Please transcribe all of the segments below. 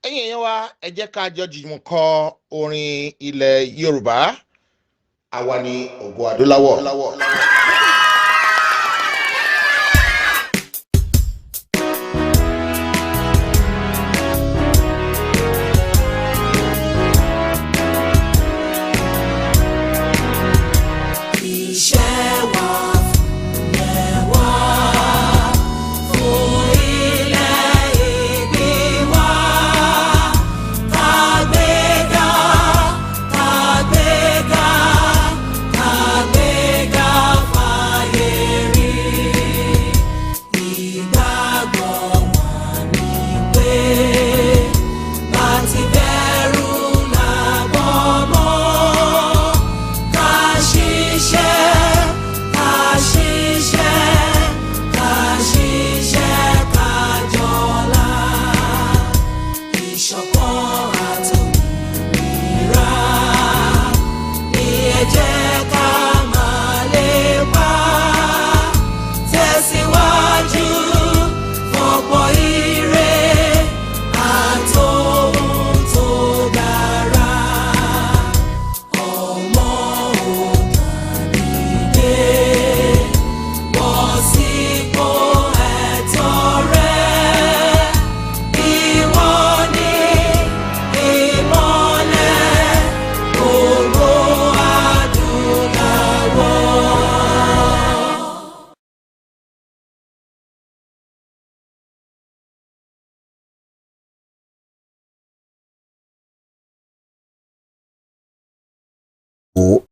ẹ̀yin èèyàn wa ẹ jẹ́ ká jọ jùmọ̀ kọ orin ilẹ̀ Yorùbá àwa ni ògo adúláwọ̀.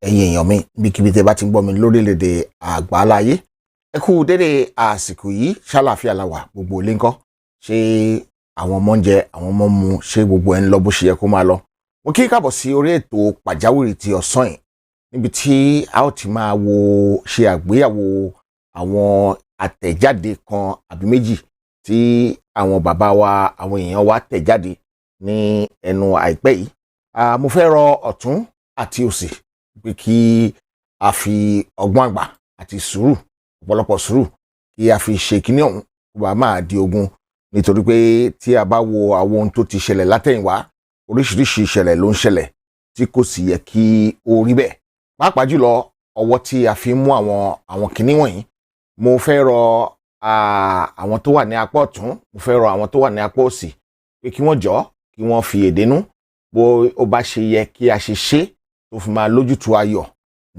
Ẹ̀yin èèyàn mi bíkíbi tẹ́ bá ti ń gbọ́ mi lórílẹ̀‐èdè àgbáláyé ẹ kú dédé àsìkò yìí ṣàlàáfíà la wà gbogbo ilé ńkọ́ ṣé àwọn ọmọ ń jẹ àwọn ọmọ mu ṣé gbogbo ẹ̀ ń lọ bó ṣe yẹ kó máa lọ. Mo kí káàbọ̀ sí orí ètò pàjáwìrì ti ọ̀sán yìí níbi tí a ó ti máa ṣe àgbéyàwó àwọn àtẹ̀jáde kan àbí méjì tí àwọn bàbá wa àwọn èèyàn wa tẹ̀ jáde ní ẹnu àìpẹ́ yìí. Mo fẹ́ rọ ọ̀tún àti òsì pé kí a fi ọgbọ́n àgbà àti sùúrù ọ̀pọ̀lọpọ̀ sùúrù kí a fi ṣe kíní ọ̀hún kó bá máa di ogun, nítorí pé tí a bá wo àwọn ohun tó ti ṣẹlẹ̀ látẹ̀yìnwá oríṣiríṣi ìṣẹ̀lẹ̀ ló ń ṣẹlẹ̀ tí kò sì yẹ kí ó rí bẹ́ẹ̀. Pàápàá jùlọ ọwọ́ tí a fi mú àwọn kíní wọ̀nyí, mo fẹ́ rọ àwọn tó wà ní apá ọ̀tún, mo fẹ́ rọ àwọn tó wà ní apá òsì pé kí wọ́n jọ̀ọ́ kí wọ́n fi èdénú bó ó bá ṣe yẹ kí a ṣe tó fi máa lójútu ayọ̀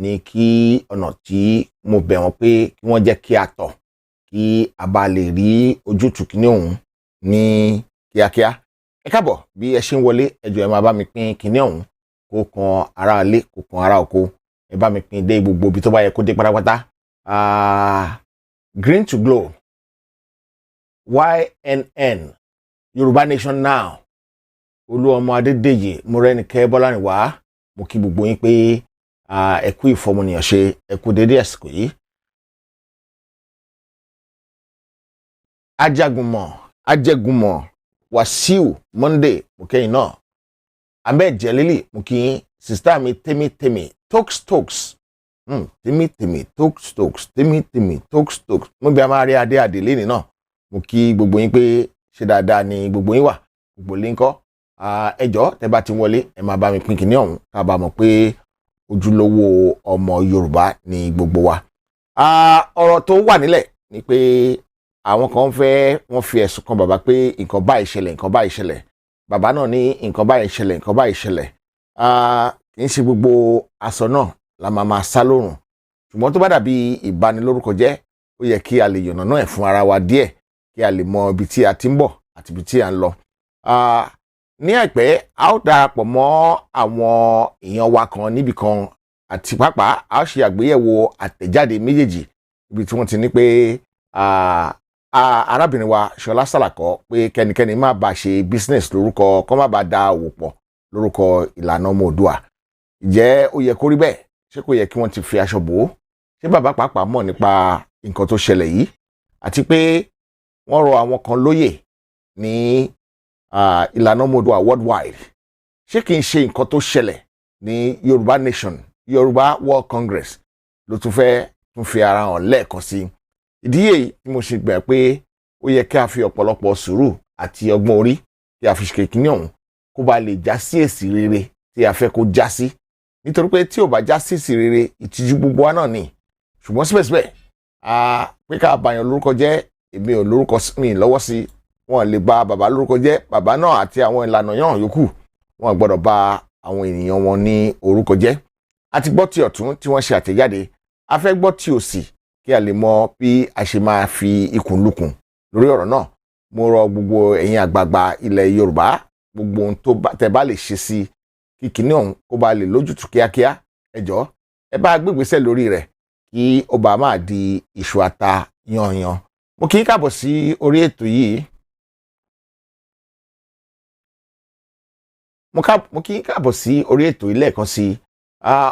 ní kí ọ̀nà tí mo bẹ̀ wọ́n pé kí wọ́n jẹ́ kí a tọ̀ kí a bá lè rí ojútùú kíní ọ̀hún ní kíákíá. Ẹ káàbọ̀ bí ẹ ṣe ń wọlé ẹ jọ̀ọ́ ẹ máa bá mi pín kíní ọ̀hún kó kan ará ilé kó kan ará oko, ẹ bá mi pín dé gbogbo ibi tó bá yẹ kó dé pátápátá. Green to glow, YNN, Yorùbá Nation Now, Olúọmọ Adédèyè Mọ́rẹ́nikẹ́ Bọ́lárìnwá, mo kí gbogbo yín pé ẹ kú ìfọmọnìyàn ṣe, ẹ kú dédé àsìkò yìí. Ajẹgúnmọ̀ Wàsíù Monday mo kẹ́yìn náà. Ahmed Jelili mo kí yín. Sista mi Tèmi Tokes Tèmi Tokes mo bí a máa rí adé àdèlé ní náà. Mo kí gbogbo yín pé ṣe dáadáa ni gbogbo yín wà, gbogbo lè ń kọ́. Ẹ jọ̀ọ́ tẹ́ bá ti wọlé ẹ máa bá mi pín kíní ọ̀hún ká bá mọ̀ pé ojúlówó ọmọ Yorùbá ni gbogbo wa. Ọ̀rọ̀ tó wà nílẹ̀ ni pé àwọn kan wọ́n fi ẹ̀sùn kan bàbá pé nǹkan báyìí ṣẹlẹ̀, bàbá náà ní nǹkan báyìí ṣẹlẹ̀. Kì í ṣe gbogbo aṣọ náà la máa sá lórùn, ṣùgbọ́n tó bá dàbí ìbanilórúkọ jẹ́ ó yẹ kí a lè yànnàná ẹ̀ fún ara wa díẹ̀ kí a lè mọ ibi tí a ti ń bọ̀ àti ibi tí a ń lọ. Ní àìpẹ́ a ó darapọ̀ mọ́ àwọn èèyàn wa kan níbì kan àti pàápàá a ó ṣe àgbéyẹ̀wò àtẹ̀jáde méjèèjì ibi tí wọ́n ti ní pé arábìnrin wa Ṣọlá Sàlàkọ́ pé kẹ́nikẹ́ni má bàa ṣe business lórúkọ kó má bàa da òwò pọ̀ lórúkọ Ìlànà Oòduà. Ǹjẹ́ ó yẹ kó rí bẹ́ẹ̀? Ṣé kò yẹ kí wọ́n ti fi aṣọ bò ó? Ṣé bàbá pàápàá mọ̀ nípa nǹkan tó ṣẹlẹ̀ yìí? Àti pé wọ́n rọ àwọn kan lóyè ní Ìlànà Oòduà worldwide. Ṣé kì í ṣe nǹkan tó ṣẹlẹ̀ ní Yorùbá Nation, Yorùbá World Congress ló tún fi ara hàn lẹ́ẹ̀kan sí? Ìdí èyí tí mo ṣe gbà pé ó yẹ kí a fi ọ̀pọ̀lọpọ̀ sùúrù àti ọgbọ́n orí kí a fi ṣe kíní ọ̀hún kó bá lè já sí èsì rere tí a fẹ́ kó já sí, nítorí pé tí ò bá já sí èsì rere ìtìjú gbogbo wa náà ni. Ṣùgbọ́n síbẹ̀síbẹ̀ pé ká bàyàn lórúkọ jẹ́, èmi ò lórúkọ mi lọ́wọ́ sí, wọn lè bà bàbá lórúkọ jẹ́, bàbá náà àti àwọn ìlànà yàn yòókù wọn gbọ́dọ̀ bà àwọn ènìyàn wọn ní orúkọ jẹ́. A ti gbọ́ ti ọ̀tún tí wọ́n ṣe àtẹ̀jáde, a fẹ́ gbọ́ ti òsì kí a lè mọ bí a ṣe máa fi ikùn lukùn lórí ọ̀rọ̀ náà. Mo rọ gbogbo ẹ̀yin àgbààgbà ilẹ̀ Yorùbá, gbogbo ohun tó tẹ́ bá lè ṣe sí kí kíní ọ̀hún kó bá lè lójútùú kíákíá, ẹ jọ̀ọ́ ẹ bá gbégbésẹ̀ lórí rẹ̀ kí ó bá máa di iṣu ata yanyan. Mo kí í káàbọ̀ sí orí ètò yìí. Mo kí í káàbọ̀ sí orí ètò ilé ẹ̀kan sí.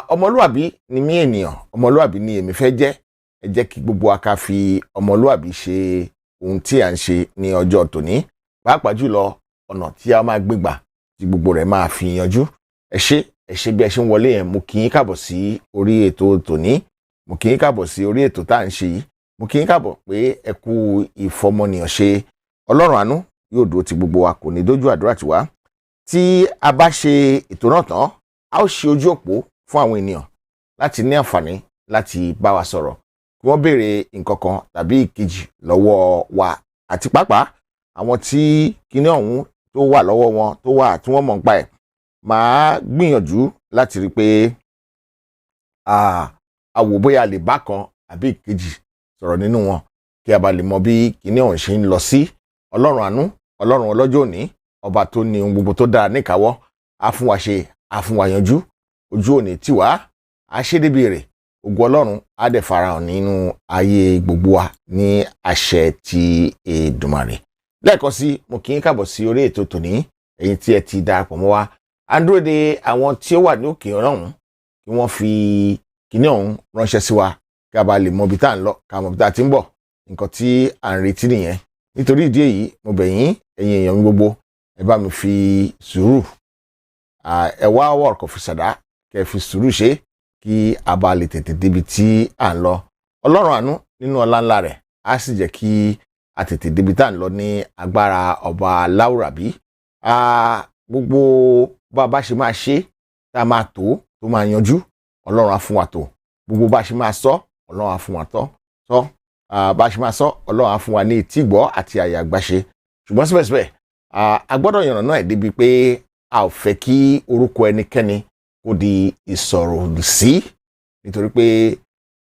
Ọmọlúwàbí ni mí ènìyàn, ọmọlúwàbí ni èmi fẹ́ jẹ́. Ẹ jẹ́ kí gbogbo wa ká fi ọmọlúwàbí ṣe ohun tí à ń ṣe ní ọjọ́ tòní, pàápàá jùlọ ọ̀nà tí a máa gbégbà tí gbogbo rẹ̀ máa fi yanjú. Ẹ ṣé bí ẹ ṣe ń wọlé yẹn. Mo kí í káàbọ̀ sí orí ètò tòní. Mo kí í káàbọ̀ sí orí ètò tá à ń ṣe yìí. Mo kí í káàbọ̀ pé ẹ kú ìfọmọnìyàn ṣe. Ọlọ́run àánú yóò dúró ti gbogbo wa, kò ní dójú àdúrà tiwa. Tí a bá ṣe ètò náà tán, a ó ṣe ojú òpó fún àwọn ènìyàn láti ní àǹfààní láti bá wa sọ̀rọ̀, kí wọ́n béèrè nǹkan kan tàbí ìkejì lọ́wọ́ wa, àti pàápàá àwọn tí kíní ọ̀hún tó wà lọ́wọ́ wọn tí wọ́n mọ̀ nípa ẹ̀. Màá gbìyànjú láti rí i pé a wò bóyá a lè bá kan àbí ìkejì sọ̀rọ̀ nínú wọn kí a bá lè mọ bí kíní ọ̀hún ṣe ń lọ sí. Ọlọ́run àánú, Ọlọ́run ọlọ́jọ́ òní, ọba tó ní ohun gbogbo tó dára níkàáwọ́, á fún wa ṣe, á fún wa yanjú. Ojú òní tì wá, á ṣe débi èrè. Ògo Ọlọ́run á dẹ̀ farahàn nínú ayé gbogbo wa ní àṣẹ ti Èdùmàrè. Lẹ́ẹ̀kan sí, mo kí í káàbọ̀ sí orí ètò tòní, ẹ̀yin tí ẹ ti darapọ̀ mọ́ wa. À ń dúró de àwọn tí ó wà ní òkè ọ̀hún kí wọ́n fi kíní ọ̀hún ránṣẹ́ sí wa kí a bá lè mọ ibi tá à ń lọ, ká mọ ibi tá a ti ń bọ̀. Nǹkan tí à ń retí nìyẹn. Nítorí ìdí èyí, mo bẹ̀ yín, ẹ̀yin èèyàn mi gbogbo, ẹ bá mi fi sùúrù, ẹ wá ọwọ́ ọ̀kọ̀ fi ṣàdá, kẹ́ fi sùúrù ṣe kí a bá lè tètè débi tí à ń lọ. Ọlọ́run àánú nínú ọlá ńlá rẹ̀ á sì jẹ́ kí a tètè débi tá à ń lọ ní agbára ọba Láwùrábí. Gbogbo bá a bá ṣe máa ṣe tá a máa tó máa yanjú, Ọlọ́run á fún wa tó. Gbogbo bá a ṣe máa sọ, Ọlọ́run á fún wa tọ́. Bá a ṣe máa sọ, Ọlọ́run á fún wa ní etí ìgbọ́ àti àyà àgbàṣe. Ṣùgbọ́n síbẹ̀síbẹ̀ a gbọ́dọ̀ yànnàná ẹ̀ débi pé a ò fẹ́ kí orúkọ ẹnikẹ́ni kó di ìsọ̀rọ̀ sí, nítorí pé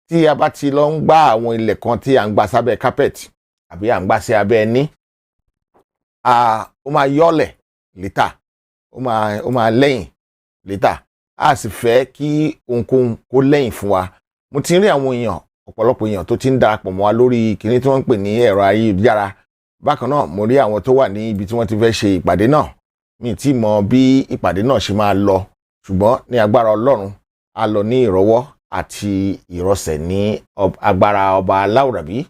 tí a bá ti lọ ń gbá àwọn ilẹ̀ kan tí à ń gbà sábẹ́ carpet àbí à ń gbà sí abẹ́ ẹní, ó máa yọ́lẹ̀ létà, ó máa lẹ́yìn létà. A sì fẹ́ kí ohunkóhun kó lẹ́yìn fún wa. Mo ti rí àwọn èèyàn, ọ̀pọ̀lọpọ̀ èèyàn tó ti ń darapọ̀ mọ́ wa lórí kíní tí wọ́n ń pè ní ẹ̀rọ ayélujára. Bákan náà mo rí àwọn tó wà ní ibi tí wọ́n ti fẹ́ ṣe ìpàdé náà. Mi tí mọ bí ìpàdé náà ṣe máa lọ, ṣùgbọ́n ní agbára Ọlọ́run a lọ ní ìrọwọ́ àti ìrọsẹ̀ ní agbára ọba Láwùrábí.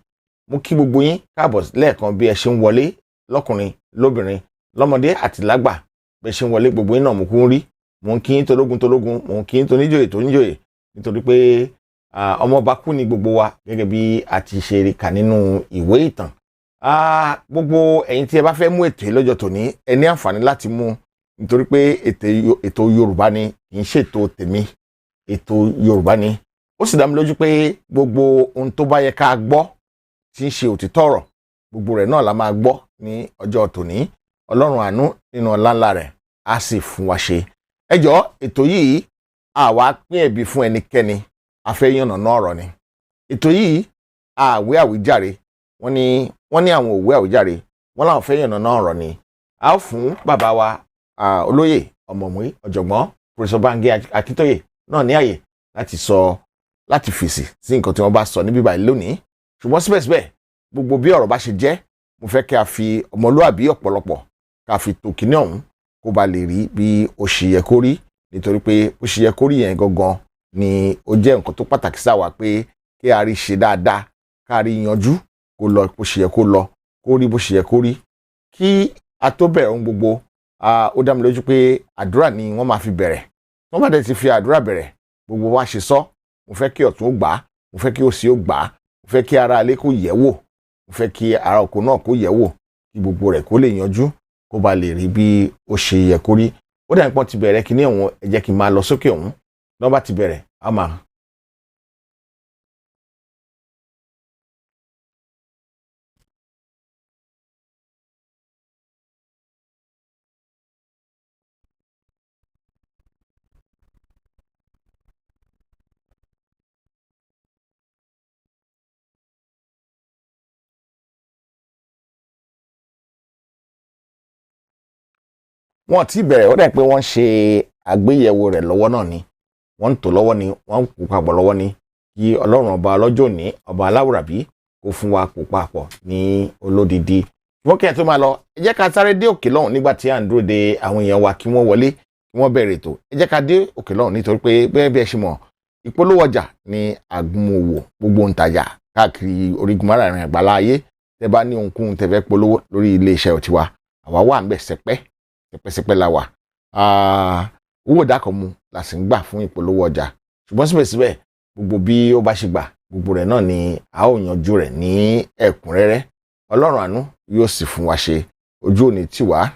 Mo kí gbogbo yín káàbọ̀ lẹ́ẹ̀kan bí ẹ ṣe ń wọlé, lọ́kùnrin, lóbìnrin, lọ́mọdé àti lágbà. Bí ẹ ṣe ń wọlé, gbogbo yín náà mo kún rí. Mo ń kí yín tológun, mo ń kí yín toníjòyè nítorí pé ọmọọba kú ni gbogbo wa, gẹ́gẹ́ bí a ti ṣe kà nínú ìwé ìtàn. Gbogbo ẹ̀yin tí ẹ bá fẹ́ mú ètò yìí lọ́jọ́ tòní, ẹ ní àǹfààní láti mú, nítorí pé ètò Yorùbá ni, kì í ṣètò tèmi, ètò Yorùbá ni. Ó sì dá mi lójú pé gbogbo ohun tó bá yẹ ká gbọ́ tí ń ṣe òtítọ́ ọ̀rọ̀, gbogbo rẹ̀ náà la máa gbọ́ ní ọjọ́ tòní. Ọlọ́run àánú nínú ọlá ńlá rẹ̀ á sì fún wa ṣe. Ẹ jọ̀ọ́, ètò yìí àwa pín ẹ̀bi fún ẹnikẹ́ni, a fẹ́ yànnàná ọ̀rọ̀ ni. Ètò yìí àwé àwíjàre, wọ́n ní àwọn òwe àwíjàre, wọ́n láwọn fẹ́ yànnàná ọ̀rọ̀ ni. A ó fún bàbá wa olóyè ọ̀mọ̀wé ọ̀jọ̀gbọ́n Professor Banji Akíntóyè náà ní àyè láti fèsì sí nǹkan tí wọ́n bá sọ níbí báyìí lónìí. Ṣùgbọ́n síbẹ̀síbẹ̀, gbogbo bí ọ̀rọ̀ bá ṣe jẹ́, mo fẹ́ kí a fi ọmọlúwàbí ọ̀pọ̀lọpọ̀ ká fi tò kíní ọ̀hún kó ba lè rí bí ó ṣe yẹ kó rí, nítorí pé ó ṣe yẹ kó rí yẹn gangan ni ó jẹ́ nǹkan tó pàtàkì sáwa, pé kí a rí ṣe dáadáa, ká rí yanjú, kó lọ bó ṣe yẹ kó lọ, kó rí bó ṣe yẹ kó rí. Kí a tó bẹ̀rẹ̀ ohun gbogbo, ó dá mi lójú pé àdúrà ni wọ́n máa fi bẹ̀rẹ̀. Wọ́n bá dẹ̀ ti fi àdúrà bẹ̀rẹ̀, gbogbo wa ṣe sọ. Mo fẹ́ kí ọ̀tún ó gbà á, mo fẹ́ kí òsì ó gbà á, mo fẹ́ kí ara alé kó yẹ̀ wò, mo fẹ́ kí ara oko náà kó yẹ̀ wò, kí gbogbo rẹ̀ kó lè yanjú. kó ba lè rí bí ó ṣe yẹ kó rí. Ó dà nípọn ti bẹ̀rẹ̀ kíní ọ̀hún, ẹ jẹ́ kí n máa lọ sókè ọ̀hún lọ́n bá ti bẹ̀rẹ̀ á máa. Wọ́n ti bẹ̀rẹ̀, ó dà pé wọ́n ṣe àgbéyẹ̀wò rẹ̀ lọ́wọ́ náà ni, wọ́n ń tò lọ́wọ́ ni, wọ́n ń kó papọ̀ lọ́wọ́ ni, kí Ọlọ́run ọba ọlọ́jọ́ òní, ọba aláwùrábí kó fún wa kó papọ̀ ní olódìdí. Wọ́n kí ẹ tó máa lọ, ẹ jẹ́ ká sáré dé òkè lọ́hùn nígbà tí à ń dúró de àwọn èèyàn wa kí wọ́n wọlé, kí wọ́n bẹ̀rẹ̀ ètò. Ẹ jẹ́ ká dé òkè lọ́hùn nítorí pé bẹ́ẹ̀ bí ẹ ṣe mọ̀, ìpolówó ọjà ní àgúnmòwò gbogbo ǹtajà káàkiri orígun márààrún àgbálá ayé. Tẹ́ bá ní ohunkóhun tẹ́ fẹ́ polówó lórí ilé-iṣẹ́ tiwa, àwa wà ńbẹ̀ sẹpẹ́sẹpẹ́ la wà. Owó ìdákọ̀mú la sì ń gbà fún ìpolówó ọjà, ṣùgbọ́n síbẹ̀síbẹ̀ gbogbo bí ó bá ṣe gbà, gbogbo rẹ̀ náà ni a ó yanjú rẹ̀ ní ẹ̀kúnrẹ́rẹ́. Ọlọ́run àánú yóò sì fún wa ṣe, ojú òní tì wá.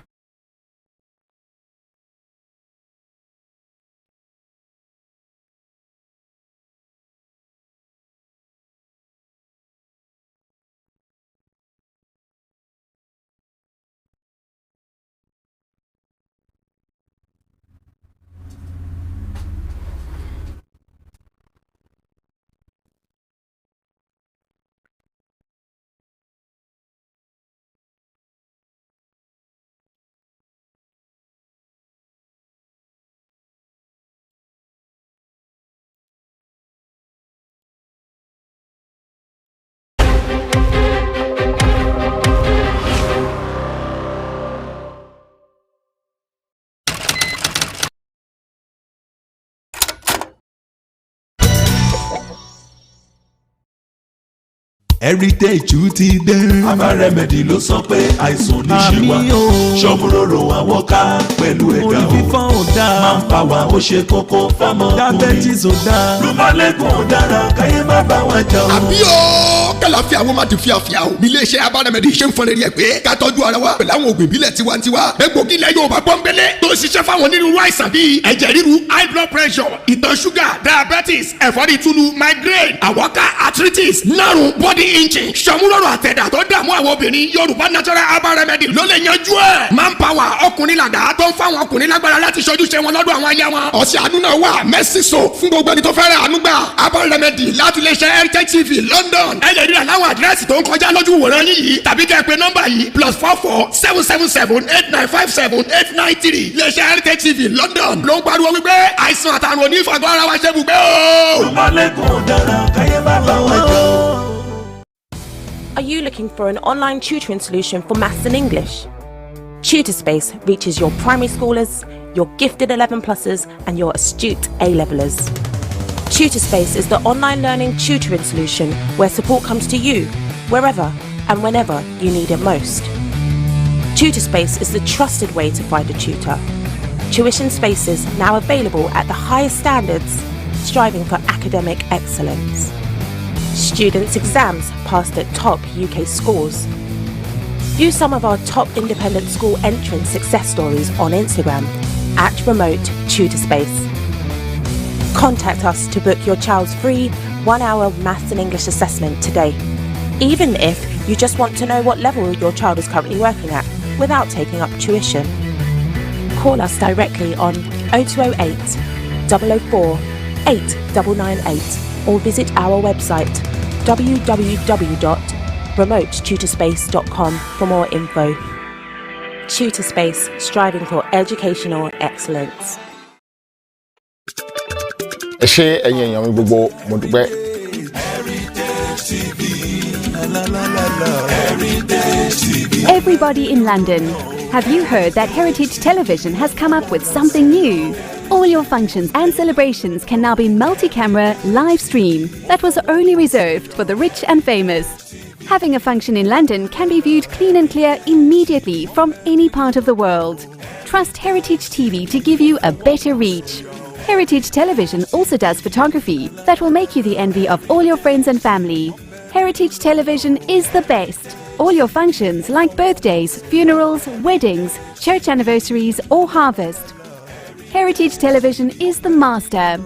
Heritage ti dé. Aba Remedy ló sọ pé àìsàn ní ṣe wá. Ṣọ́múròrò àwọn ká pẹ̀lú ẹ̀dá o. Orí fífọ́ ò dáa. Máa ń pa wá ó ṣe kókó fámọ́ ọkùnrin. Diabetes ò dáa. Rúmọ́lẹ́gùn ò dára káyé má bá wọn jà o. Àbí o kàlàfíà wọn máa ti fíafíà o. Nílé iṣẹ́ Aba Remedy ṣe ń fọn lérí ẹ̀ pé ká tọ́jú ara wa pẹ̀lú àwọn òògùn ìbílẹ̀ tiwantiwa. Egbògi ilẹ̀ Yorùbá pọ́nbélé tó ń ṣiṣẹ́ fáwọn onírúurú àìsàn bíi ẹ̀jẹ̀ ríru, high blood pressure, ìtọ̀ ṣúgà, diabetes, ẹ̀fọ́rí túlù, migraine, àwọ̀ká, arthritis, nárùn, body inching, ṣàmúlòrò àtẹ̀dá tó dààmú àwọn obìnrin. Yorùbá natural Aba Remedy ló lè yanjú ẹ̀. Manpower ọkùnrin làdá tó ń fáwọn ọkùnrin lágbára láti ṣojú ṣe wọn lọ́dọ̀ àwọn aya wọn. Ọ̀sẹ̀ àánú náà wà Mercy Soap fún gbogbo ẹni tó fẹ́ ra àánú gbà. Aba Remedy láti lè ṣe Heritage TV London. Ẹ lè rí àláwọ̀ àdírẹ́sì tó ń kọjá lójú wòran yìí tàbí kẹ́ ẹ pè nọ́mbà yìí +44 777 8957 893. Lè ṣe Heritage TV London ló ń pariwo wípé àìsàn àtàrùn onífàgbọ́ ara wa ṣe bùgbé o. Rúmọ́lẹ́gùn dára káyé má bá wọn jà o. Are you looking for an online tutoring solution for maths and English? Tutor Space reaches your primary schoolers, your gifted 11+ers and your astute A-levelers. Tutor Space is the online learning tutoring solution where support comes to you, wherever and whenever you need it most. Tutor Space is the trusted way to find a tutor. Tuition spaces now available at the highest standards, striving for academic excellence. Students' exams passed at top UK scores. View some of our top independent school entrance success stories on Instagram at Remote Tutor Space. Contact us to book your child's free 1-hour maths and English assessment today, even if you just want to know what level your child is currently working at without taking up tuition. Call us directly on 0208 004 8998 or visit our website www.remotetutorspace.com for more info. Tutor Space, striving for educational excellence. Ẹ ṣé ẹ̀yin èèyàn mi gbogbo, mo dúpẹ́. Everybody in London, have you heard that Heritage Television has come up with something new? All your functions and celebrations can now be multi-camera live stream that was only reserved for the rich and famous. Having a function in London can be viewed clean and clear immediately from any part of the world. Trust Heritage TV to give you a better reach. Heritage Television also does photography that will make you the envy of all your friends and family. Heritage Television is the best. all your functions like birthdays, funerals, weddings, church anniversaries or harvest. Heritage Television is the master.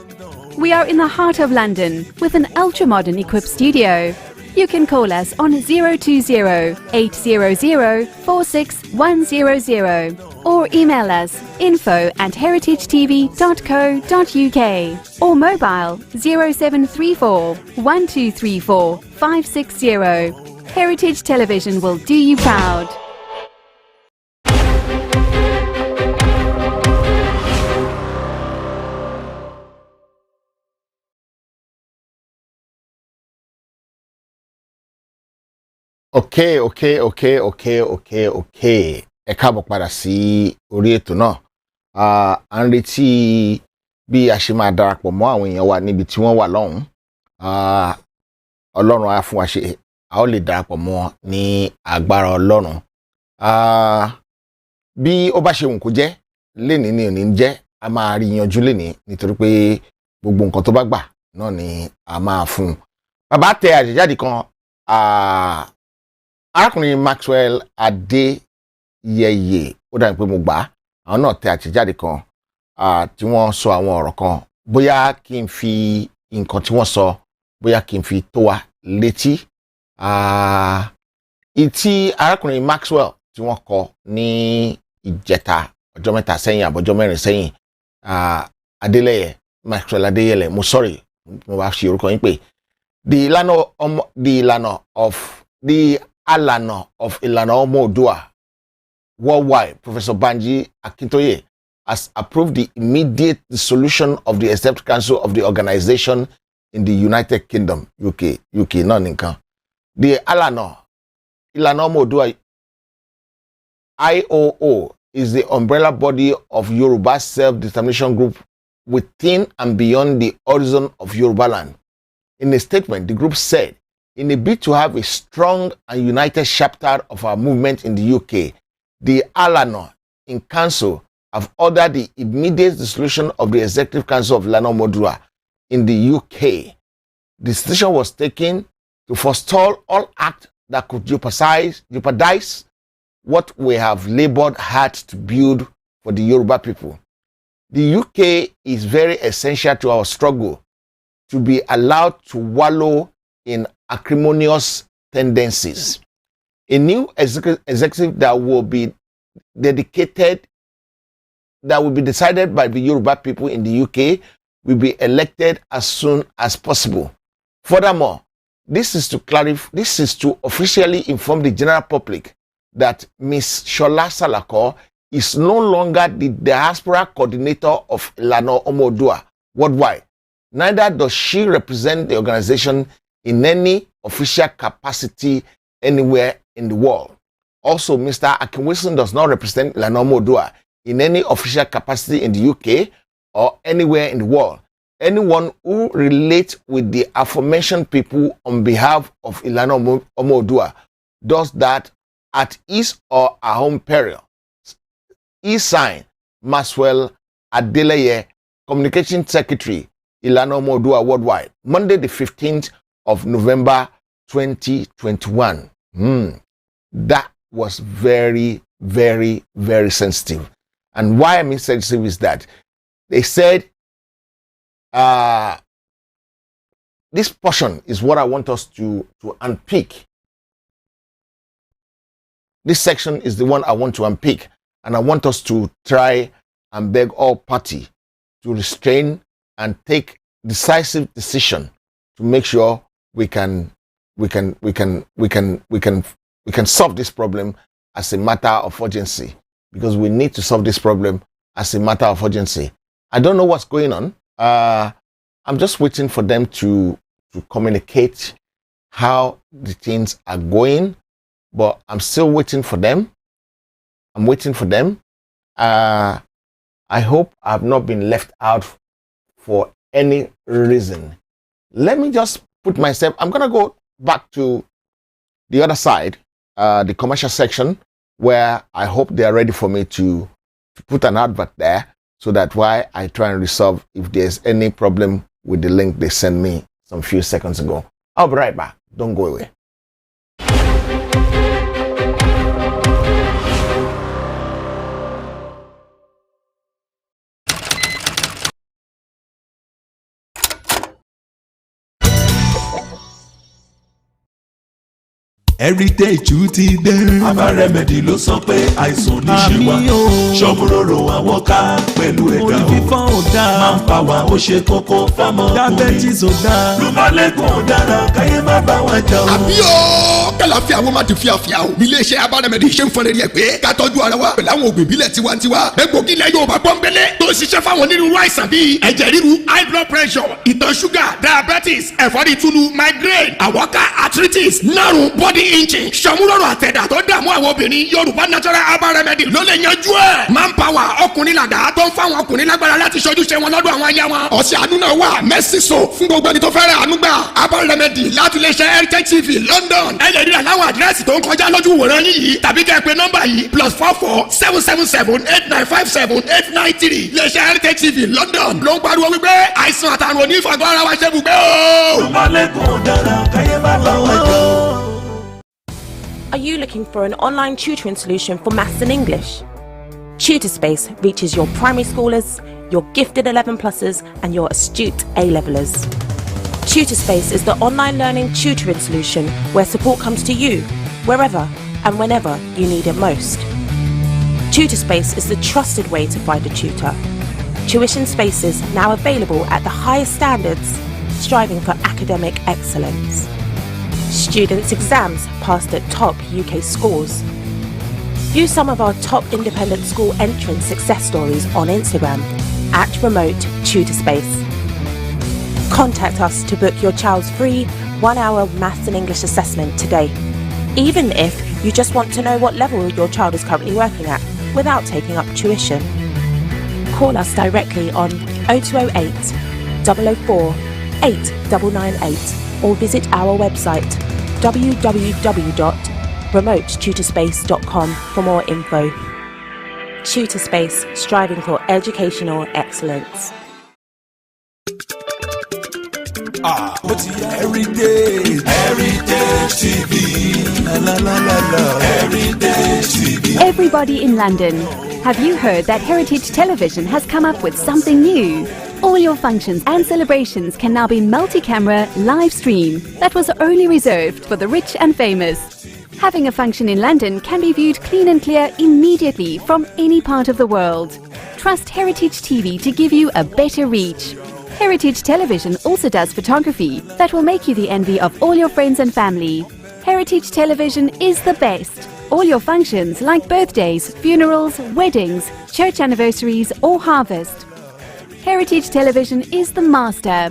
We are in the heart of London with an ultra-modern equipped studio. You can call us on 020-800-46100 or email us info@heritagetv.co.uk or mobile 0734 1234 560. Heritage Television will do you proud. Okay. Ẹ káàbọ̀ padà sí orí ètò náà. À ń retí bí a ṣe máa darapọ̀ mọ́ àwọn èèyàn wa níbi tí wọ́n wà lọ́hùn. Ọlọ́run á fún wa ṣe, a ó lè darapọ̀ mọ́ ní agbára Ọlọ́run. Bí ó bá ṣe wù kó jẹ́, lénìí ni òní ń jẹ́, a máa rí yanjú lénìí nítorí pé gbogbo nǹkan tó bá gbà náà ni a máa fún un. Bàbá tẹ àjẹjáde kan, arákùnrin Maxwell Adéyẹyẹ, ó dàbí pé mo gbà á, àwọn náà tẹ àtẹ̀jáde kan tí wọ́n sọ àwọn ọ̀rọ̀ kan, bóyá kí n fi nǹkan tí wọ́n sọ, bóyá kí n fi tó wa létí. Ìtí arákùnrin Maxwell tí wọ́n kọ ní ìjẹta, ọjọ́ mẹ́ta sẹ́yìn àbọ̀jọ́ mẹ́rin sẹ́yìn, Adélẹ́yẹ, Maxwell Adéyẹlẹ, mo sorry, mo bá ṣe orúkọ yín pé, the Ilana of Ilana Oodua worldwide, Professor Banji Akintoye, has approved the immediate dissolution of the Executive Council of the organization in the United Kingdom, UK náà nìkan. The Ilana Oodua IOO is the umbrella body of Yoruba self-determination group within and beyond the horizon of Yoruba land. In a statement, the group said, in a bid to have a strong and united chapter of our movement in the UK, the Ilana in Council have ordered the immediate dissolution of the Executive Council of Ilana Oodua in the UK. The decision was taken to forestall all acts that could jeopardize what we have labored hard to build for the Yoruba people. The UK is very essential to our struggle to be allowed to wallow in acrimonious tendencies. A new executive that will be decided by the Yoruba people in the UK will be elected as soon as possible. Furthermore, this is to officially inform the general public that Ms. Shola Salako is no longer the diaspora coordinator of Ilana Oodua worldwide. Neither does she represent the organization in any official capacity anywhere in the world. Also, Mr. Akinwilson does not represent Ilana Oodua in any official capacity in the UK or anywhere in the world. Anyone who relates with the aforementioned people on behalf of Ilana Oodua does that at his or her own peril. E-sign Maxwell Adeleye, Communication Secretary, Ilana Oodua Worldwide, Monday the 15th of November 2021. That was very, very, very sensitive. And why I mean sensitive is that they said this portion is what I want us to unpick. This section is the one I want to unpick, and I want us to try and beg all parties to restrain and take decisive decision to make sure we can solve this problem as a matter of urgency, because we need to solve this problem as a matter of urgency. I don't know what's going on. I'm just waiting for them to communicate how the things are going, but I'm still waiting for them. I'm waiting for them. I hope I've not been left out for any reason. Let me just put myself, I'm going to go back to the other side, the commercial section, where I hope they are ready for me to put an advert there, so that why I try and resolve if there's any problem with the link they sent me some few seconds ago. I'll be right back. Don't go away. heritage ti dé. Aba Remedy ló sọ pé àìsàn ní ṣe wá. Ṣọ́múròrò àwọn ká pẹ̀lú ẹ̀dá o. Orí fífọ́ ò dáa. Man power ó ṣe kókó fámọ́ ọkùnrin. Diabetes ò dáa. Lùmọ̀lẹ́gùn ò dára káyé má bá wọn jà o. àbí o kàlàfíà wọn máa ti fíafíà o. iléeṣẹ́ Aba Remedy ṣe ń fọn rẹ̀ pé ká tọ́jú ara wa pẹ̀lú àwọn òògùn ìbílẹ̀ tiwantiwa. egbògi ilẹ̀ Yorùbá pọ́nbélé tó ṣiṣẹ́ fáwọn onírúurú àìsàn bíi ẹ̀jẹ̀ ríru high blood pressure ìtọ̀ ṣúgà diabetes ẹ̀fọ́rí túlù migraine àwọ̀ká arthritis nárùn body inching ṣọmúlọ́rọ̀ àtẹ̀dá tó dààmú àwọn obìnrin Yorùbá natural Aba Remedy ló lè yanjú ẹ̀. Man power ọkùnrin làdá tó ń fáwọn ọkùnrin lágbára láti ṣojú ṣe wọn lọ́dọ̀ àwọn aya wọn. ọ̀sẹ̀ àánú náà wà Mercy Soap fún gbogbo ẹni tó fẹ́ràn àánú gbà. Aba Remedy láti lè ṣe Heritage TV London. ẹ lè rí àláwọ̀ àdírẹ́sì tó ń kọjá lójú wòran yìí tàbí kẹ́ ẹ pè nọ́mbà yìí +44 777 8957 893 lè ṣe Heritage TV London ló ń pariwo wípé àìsàn àtàrùn onífàgọ́ ara wa ṣe bùgbé o. Lùmọ̀lẹ́gùn dára káyé má bá wọn jà o. Are you looking for an online tutoring solution for maths and English? Tutor Space reaches your primary schoolers, your gifted 11+ers, and your astute A-levelers. Tutor Space is the online learning tutoring solution where support comes to you, wherever and whenever you need it most. Tutor Space is the trusted way to find a tutor. Tuition spaces now available at the highest standards, striving for academic excellence. Students' exams passed at top UK scores. View some of our top independent school entrance success stories on Instagram at Remote Tutor Space. Contact us to book your child's free 1-hour maths and English assessment today, even if you just want to know what level your child is currently working at without taking up tuition. Call us directly on 0208 004 8998 or visit our website www.remotetutorspace.com for more info. Tutor Space, striving for educational excellence. Heritage TV. Heritage TV. Everybody in London, have you heard that Heritage Television has come up with something new? All your functions and celebrations can now be multi-camera live stream that was only reserved for the rich and famous. Having a function in London can be viewed clean and clear immediately from any part of the world. Trust Heritage TV to give you a better reach. Heritage Television also does photography that will make you the envy of all your friends and family. Heritage Television is the best. All your functions like birthdays, funerals, weddings, church anniversaries or harvest. Heritage Television is the master.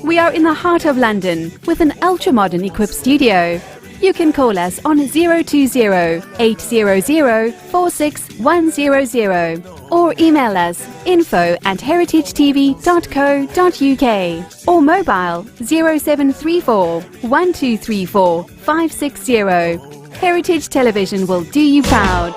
We are in the heart of London with an ultra-modern equipped studio. You can call us on 020 800 46100 or email us info@heritagetv.co.uk or mobile 0734 1234 560. Heritage Television will do you proud.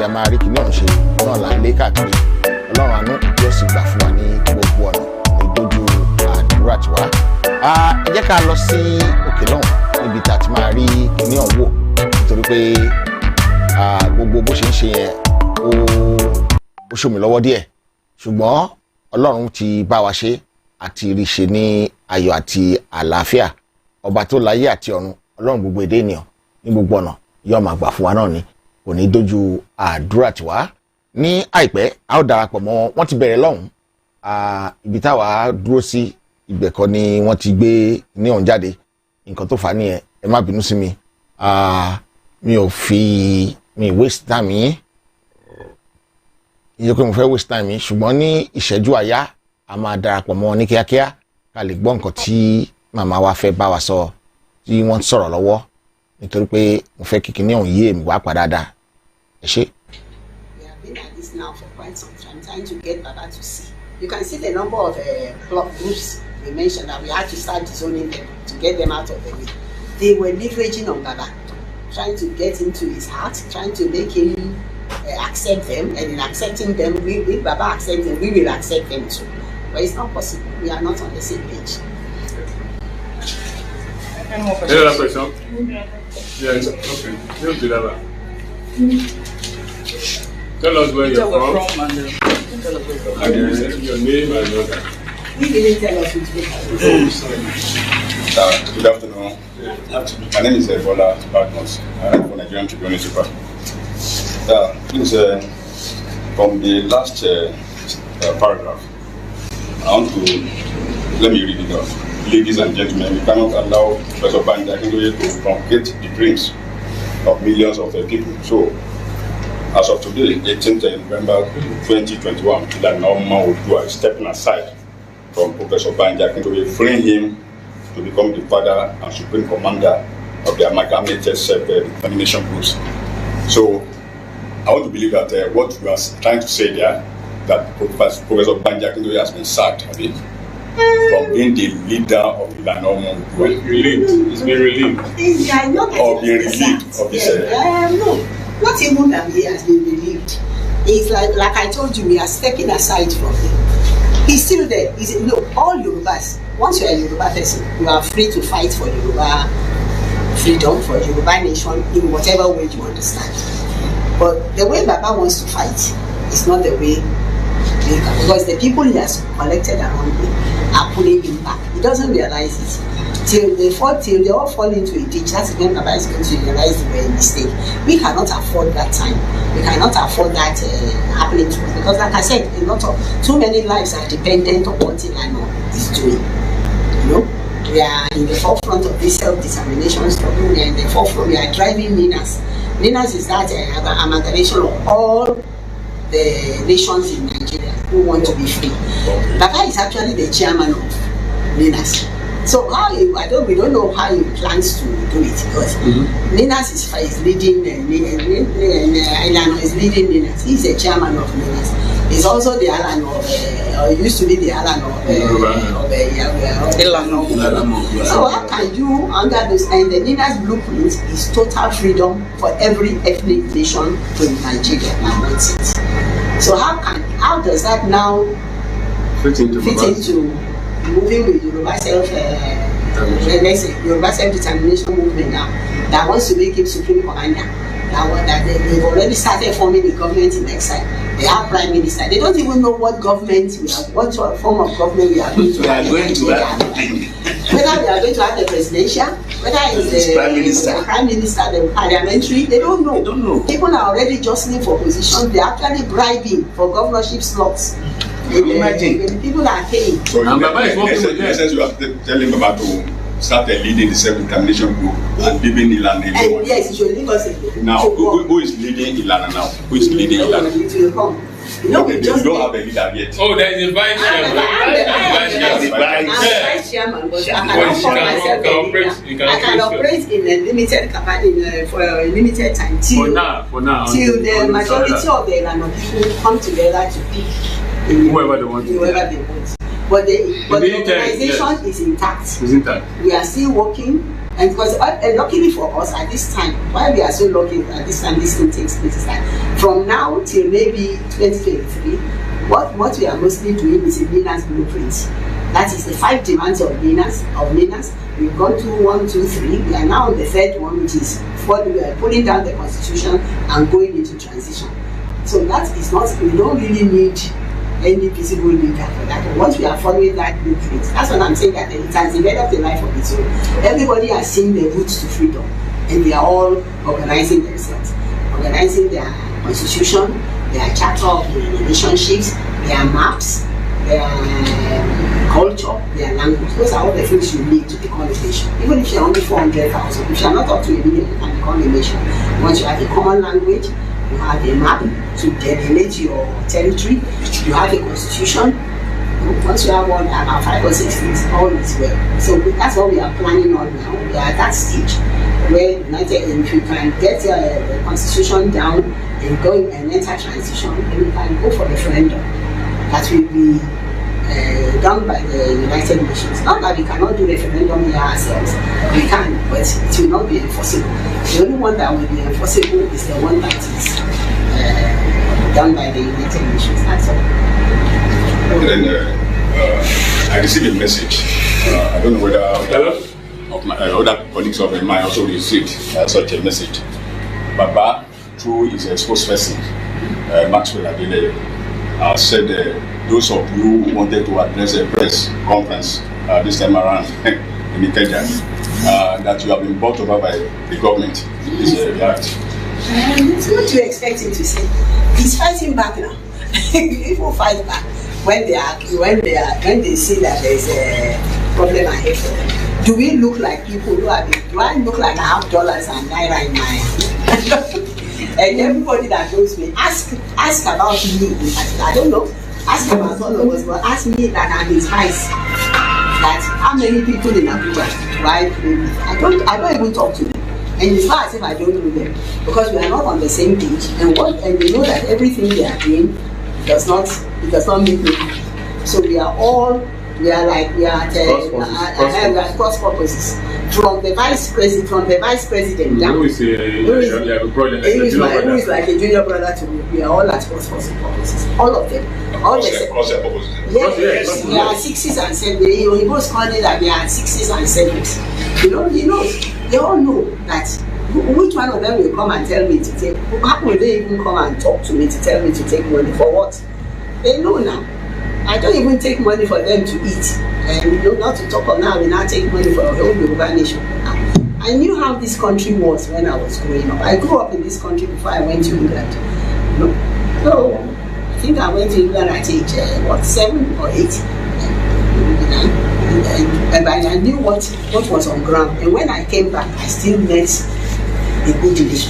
a máa rí kíní ọ̀hún ṣe náà là ń lé káàkiri ọlọ́run àánú yóò sì gbà fún wa ní gbogbo ọ̀nà ní dojú àdúrà tiwa. Ẹ jẹ́ ká lọ sí òkè lọ́hùn níbi tá a ti máa rí kíní ọ̀hún wò nítorí pé gbogbo bó ṣe ń ṣe yẹn ó ṣòmí lọ́wọ́ díẹ̀ ṣùgbọ́n ọlọ́run ti bá wa ṣe àti rí ṣe ní ayọ̀ àti àlàáfíà. Ọba tó láyé àti ọ̀run ọlọ́run gbogbo èdè ènìyàn ní gbogbo ọ̀nà yóò máa gbà fún wa náà ni kò ní dojú àdúrà tiwa. Ní àìpẹ́ a ó darapọ̀ mọ́ wọn ti bẹ̀rẹ̀ lọ́hùn ibi táwa dúró sí ìgbẹ̀kọ́ ni wọ́n ti gbé ní ọ̀hún jáde nǹkan tó fà á nìyẹn ẹ má bínú sí mi mi waste time yín iye pé mo fẹ́ waste time yín ṣùgbọ́n ní ìṣẹ́jú àyá a máa darapọ̀ mọ́ ní kíákíá ká lè gbọ́ nǹkan tí màmá wa fẹ́ bá wa sọ tí wọ́n sọ̀rọ̀ lọ́wọ́ nítorí pé mo fẹ́ kí kíní ọ̀hún yé mi wá padà dáa ẹ ṣé. We have been at this now for quite some time trying to get Baba to see. You can see the number of groups we mentioned that we had to start disowning them to get them out of the way. They were leveraging on Baba, trying to get into his heart, trying to make him accept them, and in accepting them, we Baba accept them, we will accept them too. But it's not possible. We are not on the same page. Any more questions? Any other question? Yes, okay. Let's do that. Tell us where you're from and tell us where you're from. Your name and your name. He didn't tell us which way. Good afternoon. My name is Bola Badmus. I'm from Nigerian Tribune newspaper. Please, from the last paragraph, I want to let me read it out. Ladies and gentlemen, we cannot allow Professor Banja to truncate the dreams of millions of people. So, as of today, 18th November 2021, Ilana Oodua is stepping aside from Professor Banja to freeing him to become the father and supreme commander of the amalgamated self-determination groups. So, I want to believe that what we are trying to say there, that Professor Banja has been sacked from being the leader of Ilana Oodua. Relieved. He's been relieved. Or being relieved of this. No, not even that he has been relieved. It's like I told you, we are stepping aside from him. He's still there. All Yorubas, once you are a Yoruba person, you are free to fight for Yoruba freedom, for Yoruba nation, in whatever way you understand. But the way Baba wants to fight is not the way, because the people he has collected around him are pulling him back. He doesn't realize it. Till they all fall into a ditch, that's when Baba is going to realize they were a mistake. We cannot afford that time. We cannot afford that happening to us. Because like I said, too many lives are dependent on what Ilana is doing. We are in the forefront of this self-determination struggle. We are in the forefront. We are driving NINAS. NINAS is that amalgamation of all the nations in Nigeria who want to be free. Baba is actually the chairman of NINAS. So we don't know how he plans to do it, because NINAS is leading, Ilana is leading NINAS. He's the chairman of NINAS. He's also the Alan of, or used to be the Alan of Ilana. So how can you, under this, and the NINAS blueprint is total freedom for every ethnic nation in Nigeria and wants it. So how does that now fit into moving with Yoruba self-determination movement now that wants to make him supreme commander? They've already started forming a government in exile. They have prime minister. They don't even know what government we have, what form of government we are going to have. Whether we are going to have the presidential, whether it's the prime minister, the parliamentary, they don't know. People are already jostling for positions. They're actually bribing for governorship slots. Imagine. People are paying. So in essence, you are telling Baba to start leading the self-determination group and leaving Ilana alone. Yes, he should leave us alone. Now, who is leading Ilana now? Who is leading Ilana? It will come. We don't have a leader yet. Oh, there is a vice chairman. I'm vice chairman, but I cannot call myself a leader. I can operate in a limited capacity for a limited time till the majority of the Ilana people come together to pick whoever they want. But the organization is intact. It's intact. We are still working And because luckily for us at this time, why we are so lucky at this time this thing takes place is that from now till maybe 2023, what we are mostly doing is a learner's blueprint. That is the 5 demands of learners. We've gone through 1, 2, 3. We are now on the 3rd one, which is we are pulling down the constitution and going into transition. So that is not, we don't really need any visible leader for that. But once we are following that blueprint, that's what I'm saying, that it has developed a life of its own. Everybody has seen the routes to freedom, and they are all organizing themselves, organizing their constitution, their charter of the relationships, their maps, their culture, their language. Those are all the things you need to become a nation. Even if you're only 400,000, if you're not up to a million, you can become a nation. Once you have a common language, you have a map to delineate your territory, you have a constitution. Once you have one, about 5 or 6 things, all is well. So that's what we are planning on now. We are at that stage where if you can get the constitution down and go and enter transition, then you can go for the referendum. That will be done by the United Nations. Not that we cannot do referendum here ourselves. We can, but it will not be enforceable. The only one that will be enforceable is the one that is done by the United Nations. That's all. Then I received a message. I don't know whether other colleagues of mine also received such a message. Baba, through his spokesperson, Maxwell Adele, said those of you who wanted to address a press conference this time around in Ikeja, that you have been bought over by the government. Is react. It's what you expect him to say. He's fighting back now. People fight back when they see that there is a problem ahead for them. Do we look like people who are? Do I look like I have dollars and naira in my? And everybody that knows me, ask about me. I don't know. Ask about all of us, but ask me that I'm his eyes. That how many people in Abuja do I play with? I don't even talk to them. And it's not as if I don't know them, because we are not on the same page. And we know that everything they are doing does not make me happy. So we are cross purposes. From the vice president down. Who is like a junior brother to me. We are all at cross purposes. All of them. All the purposes. Yes, we are 60s and 70s. He was calling it that they are 60s and 70s. They all know that which one of them will come and tell me to take. How will they even come and talk to me to tell me to take money for what? They know now. I don't even take money for them to eat. And not to talk of now, we now take money for a whole Yoruba nation. I knew how this country was when I was growing up. I grew up in this country before I went to England. So I think I went to England at age 7 or 8. And I knew what was on ground. And when I came back, I still met a good English.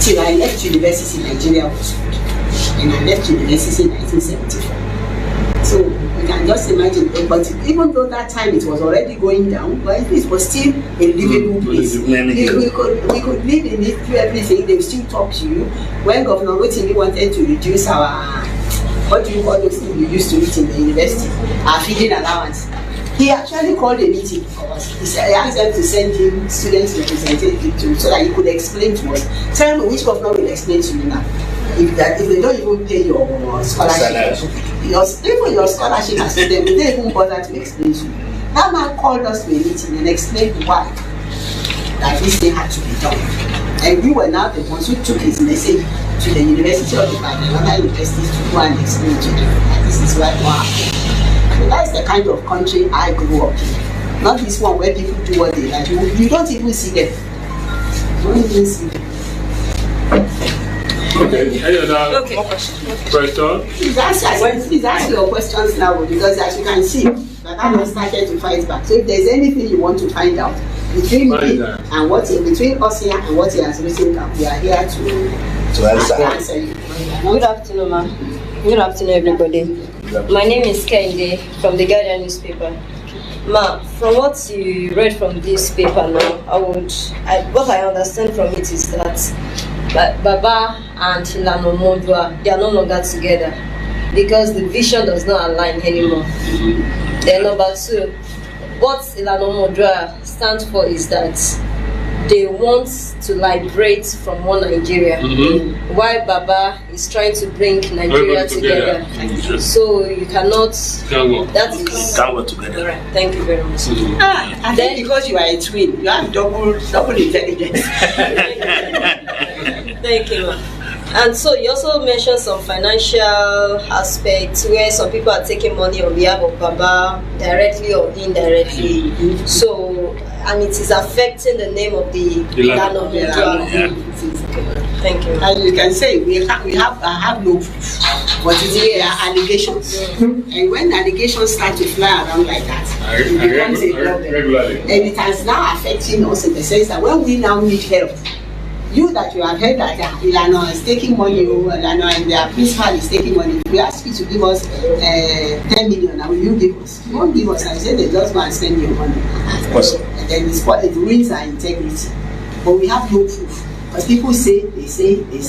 Till I left university, Nigeria was good. And I left university in 1974. So you can just imagine, but even though that time it was already going down, but it was still a livable place. We could live in it, do everything, they still talk to you. When Governor Rotimi wanted to reduce our, what do you call those things we used to eat in the university, our feeding allowance, he actually called a meeting for us. He asked them to send him students representative so that he could explain to us. Tell me which governor will explain to you now. If they don't even pay your scholarship, even your scholarship as student, they don't even bother to explain to you. That man called us to a meeting and explained why that this thing had to be done. And we were now the ones who took his message to the University of Ibadan and other universities to go and explain to them that this is what happened. So that's the kind of country I grew up in. Not this one where people do what they like. You don't even see them. You don't even see them. Okay, any other question? Please ask your questions now, because as you can see, that I have started to fight back. So if there's anything you want to find out between me and between us here and what he has written down, we are here to answer you. Good afternoon, ma'am. Good afternoon, everybody. My name is Kende from the Guardian newspaper. Ma, from what you read from this paper now, what I understand from it is that Baba and Ilana Oodua, they are no longer together because the vision does not align anymore. Then number two, what Ilana Oodua stands for is that they want to liberate from one Nigeria, while Baba is trying to bring Nigeria together. So you cannot. That is. Can't work together. Right. Thank you very much. And then because you are a twin, you have double intelligence. Thank you. And so you also mentioned some financial aspects where some people are taking money on behalf of Baba directly or indirectly. So, and it is affecting the name of the Ilana Oodua. Thank you. And you can say I have no proof, but there are allegations. And when allegations start to fly around like that, it becomes a problem. And it has now affecting us in the sense that when we now need help, you that you have heard that Ilana is taking money, Ilana and their principal is taking money. We ask you to give us 10 million, and will you give us? You won't give us. I say they just go and spend your money. Of course. And then it ruins our integrity. But we have no proof. Because people say, they say. But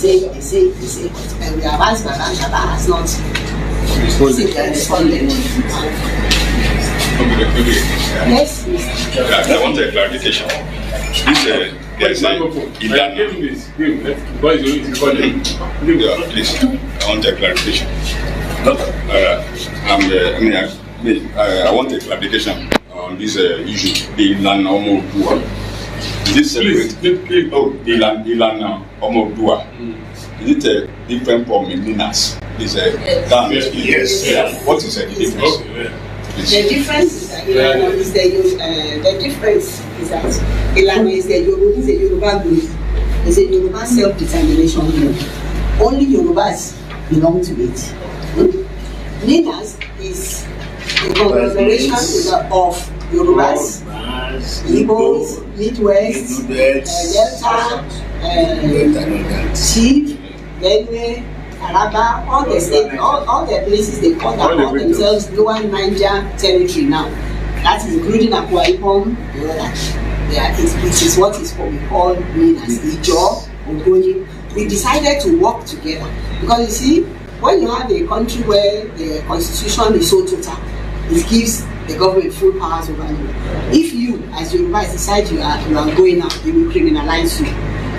we have asked Baba has not responded. Yes. I want a clarification. Yes, Ilana. Please, I want a clarification. I want a clarification on this issue. The Ilana Oodua. Is it separate? Oh, Ilana Oodua. Is it a different from Ilana's? Yes. What is the difference? The difference is that Ilana is the difference is that Ilana is a Yoruba group. It's a Yoruba self-determination group. Only Yorubas belong to it. Ninas is a conglomeration of Yorubas, Igbos, Midwest, Delta, Chief, Benue, Araba, all the states, all the places they call themselves Lower Niger Territory now. That is including Akwa Ibom, it is what is what we call Ninas, Ijo, Ogoni. We decided to work together because you see, when you have a country where the constitution is so total, it gives the government full powers over you. If you, as Yorubas, decide you are going out, they will criminalize you.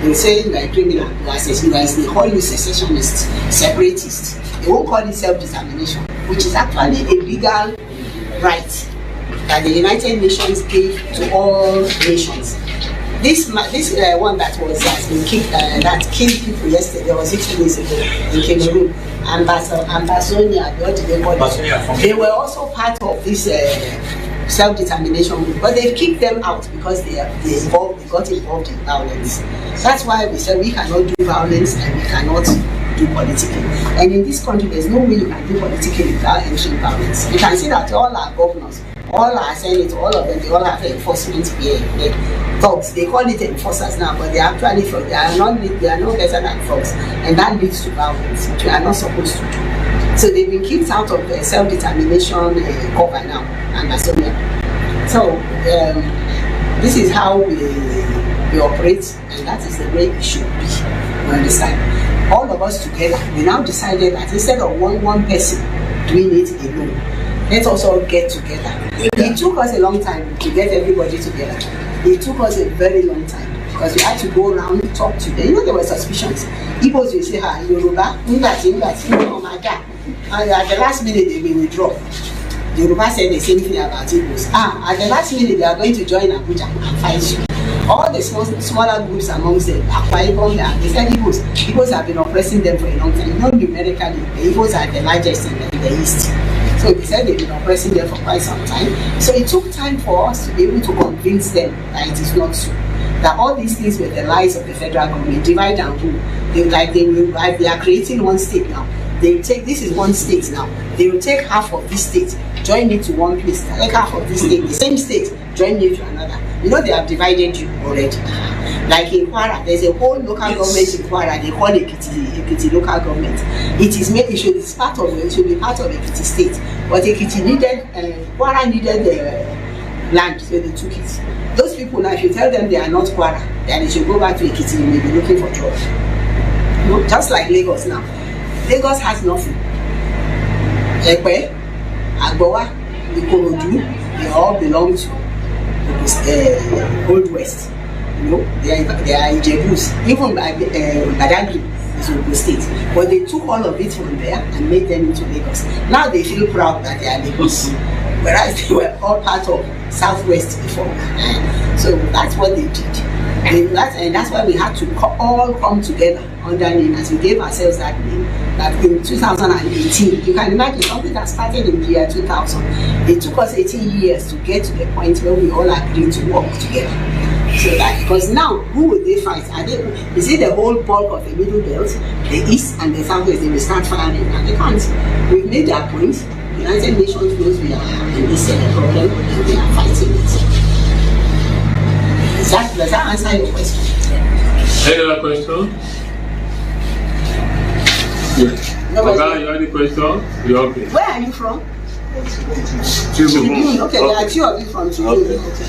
They will say you are a criminal, they call you secessionist, separatist. They won't call it self-determination, which is actually a legal right that the United Nations gave to all nations. This one that has been kicked, that killed people yesterday, was 2 days ago in Cameroon, Ambazonia, they were also part of this self-determination group, but they kicked them out because they got involved in violence. That's why we said we cannot do violence and we cannot do politically. And in this country, there's no way you can do politically without entering violence. You can see that all our governors, all our senators, all of them, they all have enforcement thugs. They call it enforcers now, but they are actually they are no better than thugs, and that leads to violence, which we are not supposed to do. So they've been kicked out of the self-determination cover now, and Amazonia. So this is how we operate, and that is the way it should be. You understand? All of us together, we now decided that instead of one person doing it alone, let's also get together. It took us a long time to get everybody together. It took us a very long time because we had to go around and talk to them. You know, there were suspicions. Igbos will say, Yoruba, oh my God. And at the last minute, they will withdraw. Yoruba said the same thing about Igbos. At the last minute, they are going to join Abuja and fight you. All the smaller groups amongst them, Akwa Ibom, they said Igbos have been oppressing them for a long time. Not numerically, the Igbos are the largest in the East. So they said they've been oppressing them for quite some time. So it took time for us to be able to convince them that it is not so. That all these things were the lies of the federal government, divide and rule. They are creating one state now. They take, this is one state now. They will take half of this state, join it to one place, take half of this state, the same state, join it to another. You know they have divided you already. Like in Kwara, there's a whole local government in Kwara, they call it Ekiti local government. It should be part of Ekiti state. But Ekiti needed, Kwara needed the land, so they took it. Those people now, if you tell them they are not Kwara, then they should go back to Ekiti and maybe looking for trouble. You know, just like Lagos now. Lagos has nothing. Epe, Agbowa, Ikorodu, they all belong to Old West. You know, they are Ijebus. Even Badagry is Ogun State. But they took all of it from there and made them into Lagos. Now they feel proud that they are Lagos. Whereas they were all part of Southwest before. So that's what they did. And that's why we had to all come together under name as we gave ourselves that name. That in 2018, you can imagine something that started in the year 2000. It took us 18 years to get to the point where we all agreed to work together. So that, because now, who will they fight? Is it the whole bulk of the middle belt, the east and the southwest, they will start firing, and they can't. We've made their point. The United Nations knows we are in this problem, and they are fighting it. Does that answer your question? Any other question? Yeah. Okay, you have any question? You're okay. Where are you from? Tribune. Okay, there are two of you from Tribune. Okay.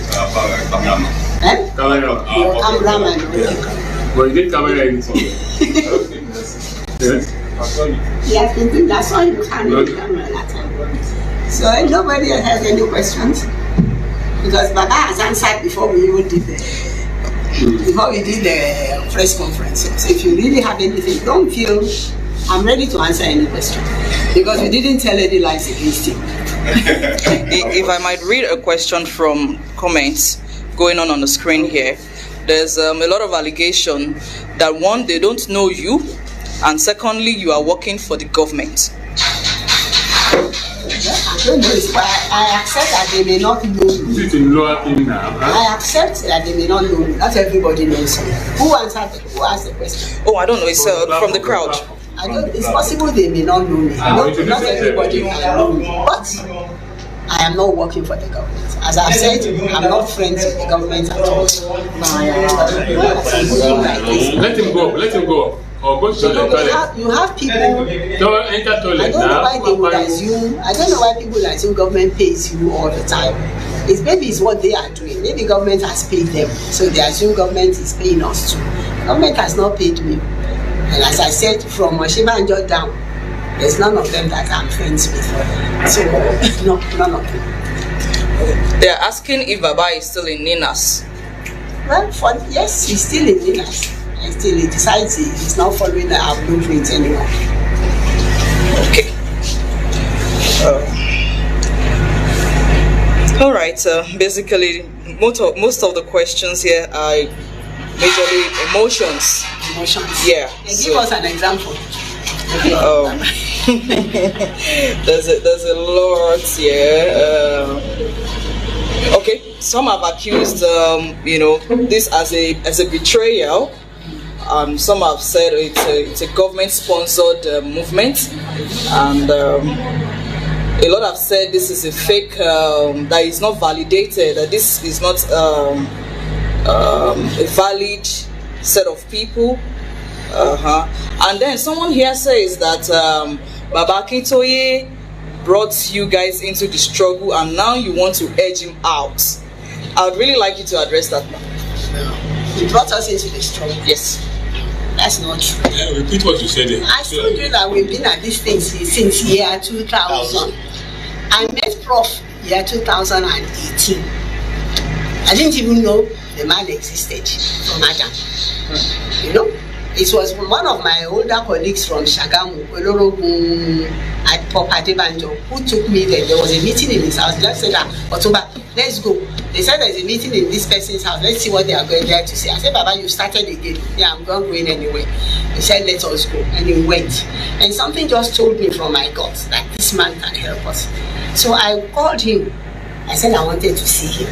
Cameraman. Your cameraman. But you did camera anything. Yes. Yes, indeed. That's why you carry the camera that time. So nobody else has any questions? Because Baba has answered before we even did the press conference. So if you really have anything, don't feel I'm ready to answer any question. Because we didn't tell any lies against him. If I might read a question from comments going on the screen here, there's a lot of allegation that one, they don't know you, and secondly, you are working for the government. I don't know, but I accept that they may not know me. I accept that they may not know me. Not everybody knows me. Who asked the question? Oh, I don't know. It's from the crowd. It's possible they may not know me. Not everybody may know me. But I am not working for the government. As I've said, I'm not friends with the government at all. Let him go. Let him go. Or go to the toilet. You have people. Don't enter toilet. I don't know why they would assume. I don't know why people assume government pays you all the time. Maybe it's what they are doing. Maybe government has paid them, so they assume government is paying us too. Government has not paid me. And as I said, from Oshibanjo down, there's none of them that I'm friends with. So, no, none of them. They're asking if Baba is still in Ninas. Well, yes, he's still in Ninas. Until he decides he's not following our blueprint anymore. Okay. All right. Basically, most of the questions here are majorly emotions. Emotions. Yeah. Give us an example. There's a lot here. Okay. Some have accused this as a betrayal. Some have said it's a government-sponsored movement, and a lot have said this is a fake, that is not validated, that this is not a valid set of people. And then someone here says that Baba Akintoye brought you guys into the struggle, and now you want to edge him out. I would really like you to address that now. He brought us into the struggle. Yes. That's not true. Yeah, repeat what you said. I told you that we've been at this thing since year 2000. I met Prof year 2018. I didn't even know the man existed from Adam. You know, it was one of my older colleagues from Shagamu, at Popadebanjo, who took me there. There was a meeting in his house. Just said, Otoba, let's go. They said there's a meeting in this person's house. Let's see what they are going there to say. I said, Baba, you started again. Yeah, I'm not going anywhere. He said, let us go. And he went. And something just told me from my gut that this man can help us. So I called him. I said I wanted to see him.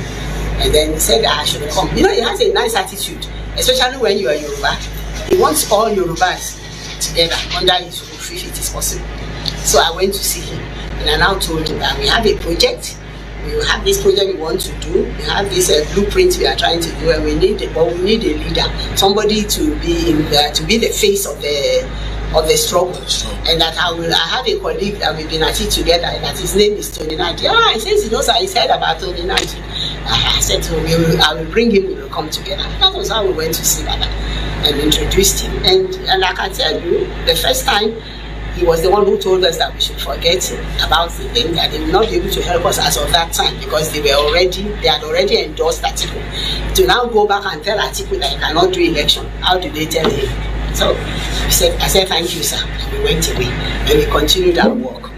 And then he said that I should come. You know, he has a nice attitude, especially when you are Yoruba. He wants all Yorubas together under his roof if it is possible. So I went to see him. And I now told him that we have a project. We have this project we want to do. We have this blueprint we are trying to do, and we need a leader, somebody to be the face of the struggle. And that I have a colleague that we've been at it together. That his name is Tony Naji. He says he knows. He said about Tony Naji. I said to him, I will bring him. We will come together. That was how we went to see Baba and introduced him. And I can tell you, the first time he was the one who told us that we should forget about the thing, that they will not be able to help us as of that time because they had already endorsed Atiku. To now go back and tell Atiku that he cannot do election, how do they tell him? So I said thank you, sir, and we went away and we continued our work.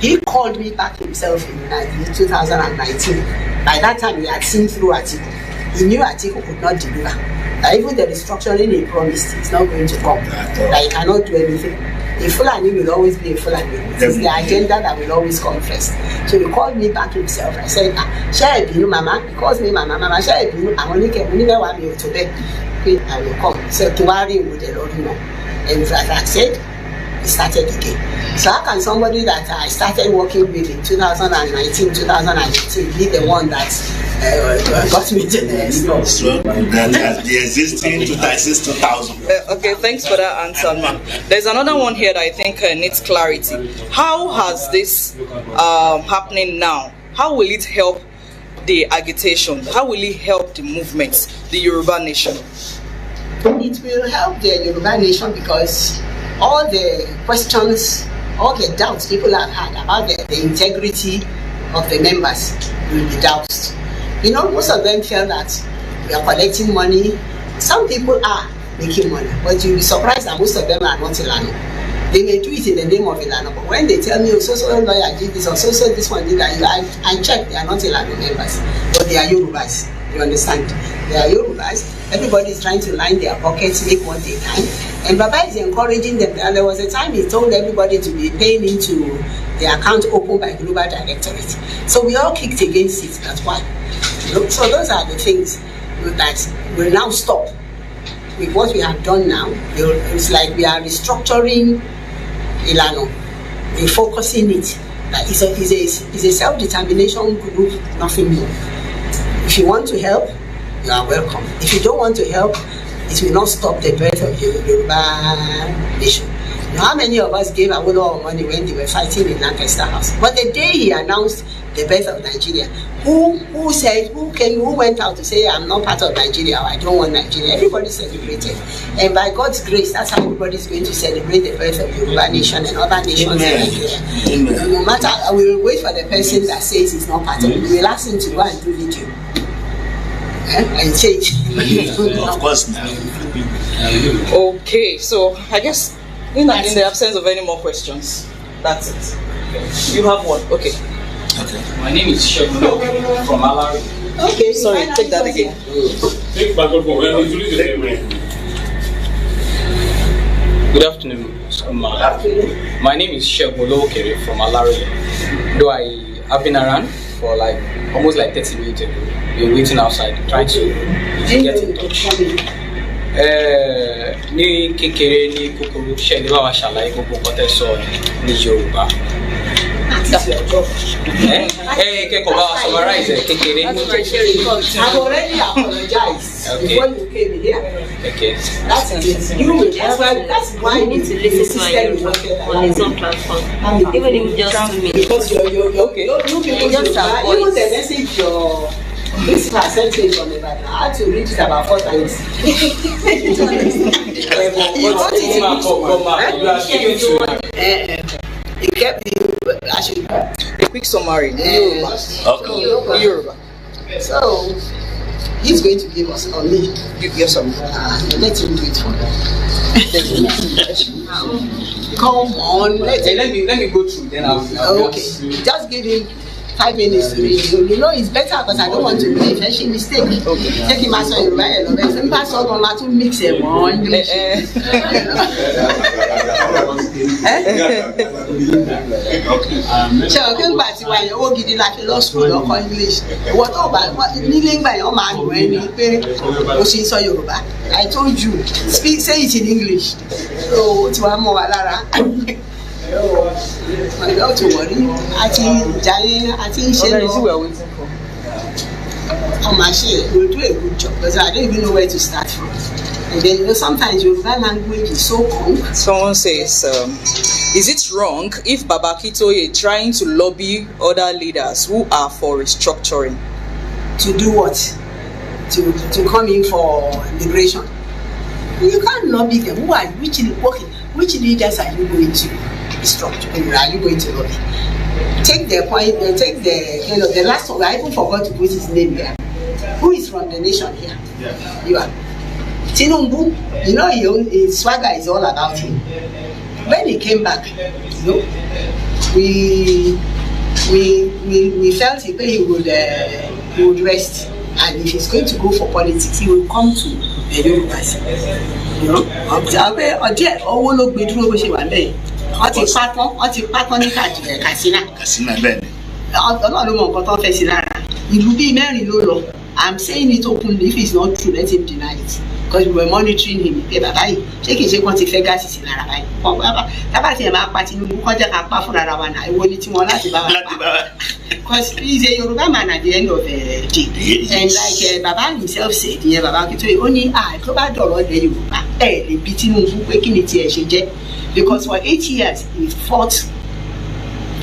He called me back himself in 2019. By that time, he had seen through Atiku. He knew Atiku could not deliver. That even the restructuring he promised is not going to come. That he cannot do anything. A Fulani will always be a Fulani. It is the agenda that will always come first. So he called me back himself. I said, Share Binu, Mama. He calls me Mama. Mama, Share Binu. I only want me to bed. I will come. So to worry with the Lord, you know. And as I said, we started again. So how can somebody that I started working with in 2019, 2018 be the one that got me to the store? So the existing 2000. Okay, thanks for that answer, ma'am. There's another one here that I think needs clarity. How has this happening now? How will it help the agitation? How will it help the movement, the Yoruba nation? It will help the Yoruba nation because all the questions, all the doubts people have had about the integrity of the members will be doused. You know, most of them feel that we are collecting money. Some people are making money, but you'll be surprised that most of them are not Ilana. They may do it in the name of Ilana, but when they tell me, oh, so lawyer did this, or so this one did that, I check, they are not Ilana members, but they are Yorubas. You understand? They are Yorubas. Everybody is trying to line their pockets, make what they can. And Baba is encouraging them. And there was a time he told everybody to be paying into the account opened by Global Directorate. So we all kicked against it. That's why. You know? So those are the things that will now stop. With what we have done now, it's like we are restructuring Ilana, refocusing it. That is a self-determination group, nothing more. If you want to help, you are welcome. If you don't want to help, it will not stop the birth of the Yoruba nation. You know how many of us gave Awolowo money when they were fighting in Lancaster House? But the day he announced the birth of Nigeria, who went out to say, I'm not part of Nigeria, or I don't want Nigeria? Everybody celebrated. And by God's grace, that's how everybody is going to celebrate the birth of the Yoruba nation and other nations in Nigeria. No matter, I will wait for the person that says he's not part of it. We will ask him to go and do video. And change. Of course now. Okay, so I guess in the absence of any more questions, that's it. You have one. Okay. My name is Shegun from Alari. Okay, sorry, take that again. Good afternoon. My name is Shegun from Alari. Though I've been around for almost 30 minutes ago. Been waiting outside, trying to get in touch. Ní kékeré ní kúkúrú ṣe lè bá wa ṣàlàyé gbogbo nǹkan tẹ́ sọ ní Yorùbá. Kẹ́kọ̀ọ́ bá wa summarize kékeré. I've already apologized before you came here. Okay. That's that's why you need to listen to him on his own platform. Even if just 2 minutes. Because you're okay. You people just even the message this percentage on the Bible, I had to read it about 4 times. A quick summary. Yoruba. So, he's going to give us on me. Yes, sir. Let him do it for us. Come on. Let me go through. Then I'll okay. Just give him 5 minutes to read. You know it's better because I don't want to make a fashion mistake. Okay. Take him as well. If pass on to mix it more English. So I can pass why you walk in like law school or English. What about kneeling by your man when you pay Yoruba? I told you, say it in English. So it's one more Lara. Not to worry. I think we're waiting for. Oh my shit, we'll do a good job because I don't even know where to start from. And then sometimes your language is so cool. Someone says, is it wrong if Baba Akintoye is trying to lobby other leaders who are for restructuring? To do what? To come in for liberation. You can't lobby them. Which leaders are you going to? instruct. Are you going to lobby? Take the point, take the last one. I even forgot to put his name there. Who is from the nation here? Yeah. You are. Tinubu, you know, his swagger is all about him. When he came back, you know, we felt he would rest, and if he's going to go for politics, he will come to the Yorubas. You know, owó ló gbé dúró bó ṣe wà lẹ́yìn. Wọ́n ti pátán ní Katsina. Katsina bẹ́ẹ̀ ni. Ọlọ́run ló mọ nǹkan tó ń fẹ́ sí lára. Ìlú bíi mẹ́rin ló lọ. I'm saying it openly. If it's not true, let him deny it. Because we were monitoring him. Pé bàbá yìí, ṣé kìí ṣe kàn ti fẹ́ gáàsì sí lára báyìí? Tábà tí ẹ máa pa Tinubu kọjá ká pa fúnra ra wa náà, èwo ni tiwọn láti bá wa pa. Because he's a Yoruba man at the end of the day. And like Baba himself said, Baba Akitoye, ó ní tó bá dọ̀rọ̀ lẹ Yorùbá, lè bi Tinubu pé kí ni tiẹ̀ ṣe jẹ́. Because for 8 years, he fought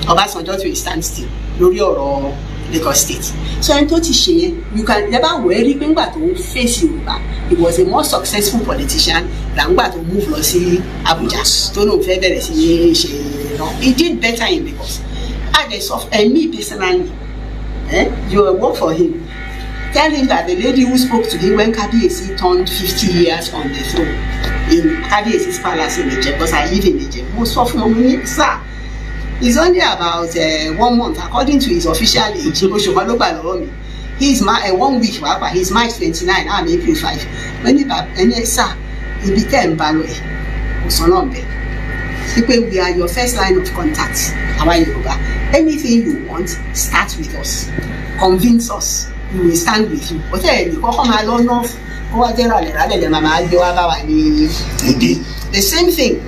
Obasanjo to a standstill lórí ọ̀rọ̀ Lagos State. So ẹni tó ti ṣe yẹn, you can never worry pé ńgbà tó face Yorùbá, he was a more successful politician than ńgbà tó move lọ sí Abuja tó lóun fẹ́ bẹ̀rẹ̀ sí ṣe náà. He did better in Lagos. And me personally, you will work for him. Tell him that the lady who spoke to him when Kabiyesi turned 50 years on the throne in Kabiyesi's palace in Ijebu, because I live in Ijebu, most of them, sir, it's only about 1 month, according to his official age. He's 1 week, he's March 29, I'm April 5. When he sir, he became Balwe. We are your first line of contact. Anything you want, start with us. Convince us. We will stand with you. The same thing.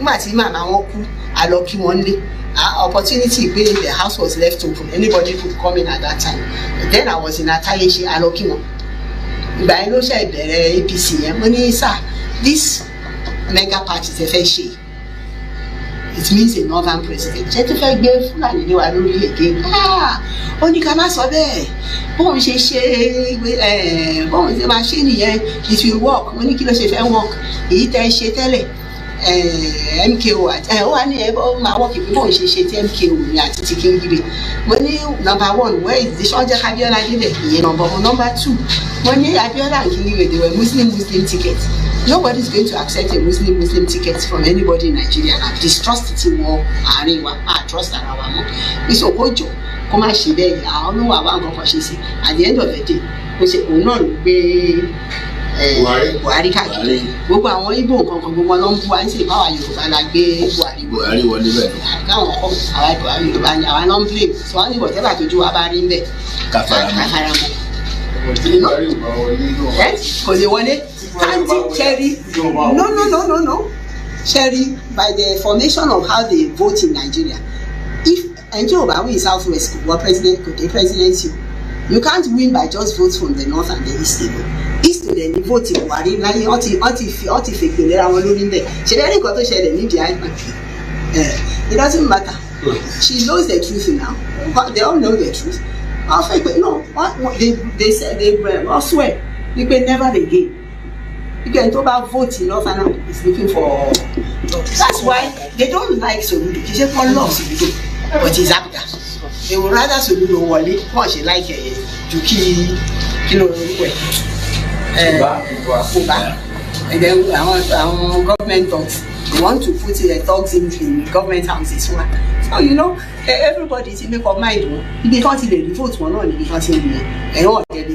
Opportunity where the house was left open. Anybody could come in at that time. Then I was in Atayeshi Alokimo. By no shade APC. Money, sir. This mega party is a fair share. It means a northern president. Ṣé tó fẹ́ gbé Fúlàní ní wa lórí again? Ó ní ká má sọ bẹ́ẹ̀. Bóun ṣe máa ṣe nìyẹn. It will work. Mo ní kí ló ṣe fẹ́ work. Èyí tẹ́ ṣe tẹ́lẹ̀. MKO ó wà ní máa work ìpín bóun ṣe tí MKO ní àti ti Kíngibé. Mo ní number 1, where is the ṣọ́jà Abiola débẹ̀? Ìyẹn number 1. Number 2, mo ní Abiola and Kíngibé, they were Muslim tickets. Nobody is going to accept a Muslim ticket from anybody in Nigeria. I distrust it more. I trust that our more. It's Okojo. Come on, she there. I don't know about what she say. At the end of the day, we say, "Oh no, be Buhari káàkiri." Gbogbo àwọn Igbo nǹkan gbogbo ló ń bu wa ń ṣe báwa Yorùbá la gbé Buhari wọlé bẹ́ẹ̀. Káwọn kọ́ àwa Yorùbá ni àwa non blame. So wọ́n ní whatever tójú wa bá rí ń bẹ̀. Káfárámọ́. Kò lè wọlé. Cherry, no. Cherry, by the formation of how they vote in Nigeria, if Njoba win Southwest, what president could the presidency? You can't win by just votes from the north and the east. East to the vote in Buhari, like fake the around in there. She didn't go to share the media. It doesn't matter. She knows the truth now. They all know the truth. No, they said they all swear. You can never again. You can talk about voting, Northern is looking for. That's why they don't like Soludo. They just want love Soludo, but he's after. They would rather Soludo wọlé. What she like Juki, Kuba, and then our government talks. They want to put thugs in government houses. So everybody's in make up mind. Because they vote one on because they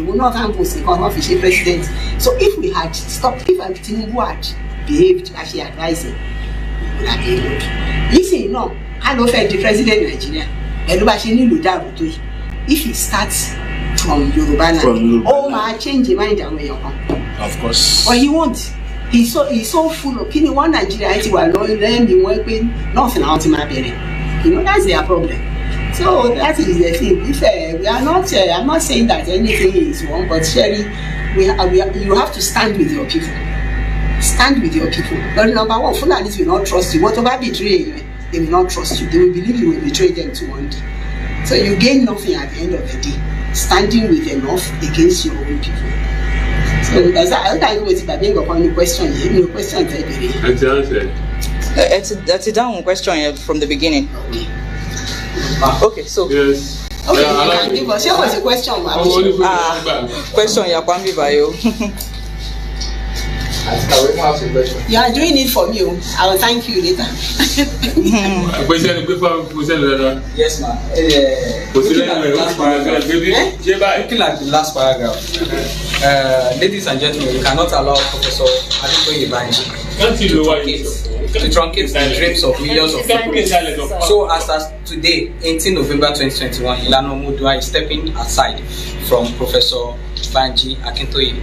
will not have votes because of the president. So if we had stopped, if Tinubu had behaved as she advised, we would have been good. Listen, I don't feel the president in Nigeria. If he starts from Yoruba land, my change your mind and where you're from. Of course. But he won't. He's so full of killing one Nigeria. He will learn the working nothing out in my belly. That's their problem. So that is the thing. If we are not, I'm not saying that anything is wrong, but Sherry, you have to stand with your people. Stand with your people. But number one, Fulanis will not trust you. Whatever betray you, they will not trust you. They will believe you will betray them to one day. So you gain nothing at the end of the day. Standing with enough against your own people. So as I go with the question, no question very. That's a down question from the beginning. Okay, so. Yes. Okay, you can give us. Here was a question. Question Yakwambi Bayo. You are doing it for me. I will thank you later. Yes, ma'am. Looking at the last paragraph, ladies and gentlemen, you cannot allow Professor Adekoye Banji to truncate the dreams of millions of people. So as today, 18 November 2021, Ilana Oodua is stepping aside from Professor Banji Akintoye.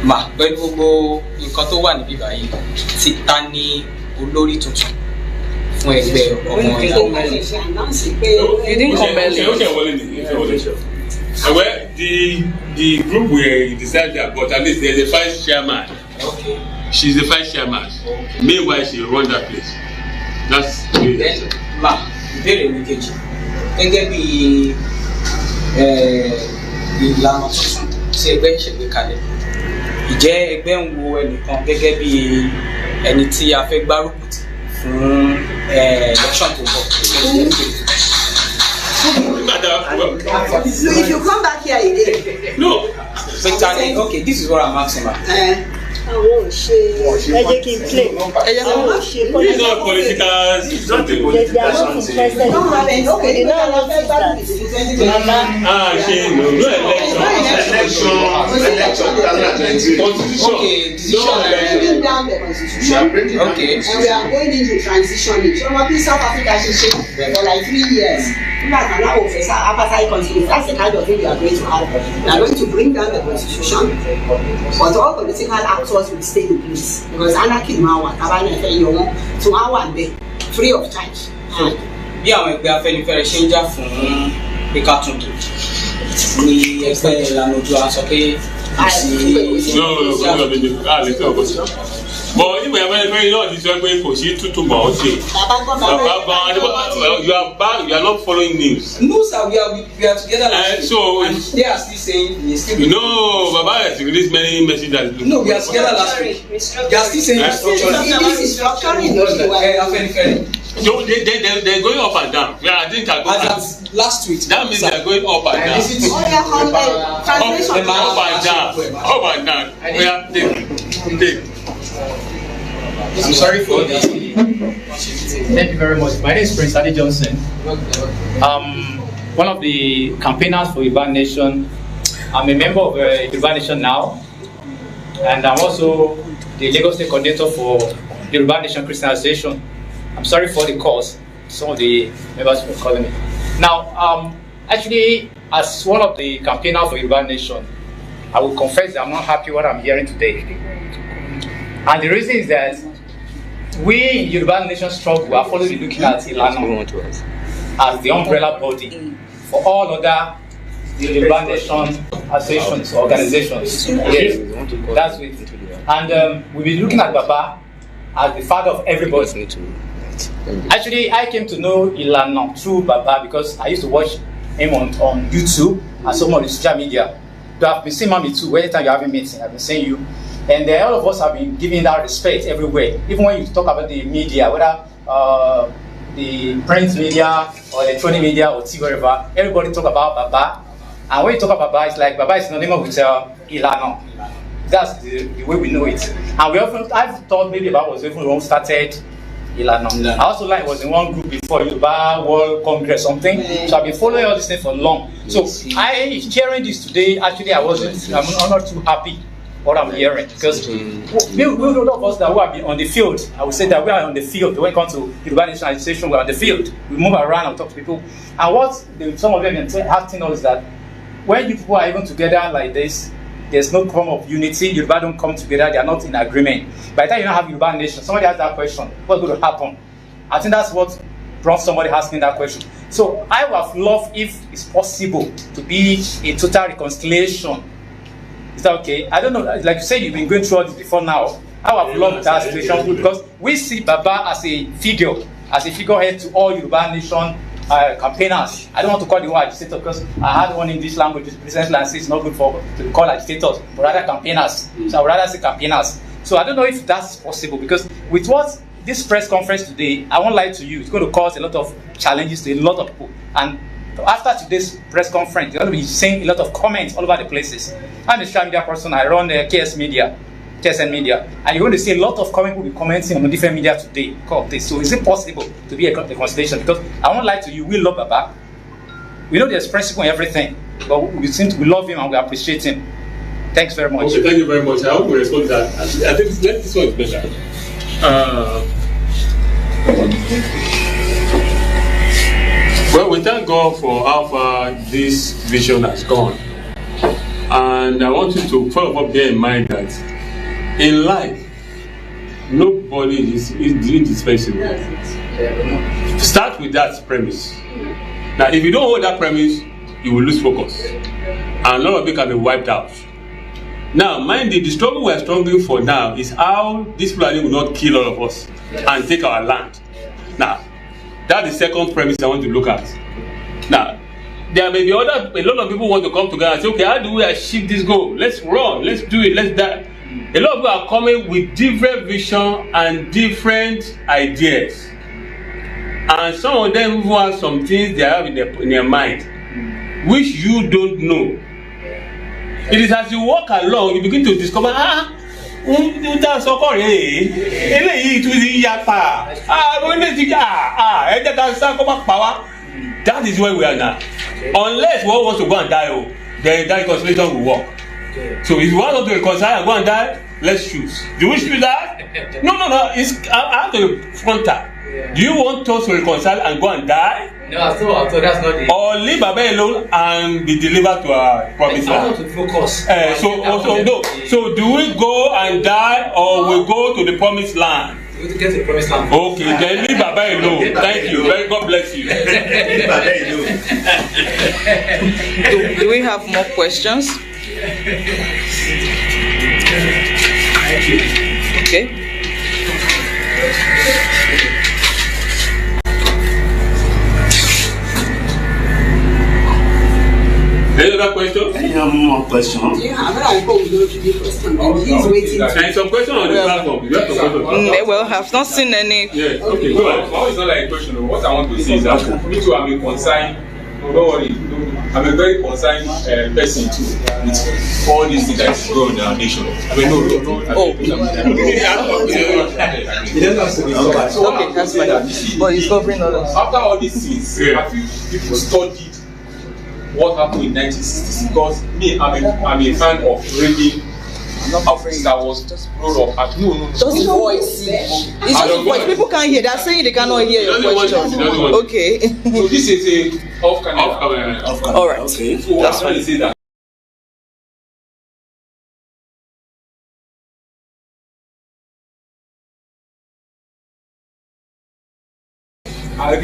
Ma, pẹ̀lú gbogbo nǹkan tó wà níbí báyìí ti ta ní olórí tuntun fún ẹgbẹ́ ọmọ ìyàwó. You didn't come early. Well, the group will decide that, but at least there's a vice chairman. Okay. She's the vice chairman. Okay. Meanwhile, she run that place. That's Then, ma, ìbéèrè mi kejì. Gẹ́gẹ́ bí ìlànà tuntun tí ẹgbẹ́ ìṣègbè kalẹ̀. Ìjẹ́ ẹgbẹ́ ń wo ẹnìkan gẹ́gẹ́ bí ẹni tí a fẹ́ gbárùkù tì fún election tó ń bọ̀. If you come back here again. no. Okay, this is what I'm asking about. Àwọn ṣe ẹjẹ kí n claim. It's not political. It's not a political something. They don't have any. Okay, they don't have that. She no election. Constitution. Okay, decision. Bringing down the constitution. Okay. And we are going into transition. Probably South Africa should shake for like 3 years. That's the kind of thing we are going to have. We are going to bring down the constitution, but all political actors will stay in place because anarchy now to our day free of charge. Bí àwọn ẹgbẹ́ Afẹ́nifẹ́re ṣe ń jà fún píkà tuntun ní ẹgbẹ́ Ilana Oodua sọ pé but anyway, very not this way for she to about it. You are not following news. No, sir, we are together. So and they are still saying no, Baba has released many messages. No, we are together last week. They are still saying restructuring. So they're going up and down. Yeah, I think I go last week. That means they're going up and down. Up and down. Yeah, take. I'm sorry for this. Thank you very much. My name is Prince Adi Johnson. One of the campaigners for Yoruba Nation. I'm a member of Yoruba Nation now, and I'm also the Lagos State coordinator for the Yoruba Nation Christian Association. I'm sorry for the calls. Some of the members were calling me. Now, actually, as one of the campaigners for Yoruba Nation, I will confess that I'm not happy what I'm hearing today. And the reason is that we in Yoruba Nation struggle are following looking at Ilana as the umbrella body for all other Yoruba Nation associations, organizations. Yes, that's it. And we'll be looking at Baba as the father of everybody. Actually, I came to know Ilana through Baba because I used to watch him on YouTube and some of the social media. But I've been seeing Mommy too. Anytime you're having meetings, I've been seeing you. And all of us have been giving that respect everywhere. Even when you talk about the media, whether the print media or electronic media or TV, whatever, everybody talk about Baba. And when you talk about Baba, it's like Baba is synonymous with Ilana. That's the way we know it. And I've thought maybe Baba was even the one who started Ilana. I also like was in one group before Yoruba World Congress something. So I've been following all this thing for long. So sharing this today, actually I'm not too happy what I'm hearing because we a lot of us that who have been on the field, I would say that we are on the field. When it comes to Yoruba nationalization, we're on the field. We move around and talk to people. And what some of them have to know is that when you people are even together like this, there's no form of unity. Yoruba don't come together, they are not in agreement. By the time you don't have Yoruba nation, somebody has that question, what's going to happen? I think that's what brought somebody asking that question. So I would have loved if it's possible to be a total reconciliation. Is that okay? I don't know, like you said, you've been going through all this before now. I would have loved that situation because we see Baba as a figurehead to all Yoruba nation campaigners. I don't want to call the word agitator because I had one English language recently and say it's not good to call agitators, but rather campaigners. So I would rather say campaigners. So I don't know if that's possible because with what this press conference today, I won't lie to you, it's going to cause a lot of challenges to a lot of people. And after today's press conference, you're going to be seeing a lot of comments all over the places. I'm a social media person. I run KSN Media, and you're going to see a lot of people be commenting on the different media today because of this. So is it possible to be a constellation? Because I won't lie to you, we love Baba. We know there's principle in everything, but we love him and we appreciate him. Thanks very much. Okay, thank you very much. I hope we respond to that. I think this one is better. Well, we thank God for how far this vision has gone. And I want you to first of all bear in mind that in life, nobody is indispensable. Start with that premise. Now, if you don't hold that premise, you will lose focus. And a lot of it can be wiped out. Now, mind you, the struggle we are struggling for now is how this Fulani will not kill all of us and take our land. Now, that's the second premise I want to look at. Now, there may be a lot of people want to come together and say, okay, how do we achieve this goal? Let's run, let's do it, let's die. A lot of people are coming with different vision and different ideas. And some of them even have some things they have in their mind, which you don't know. It is as you walk along, you begin to discover, that is where we are now. Unless one wants to go and die, then that reconciliation will work. So if you want to reconcile and go and die, let's choose. Do we choose that? No. I have to front that. Do you want us to reconcile and go and die? No, so that's not it. Or leave Baba alone and be delivered to our promised land? I want to focus. So do we go and die or we go to the promised land? We to get to the promised land. Okay, then leave Baba alone. Thank you. Very God bless you. Leave Baba alone. Do we have more questions? Okay. Any other questions? Any more questions? Yeah, I go with the question. He's waiting. And some questions on the platform. Well, I have not seen any. Yeah, okay, go ahead. It's not like a question. What I want to say is that me too, I'm a concerned. Don't worry, I'm a very concerned person too with all these things that is going on in our nation. I mean, no. Okay, that's fine. But it's covering others. After all these things, I feel people studied what happened in 1960s because me, I'm a fan of reading. That was brought up at no. Just voice. It's just voice. People can't hear. They're saying they cannot hear your question. Okay. So this is a off camera. All right. Okay. So that's why I say that. I've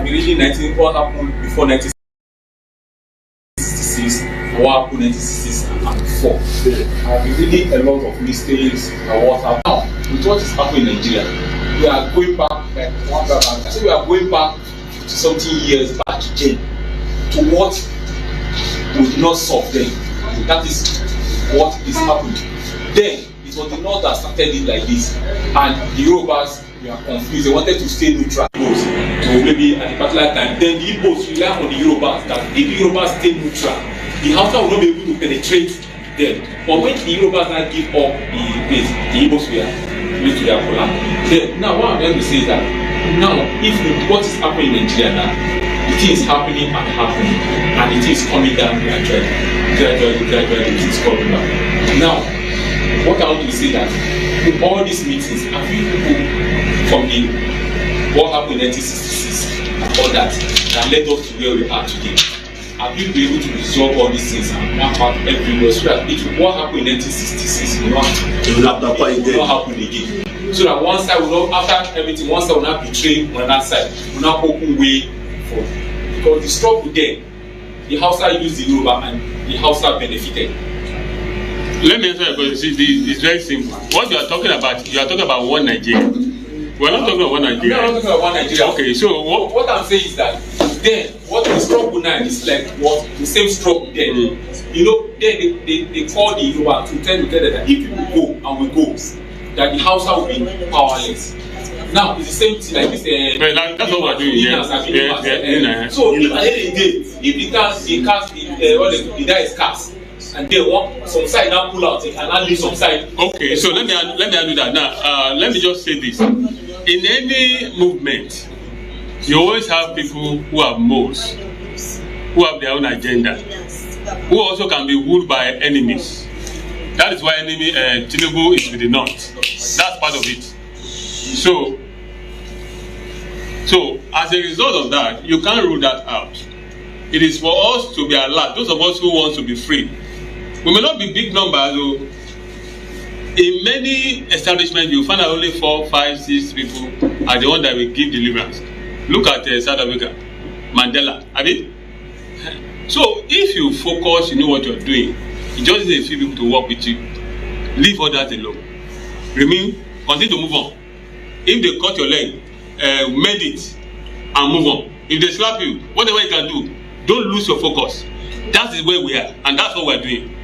been reading what happened before 1966, what happened in 1966 and before. I've been reading a lot of mistakes and what happened. Now, with what is happening in Nigeria, we are going back like one back. I say we are going back 50-something years back again to what we did not solve then. That is what is happening. Then it was the North that started it like this, and the Yorubas were confused. They wanted to stay neutral. So maybe at a particular time, then the Igbos rely on the Yorubas that if the Yorubas stay neutral, the Hausa will not be able to penetrate them. But when the Yorubas now give up the place, the Igbos will lead to their collapse. Then now what I'm going to say is that now if what is happening in Nigeria now, it is happening and it is coming down gradually, it is coming down. Now, what I want to say that in all these meetings, I feel people from the what happened in 1966 and all that led us to where we are today. Have you been able to resolve all these things and map out everywhere so that what happened in 1966 will not happen again? So that one side will not, after everything, one side will not betray on another side, will not open way for. Because the struggle there, the Hausa used the Yoruba and the Hausa benefited. Let me answer your question. It's very simple. What you are talking about one Nigeria. We're not talking about one Nigeria. We are not talking about one Nigeria. Okay, so what I'm saying is that then what the struggle now is like what the same struggle then. You know, then they call the Yoruba to tell that if people go and we go, that the Hausa will be powerless. Now it's the same thing like this. That's what we're doing. Yeah. So if at the end of the day, if the die is cast, and they want some side now pull out, they can now leave some side. Okay, so let me do that now. Let me just say this: in any movement, you always have people who have moles, who have their own agenda, who also can be ruled by enemies. That is why enemy Tinubu is with the North. That's part of it. So as a result of that, you can't rule that out. It is for us to be alert. Those of us who want to be free. We may not be big numbers. So in many establishments, you find out only 4, 5, 6 people are the ones that will give deliverance. Look at South Africa, Mandela. I mean, so if you focus, you know what you're doing. You just need a few people to work with you. Leave others alone. Continue to move on. If they cut your leg, mend it and move on. If they slap you, whatever you can do, don't lose your focus. That is where we are, and that's what we're doing.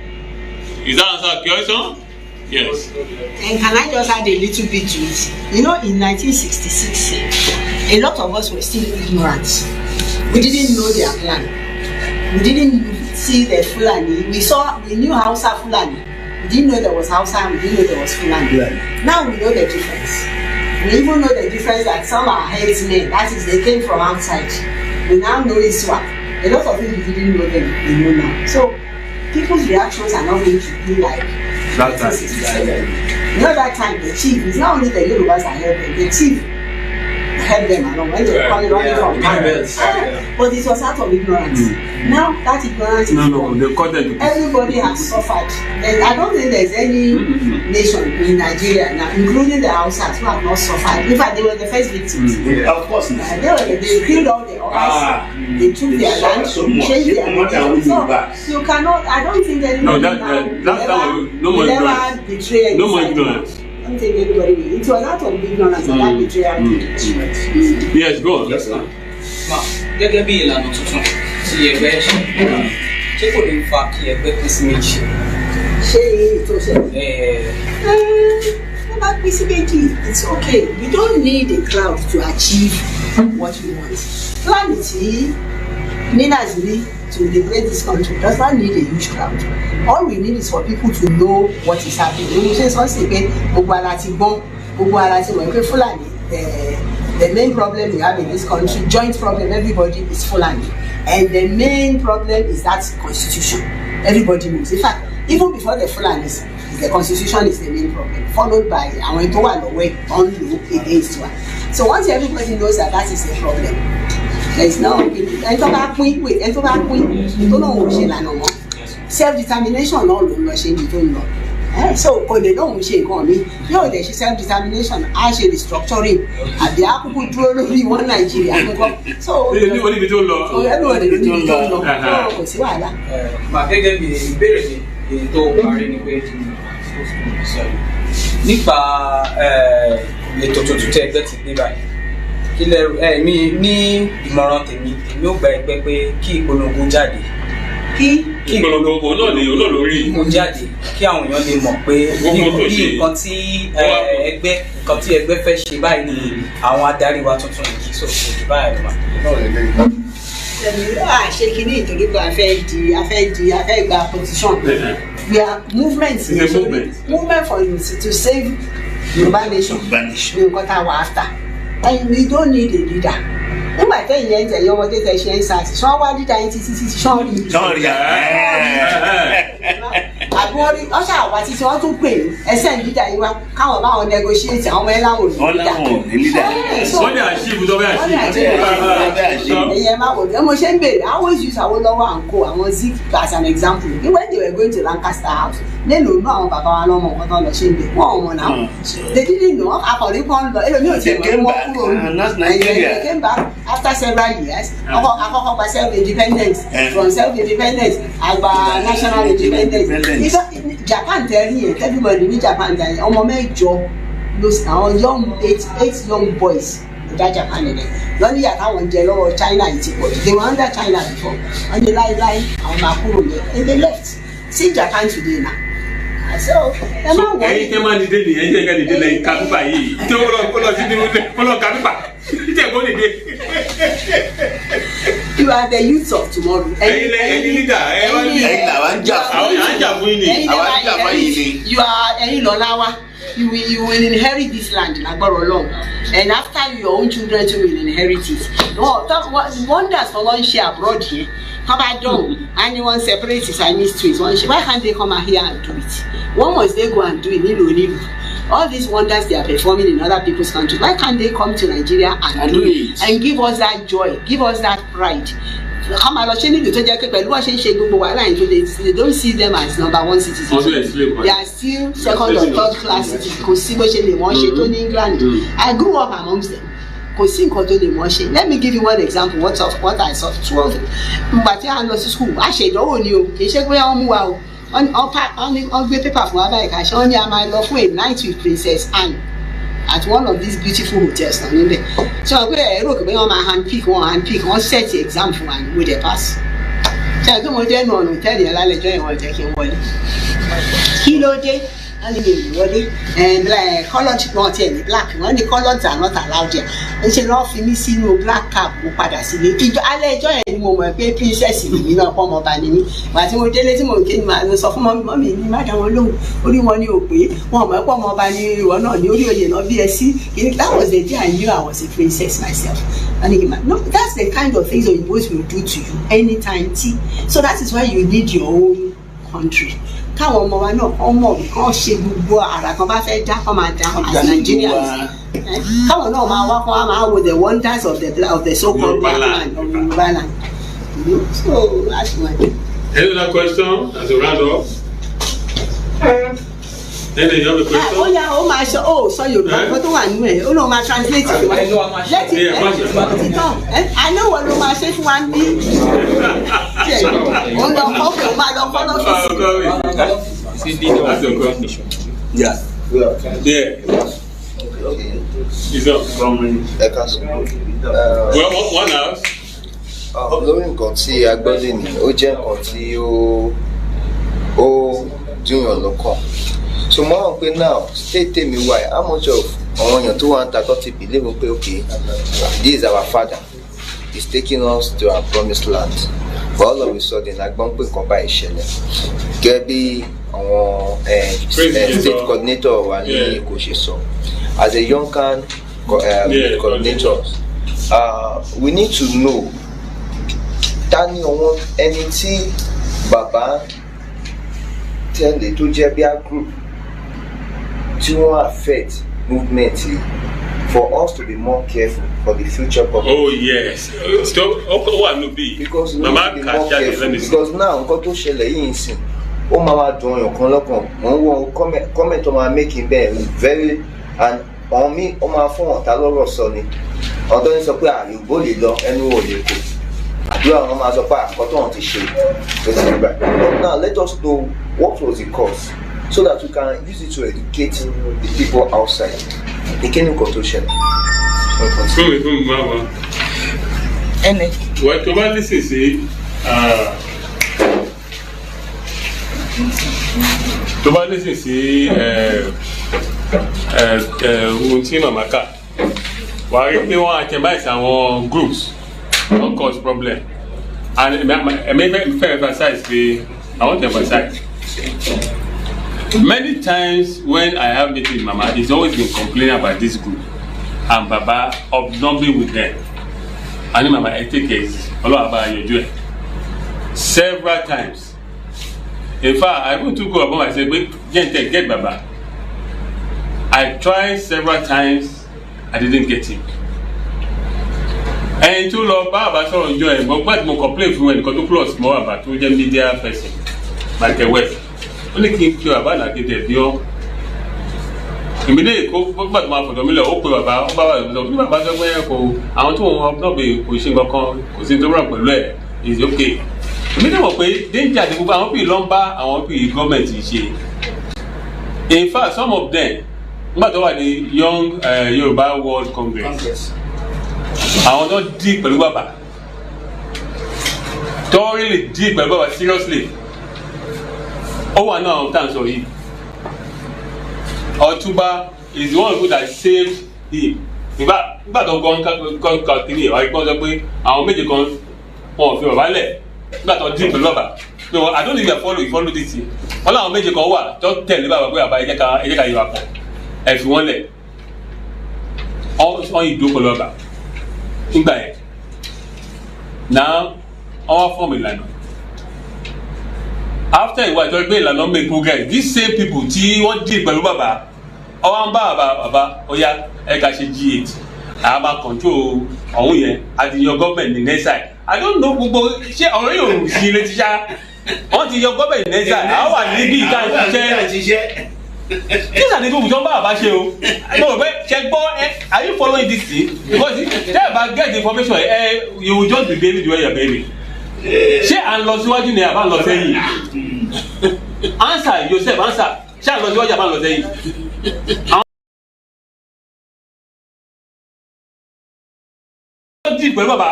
Is that answer your question? Yes. And can I just add a little bit to it? You know, in 1966, a lot of us were still ignorant. We didn't know their plan. We didn't see the Fulani. We knew Hausa Fulani. We didn't know there was Hausa, we didn't know there was Fulani. Yeah. Now we know the difference. We even know the difference that some are headsmen, that is, they came from outside. We now know Iswa. A lot of people didn't know them, they know now. So people's reactions are not going to be like that time. You know, that time the chief, it's not only the Yorubas that helped them, the chief helped them along when they were running from camels. But it was out of ignorance. Now that ignorance is gone. Everybody has suffered. And I don't think there's any nation in Nigeria now, including the Hausas, who have not suffered. In fact, they were the first victims. Of course. They killed all the others. They took their land, changed their religion. So you cannot, I don't think anyone will ever betray any. No more ignorance. I don't think anybody will. It was out of ignorance and that betrayal. Yes, go on. Yes, sir. Gẹ́gẹ́ bí ìlànà tuntun tí ẹgbẹ́ ṣe kò ní fa kí ẹgbẹ́ pín sí méjì. Ṣé ètò ìṣẹ̀lẹ̀? Bá pín sí méjì, it's okay. We don't need a crowd to achieve what we want. Plan tí leaders need to liberate this country does not need a huge crowd. All we need is for people to know what is happening. We say something pé gbogbo ara ti gbọ́n, gbogbo ara ti wọ̀ pé Fulani. The main problem we have in this country, joint problem, everybody is Fulani. And the main problem is that constitution. Everybody knows. In fact, even before the Fulanis, the constitution is the main problem, followed by àwọn ètò wà lọ́wọ́ on law against one. So once everybody knows that that is the problem, there is no ẹni tó bá pín tó náà wò ṣe lànà mọ́. Self-determination náà ló ń lọ ṣe ibi tó ń lọ. So kò lè lóhùn ṣe nǹkan mi yóò lè ṣe self-determination á ṣe restructuring àbí àkókò dúró lórí wọn Nàìjíríà nǹkan. So oníbi tó lọ. Everybody níbi tó lọ kò sí wàhálà. Màá gẹ́gẹ́ bí ìbéèrè mi èyí tó parí ni pé nípa ètò tuntun tí ẹgbẹ́ ti gbé báyìí kí lẹ mi ní ìmọ̀ràn tèmi ò gba ẹgbẹ́ pé kí ìpolongo jáde. Kí ìpolongo náà ni olólórí mo jáde kí àwọn èèyàn lè mọ̀ pé nǹkan tí ẹgbẹ́ fẹ́ ṣe báyìí ni àwọn adarí wa tuntun yìí so kò jù báyìí lọ. Ṣé kí ní ìtòrí pé a fẹ́ gba position. We are movement for to save Yoruba nation. Nǹkan tá a wà after. And we don't need a leader. Nígbà tẹ́yìn yẹn tẹ̀yẹ ọmọdé tẹ̀ ṣe ń sàtì ṣán wá dídá yín títí ṣán rí. Àbúrò ọ̀ṣà àwa títí wọ́n tún pè ẹsẹ̀ ń dídá yín wá káwọn báwọn negotiate àwọn ẹ̀ láwọn ò ní dídá. Wọ́n ní àṣìbù tó bẹ́ẹ̀ àṣìbù. Ẹ̀yẹ máa wò ó mo ṣe ń bèrè I always use Awolowo and co àwọn Zik as an example. When they were going to Lancaster House mélòó náà àwọn bàbá wa lọ́mọ nǹkan tó lọ ṣe ń bẹ̀ wọ́n ọmọ náà. They didn't know akọ̀rí kan lọ èlò ní òtí ẹ̀mọ́ wọ́n kúrò they came back after several years àkọ́kọ́ gba self-independence from self-independence àgbà national independence. Japan tẹ̀rí yẹn everybody ní Japan tẹ̀rí ọmọ mẹ́jọ àwọn eight young boys ló Japan nìyẹn lọ́ní yàtọ̀ àwọn jẹ lọ́wọ́ China yìí ti pọ̀ they were under China before wọ́n ní láíláí àwọn máa kúrò yẹn and they left see Japan today now So ẹ̀yin tẹ́ máa dìde nìyẹn jẹ́ ká dìde lẹ́yìn kápípà yìí tí ó lọ sí nínú kó lọ kápípà jẹ́ kó dìde. You are the youth of tomorrow. ẹ̀yin leader ẹ̀yin làwọn ń jà fún yín ni. àwọn ń jà fún yín ni. You are ẹ̀yin lọ́lá wa. You will inherit this land lágbára Ọlọ́run, and after you, your own children too will inherit it. Wonders for one share abroad here. How about done? Anyone separate Chinese twins? Why can't they come out here and do it? When must they go and do it? Nilu. All these wonders they are performing in other people's countries. Why can't they come to Nigeria and do it and give us that joy, give us that pride? Come on, they don't see them as number one citizens. They are still second or third class citizens. Because in England, I grew up amongst them. Let me give you one example. What I saw. 12. But I was to school. I said, "Oh, you can't go on paper for America. Only I might love for a night with Princess Anne at one of these beautiful hotels. So I look on my hand pick one set the exam for one with a pass. So I come on there no tell you I'll join one taking one. Kilo day. And black colored not any black when the colors are not allowed here. And she not finishing no black cap or padasini. I'll enjoy any moment, pay princess in a form of banning. But you will tell it to so mommy, madam alone, only one you pay, one more banning, you are not new, you know, BSc. That was the day I knew I was a princess myself. And no, that's the kind of things that boys will do to you anytime. So that is why you need your own country. Káwọn ọmọ wa náà ọmọ kan ṣe gbogbo àrà kan bá fẹ́ dá kọ́ máa dá as Nigerians. Káwọn náà máa wá kọ́ máa wo the wonders of the so-called black land of Yoruba land. So that's my thing. Any other question as a round off? Any other question? Ó yá ó máa sọ sọ Yorùbá kan tó wà nínú ẹ̀ ó lóun máa translate fún wa. I know what ló máa ṣe fún wa bí. Ó lọ kọ́ pé ó máa lọ kọ́ lọ́fíìsì. Yeah. Is up from well, one house. Lórí nǹkan tí a gbọ́ lé ní ó jẹ́ nǹkan tí ó dùnyàn lọ́kàn. So mo rò pé now state tèmi why how much of àwọn èèyàn tó wà ń ta tó ti believe pé okay this is our father he's taking us to our promised land but all of a sudden agbọ́n pé nǹkan bá ìṣẹ̀lẹ̀ gẹ́gẹ́ bí àwọn state coordinator wa ní kò ṣe sọ as a young can coordinator we need to know ta ni àwọn ẹni tí bàbá tẹ̀lé tó jẹ́ bí a group tí wọ́n affect movement for us to be more careful for the future purpose. Oh yes. So because now nǹkan tó ṣẹlẹ̀ yìí ń sìn ó máa wá dùn ọyàn kan lọ́kàn wọ́n wọ́n comment tó máa make bẹ́ẹ̀ very and ọ̀hún mi ó máa fún ọ̀tá lọ́rọ̀ sọ ni ọ̀dọ́ ní sọ pé àyùbó lè lọ ẹnu ò lè kó àdúrà wọn máa sọ pé àkọ́tọ̀ wọn ti ṣe lọ́sẹ̀ nígbà but now let us know what was the cause so that we can use it to educate the people outside. Ìkíni nǹkan tó ṣẹlẹ̀. Wọ́n tó bá lísìn sí ohun tí màmá kà wà á rí pé wọ́n àtẹ̀báìsì àwọn groups don't cause problem and fẹ́ emphasize pé I want to emphasize many times when I have meeting with Mama he's always been complaining about this group and Baba obnobbing with them and Mama I take it ọlọ́wà bá yanjú ẹ̀ several times in fact I even took over myself pé get Baba I tried several times I didn't get him ẹni tó lọ bá àbá sọ̀rọ̀ ìjọ ẹ̀ mọ́ gbàtí mo complain fún ẹnìkan tó plus mọ́ àbá tó jẹ́ media person Michael West ó ní kí n pe bàbá làkejì bí ọ́ ìmídé kó gbàtí máa fọ̀dọ̀ mílẹ̀ ó pe bàbá ó bá wà lọ́dọ̀ bí bàbá sọ pé kò àwọn tó wọn náà bè kò ṣe nǹkan kan kò sí tó rà pẹ̀lú ẹ̀ is okay ìmídé mọ̀ pé danger àti gbogbo àwọn pè ló ń bá àwọn pè gọ́ọ̀mẹ̀ntì ṣe in fact some of them nígbà tó wà ní Young Yorùbá World Congress àwọn tó dí pẹ̀lú bàbá tó really dí pẹ̀lú bàbá seriously ó wà náà tá à ń sọ yìí Otuba is the one who that saved him. Nígbà tó gbọ́n kàkiri ẹ̀ wáyé kọ́ sọ pé àwọn méje kan wọn ò fi bàbá lẹ̀ nígbà tó dín pẹ̀lú bàbá. No, I don't think you follow this thing. Wọ́n láwọn méje kan wà tó tẹ̀lé bàbá pé bàbá ẹ jẹ́ ká yíwa pọ̀ ẹ fi wọ́n lẹ̀. Wọ́n yìí dúró pẹ̀lú bàbá. Nígbà yẹn. Now, all form ìlànà. After ìwà ìtọ́jú pé ìlànà make progress, these same people tí wọ́n dín pẹ̀lú bàbá ọwọ́ ń bá bàbá ọ̀ya ẹ̀ka ṣe G8 àá máa control ọ̀hún yẹn àti yan government ní next side. I don't know gbogbo ṣé ọ̀rọ̀ yóò sí ilé tíṣà wọ́n ti yan government ní next side àwọn wà níbí ìka ìṣiṣẹ́. These are the people tó ń bá bàbá ṣe o. No, but ṣe gbọ́ are you following this thing? Because tell about get the information you will just be baby the way you are baby. Ṣé à ń lọ síwájú ni àbá ń lọ sẹ́yìn? Answer yourself, answer. Ṣé à ń lọ síwájú àbá ń lọ sẹ́yìn? Àwọn ọmọ pẹ̀lú bàbá.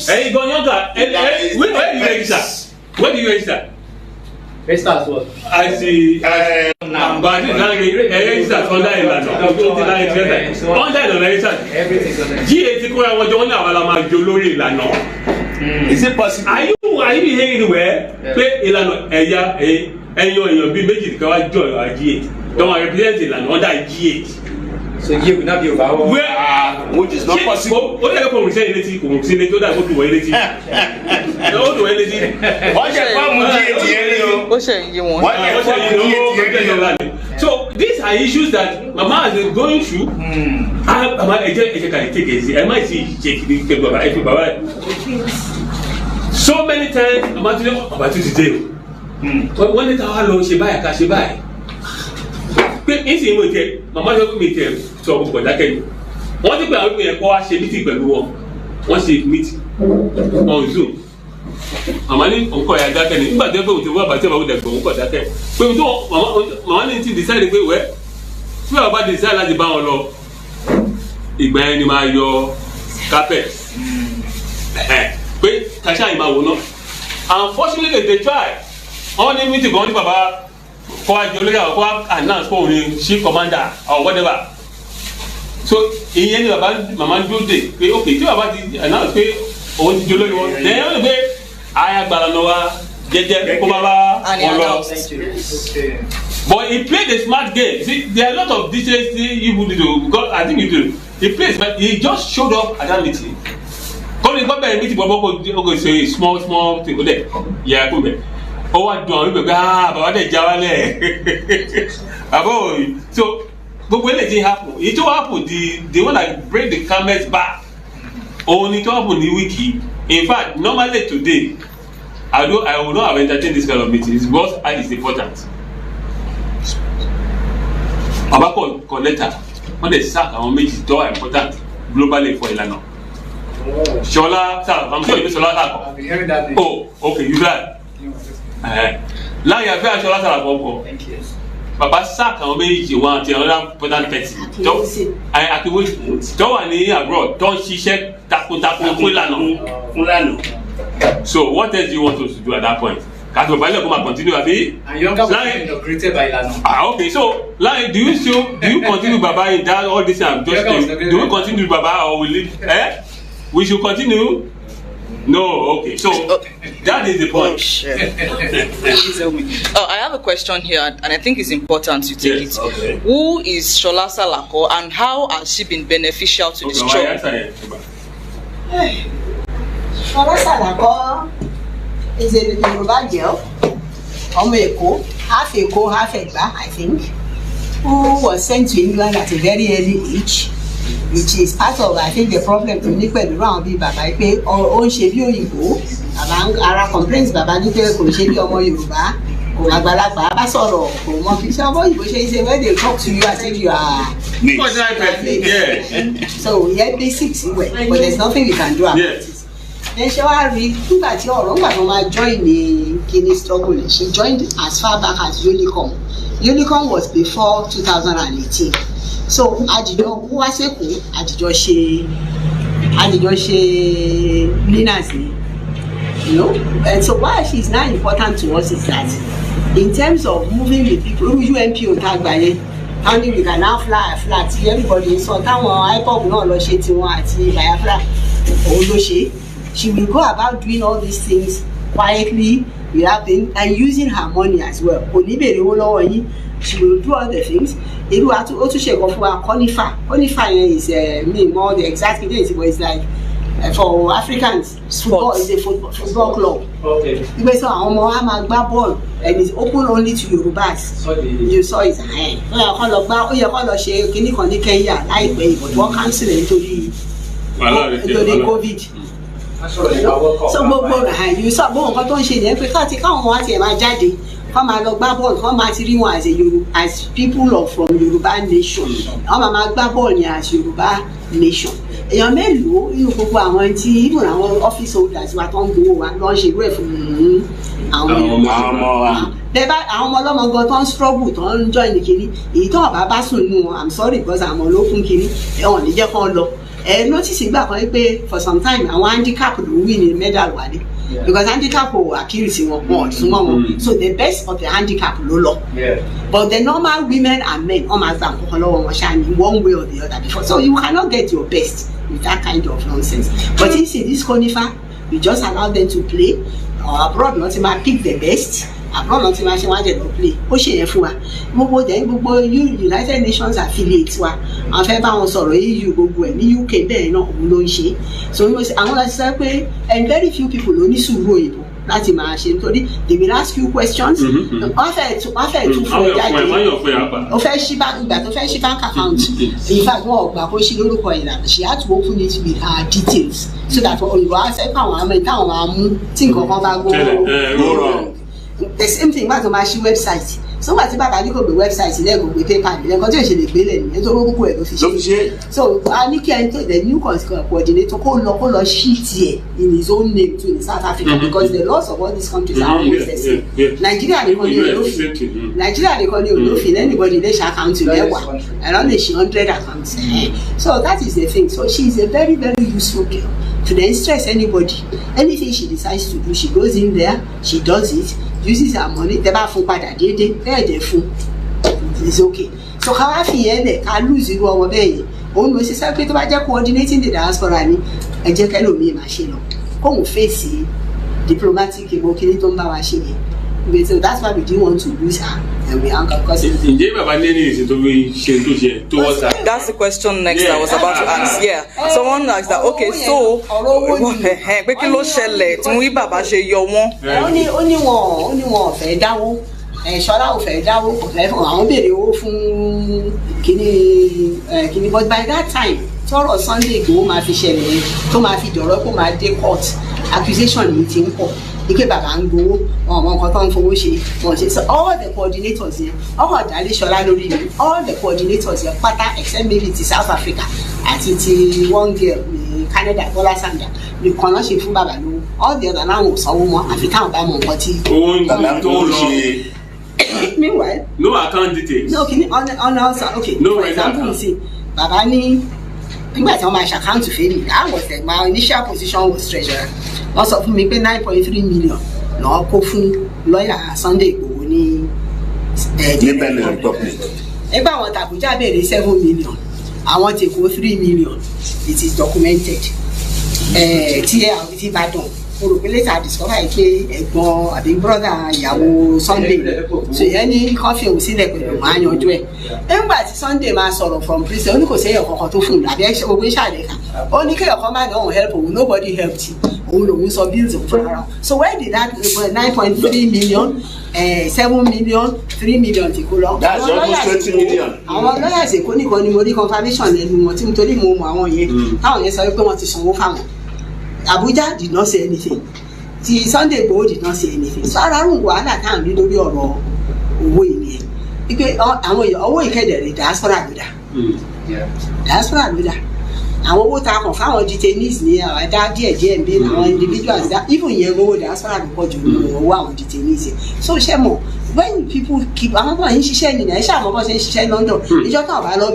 Hey, go Yonka. Where do you register? Where do you register? Register as what? I see. But I think register under Ilana. Under Ilana register. Everything's on there. G8 kó àwọn ọjọ́ náà wà lá máa jó lórí Ilana. Is it possible? Are you hearing anywhere? Pé Ilana ẹ̀yà èèyàn bíi méjì kan wá jọ G8. Don't represent Ilana under G8. So you will not be overall. Which is not possible. Ó dẹ̀ kò mú sẹ́yìn létí kò mú sí létí ó dà kó dùn wọ́n létí. Ó dùn wọ́n létí. Wọ́n ṣe fọ́ọ̀mù G8 yẹn ni o. Ó ṣe yí wọn. Wọ́n ṣe fọ́ọ̀mù G8 yẹn. So these are issues that Mama has been going through. Mama ẹ jẹ́ ká take it easy. Ẹ má ti ṣe kìíní pé bàbá ẹ fi bàbá ẹ. So many times Mama tún ní bàbá tún ti dé o. Wọ́n ní ká wá lọ ṣe báyìí ká ṣe báyìí. Pé ìsìn ìwé tẹ Mama sọ fún mi tẹ sọ ọkọ̀ dákẹ́ yìí. Wọ́n ti pè àwọn ènìyàn kọ́ wá ṣe meeting pẹ̀lú wọn. Wọ́n ṣe meeting on Zoom. Màmá ní òǹkọ̀ yà dákẹ́ ni nígbà tó yẹ pé òun ti wá bàtẹ́ bàbá òdàgbọ̀ òǹkọ̀ dákẹ́. Pé òun tó màmá ní ti decide pé wẹ́ tí bàbá decide láti bá wọn lọ ìgbà yẹn ni máa yọ carpet. Pé kàṣà yìí máa wò ná. Unfortunately they try. Wọ́n ní meeting kan ní bàbá kọ́ wá jẹ́ olórí àwọn kọ́ wá announce fún òun ní chief commander or whatever. So ìyẹn ni bàbá màmá dúró dé pé ok tí bàbá ti announce pé òun ti jolórí wọn lẹ́yìn ó lè pé ayagbara lọ wa jẹ́jẹ́ kó bá wọn lọ. But he played a smart game. See, there are a lot of details you would do because I think you do. He plays but he just showed up at that meeting. Kọ́ni gbọ́ bẹ́ẹ̀ meeting bọ́ kò ṣe small thing ó dẹ̀ yẹ kó bẹ̀. Ó wá dùn àwọn ìgbẹ́ bàbá dẹ̀ já wálẹ̀. Bàbá òyìn so gbogbo eléyìí ti happen èyí tó happen the one that break the camel's back òun ni tó happen ní wíìkì in fact normally today I will not have entertained this kind of meetings because it is important. Bàbá kọ lẹ́tà wọ́n dẹ̀ sack àwọn méjì tó wà important globally for Ilana. Ṣọlá sáà I'm sure you know Ṣọlá sáà kọ. Oh okay you right. Láyé àfẹ́ àṣọlá sáà kọ. Bàbá sack àwọn méjì wọn àti another important person tó wà ní abroad tó ń ṣiṣẹ́ takuntakun fún Ilana. So what else do you want us to do at that point? Kàtó balẹ̀ kó máa continue àbí. And younger people inaugurated by Ilana. Okay so like do you continue Baba in that all this time just do we continue Baba or we leave? We should continue. No, okay. So that is the point. I have a question here, and I think it's important you take it. Okay. Who is Shola Salako, and how has she been beneficial to the struggle? Shola Salako is a Yoruba girl, half Eko, half Egba, I think, who was sent to England at a very early age. Which is part of I think the problem to ní pẹ̀lú àwọn bíi bàbá pé ó ń ṣe bí òyìnbó ara complaints bàbá ní pé kò ṣe bí ọmọ Yorùbá kò àgbàlagbà bá sọ̀rọ̀ kò mọ kí ṣe ọmọ òyìnbó ṣe ṣe when they talk to you as if you are so yeah basics wẹ̀ but there is nothing we can do about it. Then ṣé wàá rí nígbà tí ọ̀rọ̀ nígbà tó máa join ní kini struggle she joined as far back as Yolicom Unicorn was before 2018. So àdìjọ wá sẹ́kọ̀ọ́ àdìjọ ṣe leaders ni, you know. And so why she is now important to us is that in terms of moving with people, UNPO tagbaye, how we can now fly everybody. So táwọn IPOB náà lọ ṣe tiwọn àti Biafra òun ló ṣe. She will go about doing all these things quietly, and using her money as well. She will do all the things. It will also shake off her Conifer. Conifer is more the exact date, but it's like for Africans, football is a football club. Okay. Because our Mohammed ball and it's open only to Yorubas. You saw his hand. But what cancel into the COVID. So you saw nǹkan tó ń ṣe yẹn pé káwọn wá tiẹ̀ máa jáde kọ́ máa lọ gbá bọ́ọ̀lù kọ́ máa ti rí wọn as people from Yoruba nation wọ́n máa gbá bọ́ọ̀lù yẹn as Yoruba nation. Èèyàn mélòó nínú gbogbo àwọn tí even àwọn office holders wa tó ń gbowó wa lọ́n ṣe irú ẹ̀ fún àwọn ọmọ wa. Bẹ́ẹ̀ bá àwọn ọmọ ọlọ́mọ gan tó ń struggle tó ń join kiri èyí tó ọ̀bá bá sùn nù I'm sorry because àwọn olókùn kiri ẹ̀wọ̀n ní jẹ́ kán lọ. Notice ìgbà kan pé for some time àwọn handicap ló win ní medal wálé because handicap ò accuracy wọn súnmọ́ wọn so the best of the handicap ló lọ but the normal women and men wọ́n máa gbà nǹkan lọ́wọ́ wọn ṣáà ní one way or the other before so you cannot get your best with that kind of nonsense but you see this Conifer you just allow them to play or abroad not to pick the best. Abroad not to ṣe wá jẹ lọ play ó ṣe yẹn fún wa gbogbo United Nations affiliate wa àwọn fẹ́ bá wọn sọ̀rọ̀ EU gbogbo ẹ̀ ní UK bẹ́ẹ̀ náà òun ló ń ṣe so àwọn láti sọ pé and very few people ló ní sùúrù òyìnbó láti máa ṣe nítorí they will ask you questions wọ́n fẹ́ tún fún ẹ jáde ó fẹ́ ṣí ìgbà tó fẹ́ ṣí bank account in fact wọn ò gbà kó ṣí lórúkọ ìlànà she had to open it with her details so that olùwà á sẹ́kọ̀ àwọn àmọ́ ìtàwọn máa mú tí nǹkan kan bá gbọ́ the same thing about my website so what about I go to the website ilé go gbé paper ilé nǹkan tí èsè lè gbélé ni nítorí gbogbo ẹ̀ ló fi ṣe so a ní kí ẹni tó the new coordinator kó lọ sheet here in his own name to in South Africa because the laws of all these countries are almost the same. Nigeria nìkan ni olófin anybody lè ṣe account mẹ́wàá around 100 accounts so that is the thing so she is a very very useful girl to then stress anybody anything she decides to do she goes in there she does it uses her money tẹ́ bá fún padà déédéé bẹ́ẹ̀ dẹ̀ fún it's okay so ká wá fi yẹn lẹ̀ ká lose irú ọmọ bẹ́ẹ̀ yẹn òun ló ṣe sẹ́ pé tó bá jẹ́ coordinating the diaspora ni ẹ jẹ́ kẹ́lòmíì máa ṣe lọ kóun fèsì diplomatic ìbò kiri tó ń bá wa ṣe yẹn so that's why we didn't want to lose her and we anchor because. ǹjẹ́ bàbá lẹ́ni ìsìn tó fi ṣe tó ṣe towards her. That's the question next I was about to ask. Someone asked that okay so pé kí ló ṣẹlẹ̀ tí wọ́n bàbá ṣe yọ wọ́n. ó ní wọn ò fẹ́ dáwó ṣọlá ò fẹ́ dáwó kò fẹ́ fún àwọn béèrè owó fún kíní but by that time tọrọ Sunday Igboho máa fi ṣẹlẹ̀ tó máa fi dọ̀rọ̀ kó máa dé court accusation yìí ti ń pọ̀ ike bàbá ń gbowó wọn nǹkan tó ń fowó ṣe wọn ṣe so all the coordinators yẹn ọkọ dalẹ ṣọlá lórí mi all the coordinators yẹn pátá except maybe ti South Africa àti ti one girl ní Canada Bọ́lá Sanda nìkan náà ṣe fún bàbá lówó all the other náà ò sanwó mọ́ àfi táwọn bá mọ nǹkan tí. owó ń gbà tó ń ṣe. Meanwhile. No account details. No on okay. No for example you see bàbá ní nígbà tí wọ́n máa ṣàkáǹtì fèmí that was my initial position was treasurer wọ́n sọ fún mi pé 9.3 million lọ́ọ́ kó fún lọ́ọ̀yà Sunday Igboho ní nígbà àwọn tàbújá béèrè 7 million àwọn ti kó 3 million it is documented tí Ìbàdàn mo rò pé later discover pé ẹ̀gbọ́n àbí brother ìyàwó Sunday so yẹn ní kọfí òun sílẹ̀ pẹ̀lú wọn á yanjú ẹ̀ nígbà tí Sunday máa sọ̀rọ̀ from prison ó ní kò séyàn kankan tó fún un àbí gbogbo ìṣàlẹ̀ kan ó ní kéèyàn kan máa ní òun help òun nobody helped him òun lòun sọ bills òun fún ara so where did that 9.3 million 7 million 3 million ti kó lọ. That's almost 20 million. àwọn lawyers Èkó nìkan ni mo rí confirmation lẹ́nu wọn tí mo torí mo mọ àwọn yẹn táwọn yẹn sọ pé wọ́n ti sanwó fáwọn. Abuja did not say anything. Ti Sunday Igboho did not say anything. So ararun wàhálà tá à ń rí lórí ọ̀rọ̀ owó ìní ẹ̀. Ipe àwọn èèyàn owó ìkẹ́dẹ̀rẹ̀ diaspora ló dà. Diaspora ló dà. Àwọn owó tá a kàn fáwọn detainees ní àwọn adá díẹ̀ ń bí àwọn individuals dá. Even yẹn owó diaspora ló pọ̀ jù nínú owó àwọn detainees yẹn. So ṣé mọ̀ when people keep àwọn tó ń ṣiṣẹ́ nìyẹn ẹ ṣáà mọ̀ bọ́ ṣe ń ṣiṣẹ́ London ìjọ náà bá lọ́ọ́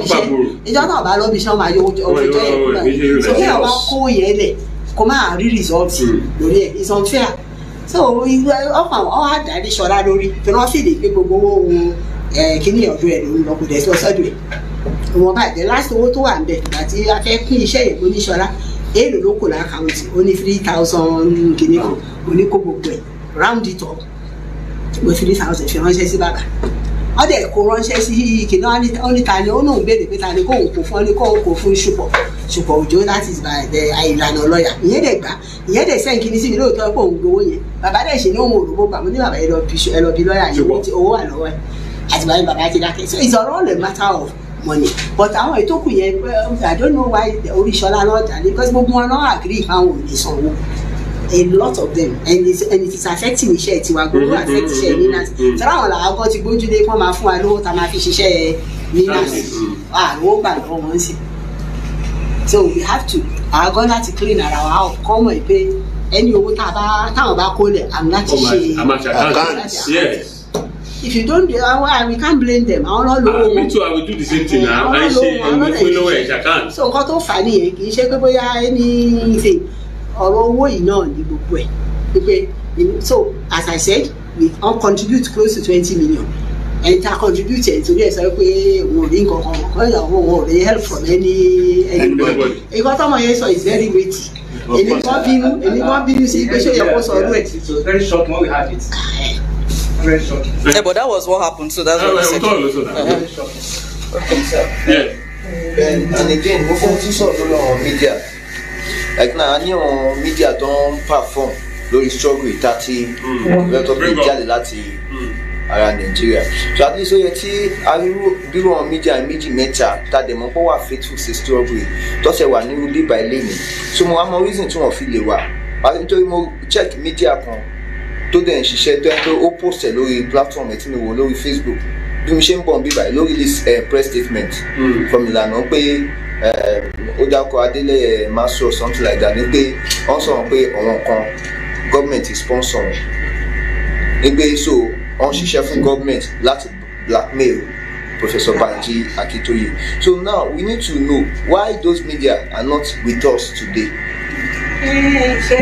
bí iṣẹ́ wọn máa yọ owó ìjọ yẹn kúrò so kí àwọn kó yẹn lẹ̀ kó máa rí result lórí ẹ̀ it's unfair so ọkàn ọ̀ àdáni ṣọlá lórí tí wọ́n sì lè gbé gbogbo owó kíní ọ̀dọ̀ ẹ̀ lórí lọ kò dẹ̀ sí ọ̀sọ́dọ̀ ẹ̀ wọn bá jẹ́ last owó tó wà ń bẹ̀ àti afẹ́ pín iṣẹ́ yẹn lóní ṣọlá èèlò ló kò lákàntì ó ní 3,000 kíní kan ó ní kó gbogbo ẹ̀ round it up mo 3,000 fi ránṣẹ́ sí bàbá wọ́n dẹ̀ kó ránṣẹ́ sí kìnìún ọ́nìta ni ó náà ń béèrè pé ta ni kóun kò fún ọ́ ní kóun kò fún ṣùpọ̀ òjò that is by the ìlànà lọ́ọ̀yà ìyẹn dẹ̀ gbà ìyẹn dẹ̀ sẹ́yìn kìíní sí mi lóòótọ́ pé òun gbowó yẹn bàbá dẹ̀ ṣe ní òun òrùbó gbà mo ní bàbá ẹ lọ bí lọ́ọ̀yà yẹn owó wà lọ́wọ́ ẹ̀ àti bàbá ti dákẹ́ so it's all a matter of money but àwọn ìtókù yẹn I don't know why Oríṣọlá náà jà ní because gbogbo wọn náà agree fáwọn ò ní sanwó a lot of them and it is affecting iṣẹ́ tiwa gbogbo affect iṣẹ́ ninas tẹ́lá àwọn làwọn kan ti gbójúlé kí wọ́n máa fún wa lówó tá a máa fi ṣiṣẹ́ ninas àrùn ó gbà lọ́wọ́ wọn sí so we have to àwọn gan láti clean ara wa out kọ́ mọ̀ pé ẹni owó táwọn bá kó lẹ̀ àmì láti ṣe if you don't we can't blame them àwọn náà lówó wọn. me too I will do the same thing now I ṣe ẹni fún lọ́wọ́ ẹ̀ ṣàkàn. so nǹkan tó fà á nìyẹn kì í ṣe pé bóyá anything ọ̀rọ̀ owó yìí náà ní gbogbo ẹ̀ pé so as I said we all contribute close to 20 million and ta contribute ẹ̀ torí ẹ̀ sọ pé wọn ò rí nǹkan kan kọ́ ìyàwó wọn ò rí help from anybody nǹkan tọ́mọ yẹn sọ is very weighty èmi kan bínú sí pé ṣé yẹ kó sọ ọdún ẹ̀. It was very short when we had it. Very short. Yeah, but that was what happened, so that's what I said. Very short. Yeah. And again, mo fẹ́ tún sọ̀rọ̀ lórí àwọn media like na ní àwọn media tó ń perform lórí struggle ìtàtí lọ́tọ̀ bí jáde láti ara Nàìjíríà so at least ó yẹ tí arírò bírò àwọn media méjì mẹ́ta tàdé mọ́ pọ́ wà faithful sí struggle tọ́sẹ̀ wà nínú bíbá ilé mi so mo wá mọ reason tí wọ́n fi lè wà nítorí mo check media kan tó dẹ̀ ń ṣiṣẹ́ tó yẹ pé ó post ẹ̀ lórí platform ẹ̀ tí mi wò lórí Facebook bí mi ṣe ń bọ̀ bíbá lórí this press statement from Ilana pé ó dákọ̀ Adélẹ́yẹ maso something like that ní pé wọ́n sọ̀rọ̀ pé àwọn kan government is sponsor ní pé so wọ́n ṣiṣẹ́ fún government láti blackmail Professor Banji Akintoye so now we need to know why those media are not with us today. ṣe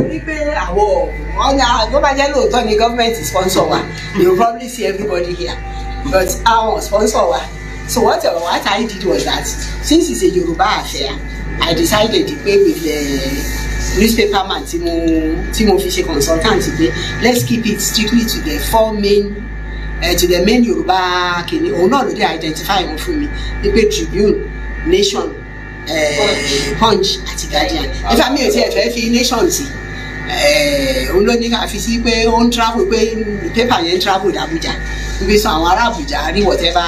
ní pé àwọn ọ̀nà tó bá jẹ́ lóòótọ́ ni government sponsor wa you will probably see everybody here but our sponsor wa so what I did was that since it's a Yoruba affair I decided to pay with the newspaper man tí mo fi ṣe consultant pé let's keep it strictly to the main Yoruba kìíní òun náà ló dé identify wọn fún mi pé Tribune, Nation, Punch àti Guardian ifá mi ò tiẹ̀ fẹ́ fi Nation sí òun ló ní ká fi sí pé ó ń travel pé paper yẹn travel d'Abuja níbi sọ àwọn ará Abuja rí whatever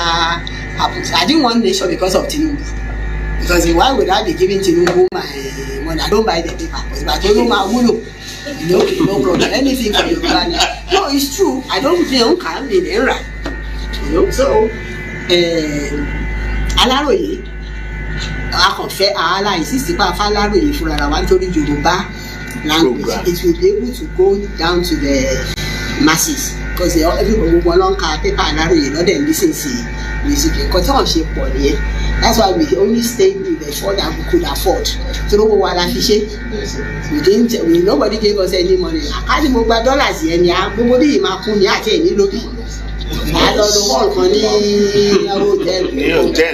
happens I didn't want Nation because of Tinubu because why would I be giving Tinubu my money I don't buy the paper but tó ló máa wúlò no problem anything for Yoruba no it's true I don't feel calm in era so Aláròyé akànfẹ́ àhálà insist pa Aláròyé fúnra wa nítorí Yorùbá language it will be able to go down to the masses because everybody gbogbo ló ń ka paper Aláròyé lọ́dẹ̀ lis ten sí music nǹkan tí wọ́n ṣe pọ̀ nìyẹn that's why we only stayed with the four that we could afford tí ló wọ la fi ṣe nobody gave us any money àkáàdì mo gba dollars yẹn ni gbogbo bí ìmáa kún ní àti ẹ̀ní lóbi màá lọ lo hall kan ní hòtẹ́ẹ̀lì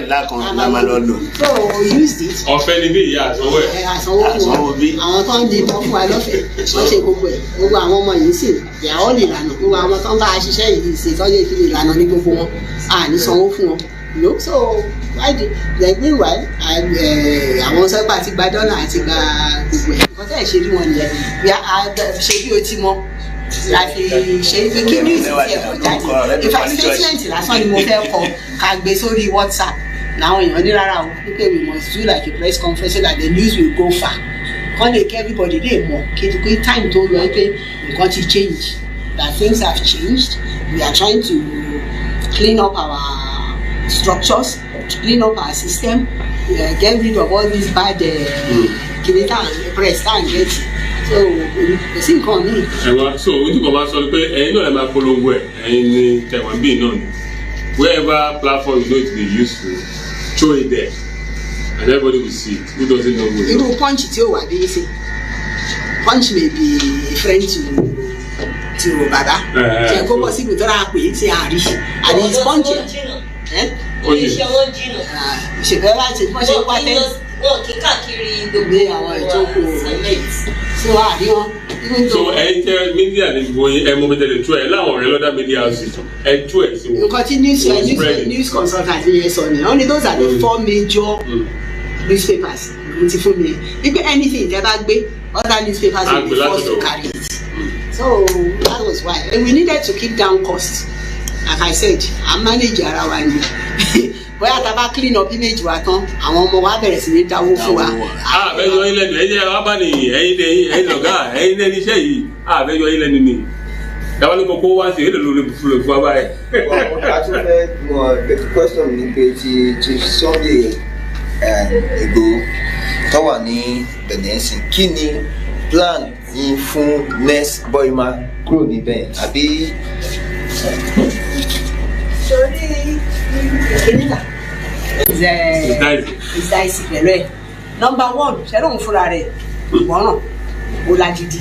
ńlá kan la máa lọ lò. so we used it. ọ̀fẹ́ ni bí ìyá àsanwó ẹ̀. àsanwó bí àwọn tó ń di ìbọn fún wa lọ́fẹ̀ẹ́ wọ́n ṣe gbogbo ẹ̀ gbogbo àwọn ọmọ yìí sì ìyàwó Ìlànà gbogbo àwọn tó ń bá a ṣiṣẹ́ yìí ṣe tọ́jú ìkíni Ìlànà ní gbogbo wọn à ní sanwó fún wọn so meanwhile àwọn sọ́gbà ti gba dọ́là àti gba gbogbo ẹ̀ nǹkan tẹ́ ẹ̀ ṣe rí wọn nìyẹn ṣe bí o ti mọ láti ṣe pé kí ní ìsìnkú ẹ̀kọ́ jáde ìfà statement lásán ni mo fẹ́ kọ ká gbé sórí WhatsApp làwọn èèyàn ní rárá o wípé we must do like a press conference so that the news will go far kán lè kí everybody lè mọ̀ kí time tó lọ pé nǹkan ti change that things have changed we are trying to clean up our structures clean up our system get rid of all these bad press and get so kò sí nǹkan míì. ẹ̀wọ̀n so ojú kan máa sọ pé ẹ̀yin náà lè máa polongo ẹ̀ ẹ̀yin ní tẹ̀wọ̀n bíi náà ni wherever platform is going to be useful throw it there and everybody will see it who doesn't know who. irú punch tí ó wà bí ṣe punch may be friend to baba ṣe kó bọ́ síbi tó rà pé ṣe àrí àrí punch ṣèbẹ́ láti bọ́ ṣe pátẹ́ wọn kì í káàkiri gbogbo àwọn ìjókòó so àrí wọn. so ẹ̀yin tẹ media ní gbogbo ẹ mọ bẹtẹ lè tú ẹ láwọn ọ̀rẹ́ lọdà media houses ẹ tú ẹ sí wọn. nǹkan tí news consultant yẹn sọ ni only those are the 4 major newspapers ti fún mi wípé anything tẹ bá gbé other newspapers will be forced to carry it so that was why and we needed to keep down cost like I said I manage ara wa ni bóyá tá a bá clean up image wa tán àwọn ọmọ wa bẹ̀rẹ̀ sí ní dáwó fún wa. àbẹ̀yọ ilẹ̀ ni ẹ̀yin wá bá ní ẹ̀yin lọ̀gá ẹ̀yin lẹ́ni iṣẹ́ yìí àbẹ̀yọ ilẹ̀ ni ni dáwọ́ ní kókó wá sí èlò lórí fúlò fún wa báyìí. a tún fẹ́ mọ̀ question ni pé ti Sunday Igboho tó wà ní Benin kí ni plan yín fún next boy ma kúrò níbẹ̀ àbí. Sorry, Kenila. It's dicey pẹ̀lú ẹ̀. Number 1, ṣẹ́rí òun fúnra rẹ̀ ìgbọ́ràn Ọlájídí.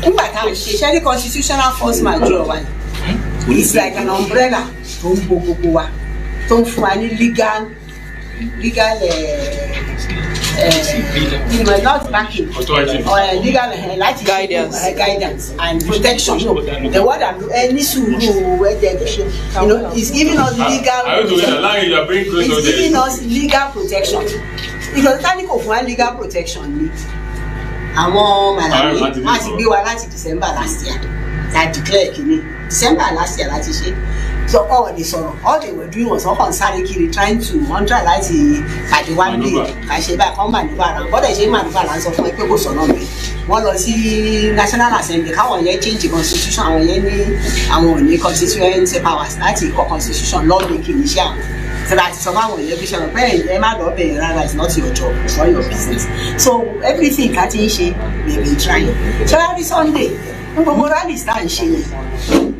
Nígbà táwọn ṣe ṣẹ́rí constitutional force majeure wa ni. It's like an umbrella tó ń bo gbogbo wa tó ń fún wa ní legal not backing legal láti guidance and protection the word ní sùúrù is giving us legal protection because tani kò fún wa legal protection ni àwọn Màlàwí wọ́n ti gbé wa láti December last year that declare kìíní December last year láti ṣe. So all they were doing was all sáré kiri trying to try láti kàdé one day kàṣe báyìí kan maneuver ra bọ́dẹ̀ ṣe maneuver la ń sọ fún ẹ pé kò sọ̀nà mi wọ́n lọ sí National Assembly káwọn yẹn change constitution àwọn yẹn ní àwọn ò ní constituent powers láti kọ constitution law making iṣẹ́ àwọn tẹ́lá àti sọ fáwọn èèyàn fi ṣe rò pé ẹ má lọ bẹ̀rẹ̀ rárá it's not your job it's not your business so everything ká ti ń ṣe we been trying ṣọlá ní Sunday ń gbogbo rally tá à ń ṣe yẹn